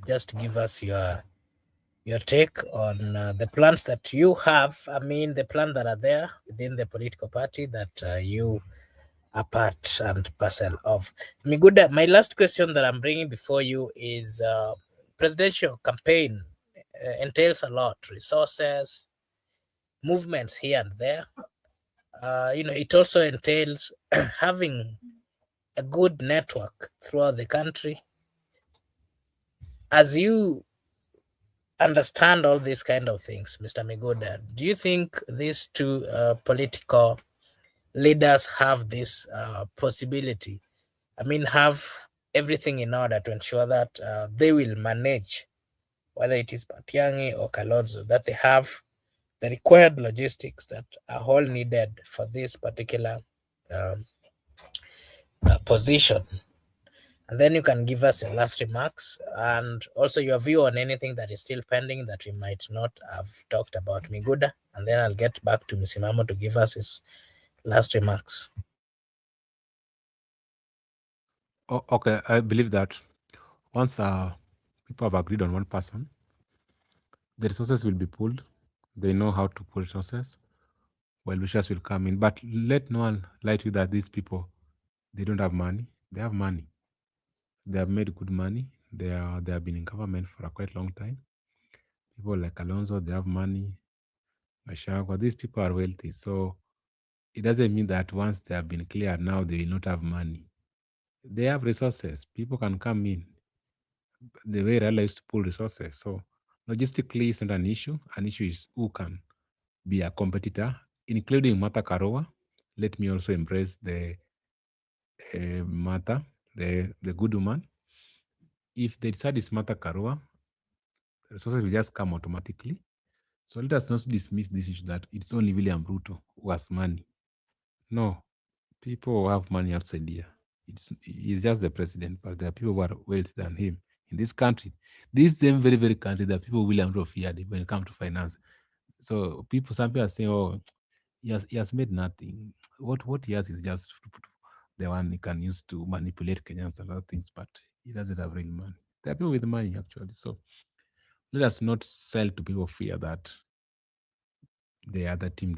just give us your your take on the plans that you have. I mean, the plans that are there within the political party that you are part and parcel of. Miguda, my last question that I'm bringing before you is presidential campaign entails a lot, resources, movements here and there. It also entails having a good network throughout the country. As you understand all these kind of things, Mr. Miguda, do you think these two political leaders have this possibility? I mean, have everything in order to ensure that they will manage, whether it is Matiangi or Kalonzo, that they have the required logistics that are all needed for this particular um, position. And then you can give us your last remarks and also your view on anything that is still pending that we might not have talked about, Miguda. And then I'll get back to Misimamo to give us his last remarks. Okay, I believe that once people have agreed on one person, the resources will be pulled. They know how to pull resources. Well, wishes will come in. But let no one lie to you that these people, they don't have money. They have money. They have made good money. They have been in government for a quite long time. People like Kalonzo, they have money. Mashagwa, these people are wealthy. So it doesn't mean that once they have been cleared, now they will not have money. They have resources. People can come in. The way Raila used to pull resources. So logistically, it's not an issue. An issue is who can be a competitor, including Martha Karua. Let me also embrace the Martha, the good woman. If they decide it's Martha Karua, the resources will just come automatically. So let us not dismiss this issue that it's only William Ruto who has money. No, people who have money outside here. He's just the president, but there are people who are wealthier than him in this country. This same very, very country that people William Ruto feared when it comes to finance. So some people are saying, oh, he has made nothing. What he has is just the one he can use to manipulate Kenyans and other things, but he doesn't have real money. There are people with money actually. So let us not sell to people fear that the other team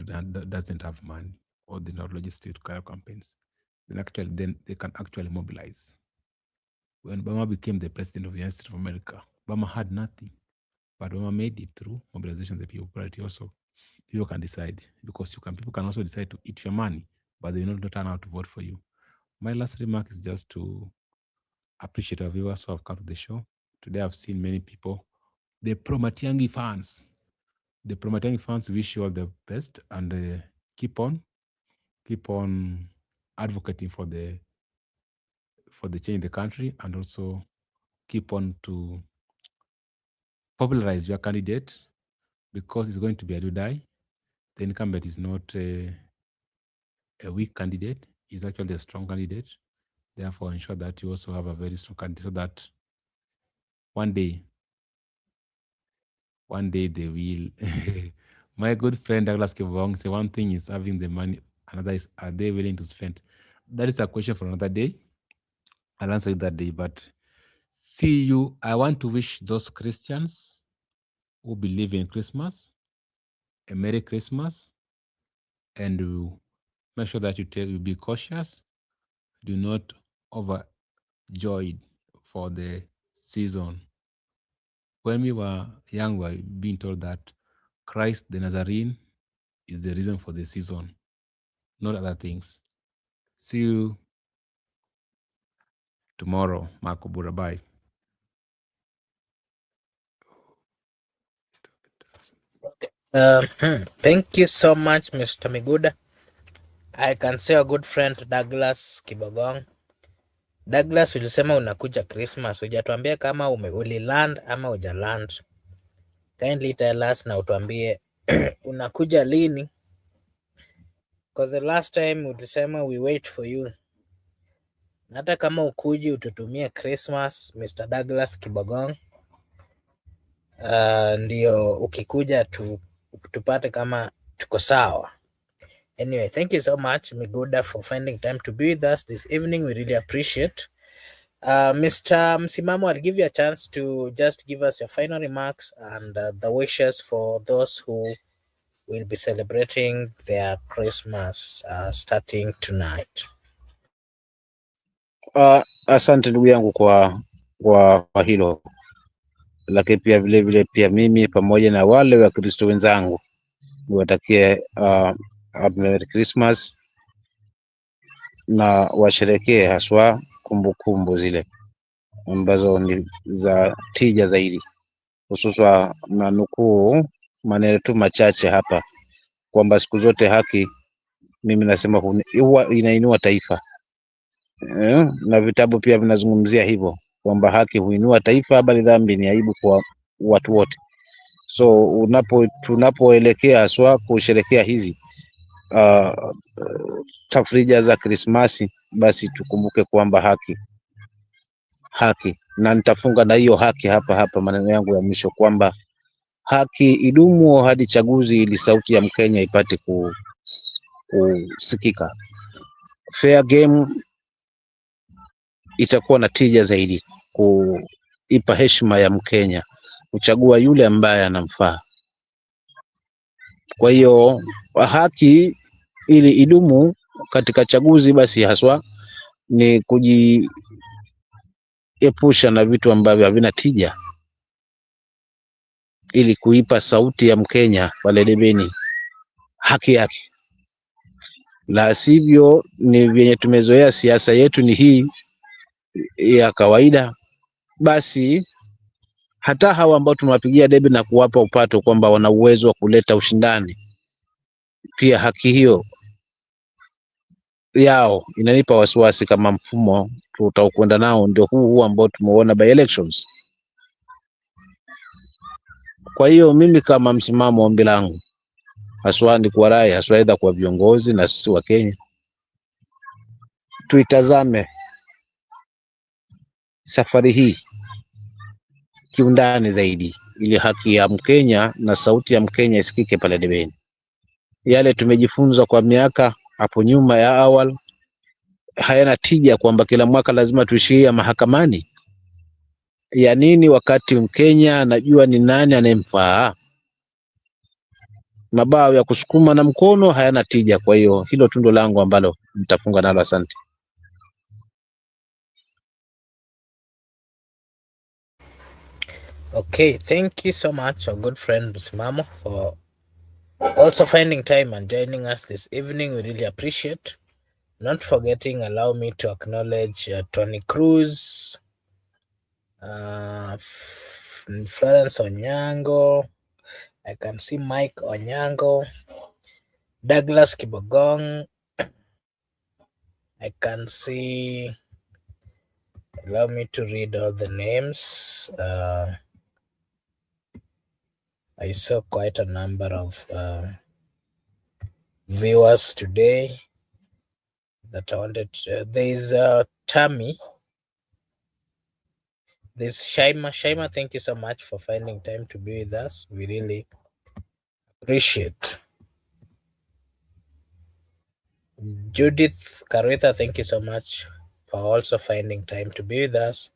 doesn't have money or the not logistics to carry campaigns. Then they can actually mobilize. When Obama became the president of the United States of America, Obama had nothing, but Obama made it through mobilization of the people. But also, people can decide because people can also decide to eat your money, but they will not turn out to vote for you. My last remark is just to appreciate our viewers who have come to the show. Today, I've seen many people, the pro-Matiangi fans. The pro-Matiangi fans wish you all the best and keep on advocating for the change in the country, and also keep on to popularize your candidate because it's going to be a do die. The incumbent is not a weak candidate; he's actually a strong candidate. Therefore, ensure that you also have a very strong candidate so that one day they will. My good friend Douglas Kibong say one thing is having the money, another is are they willing to spend? That is a question for another day. I'll answer it that day. But see you. I want to wish those Christians who believe in Christmas a Merry Christmas, and make sure that you be cautious. Do not overjoyed for the season. When we were young, we were being told that Christ the Nazarene is the reason for the season, not other things. See you tomorrow, Marco Bura. Bye. Thank you so much, Mr. Miguda. I can say a good friend Douglas Kibogong. Douglas, ulisema unakuja Christmas, hujatuambia kama uliland ama hujaland. Kindly tell us na utuambie unakuja lini, because the last time ulisema we wait for you. Hata kama ukuji ututumie Christmas, Mr. Douglas Kibogong. Ndio ukikuja tupate kama tuko sawa. Anyway, thank you so much, Miguda, for finding time to be with us this evening. We really appreciate. Mr. Msimamo, I'll give you a chance to just give us your final remarks and the wishes for those who will be celebrating their Christmas starting tonight. Asante ndugu yangu kwa hilo, lakini pia vile pia mimi pamoja na wale Wakristo wenzangu niwatakie Merry Christmas na washerekee haswa kumbukumbu zile ambazo ni za tija zaidi, hususa na nukuu maneno tu machache hapa kwamba siku zote haki, mimi nasema huwa inainua taifa na vitabu pia vinazungumzia hivyo kwamba haki huinua taifa, bali dhambi ni aibu kwa watu wote. So tunapoelekea haswa kusherekea hizi tafrija za Krismasi, basi tukumbuke kwamba haki, na nitafunga na hiyo haki hapa maneno yangu ya mwisho kwamba haki idumu hadi chaguzi, ili sauti ya Mkenya ipate kusikika. Fair game itakuwa na tija zaidi kuipa heshima ya Mkenya kuchagua yule ambaye anamfaa. Kwa hiyo haki ili idumu katika chaguzi, basi haswa ni kujiepusha na vitu ambavyo havina tija, ili kuipa sauti ya Mkenya pale debeni haki yake. La sivyo ni vyenye tumezoea, siasa yetu ni hii ya kawaida, basi hata hawa ambao tumewapigia debe na kuwapa upato kwamba wana uwezo wa kuleta ushindani, pia haki hiyo yao inanipa wasiwasi kama mfumo tutakwenda nao ndio huu ambao tumeona by elections. Kwa hiyo mimi kama msimamo, ombi langu haswa ni kwa rai, haswa aidha kwa viongozi na sisi wa Kenya, tuitazame safari hii kiundani zaidi, ili haki ya Mkenya na sauti ya Mkenya isikike pale debeni. Yale tumejifunza kwa miaka hapo nyuma ya awali hayana tija, kwamba kila mwaka lazima tuishie mahakamani. Ya nini wakati Mkenya anajua ni nani anayemfaa? Mabao ya kusukuma na mkono hayana tija. Kwa hiyo hilo tundo langu ambalo nitafunga nalo. Asante. Okay, thank you so much, our good friend Msimamo, for also finding time and joining us this evening. We really appreciate. Not forgetting, allow me to acknowledge Tony Cruz, Florence Onyango. I can see Mike Onyango, Douglas Kibogong. I can see, allow me to read all the names. I saw quite a number of viewers today that I wanted to, there's Tammy, there's Shaima, thank you so much for finding time to be with us. We really appreciate. Judith Karitha, thank you so much for also finding time to be with us.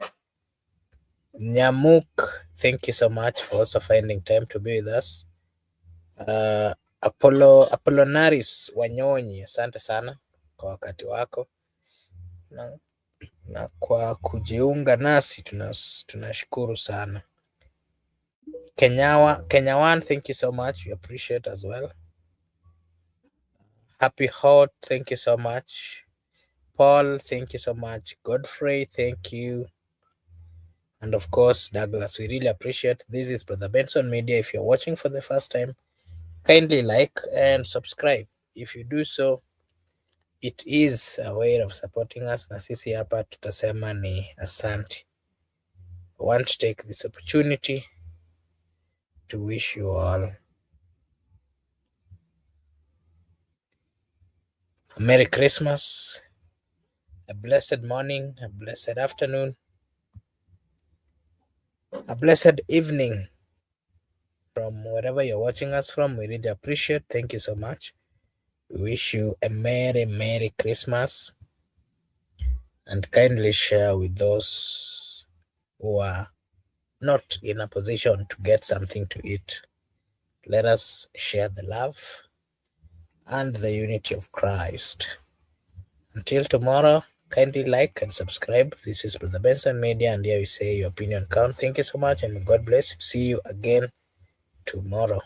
Nyamuk, thank you so much for also finding time to be with us. Apollonaris Wanyonyi, asante sana kwa wakati wako na kwa kujiunga nasi, tunashukuru sana. Kenyawan, thank you so much, we appreciate as well. Happy Hot, thank you so much. Paul, thank you so much. Godfrey, thank you. And of course, Douglas, we really appreciate. This is Brother Benson Media. If you're watching for the first time, kindly like and subscribe. If you do so, it is a way of supporting us. Na sisi hapa tutasema ni asante. I want to take this opportunity to wish you all a Merry Christmas, a blessed morning, a blessed afternoon, a blessed evening from wherever you're watching us from. We really appreciate. Thank you so much. We wish you a Merry Christmas and kindly share with those who are not in a position to get something to eat. Let us share the love and the unity of Christ. Until tomorrow, kindly like and subscribe. This is Brother Benson Media, and here we say your opinion count. Thank you so much, and God bless you. See you again tomorrow.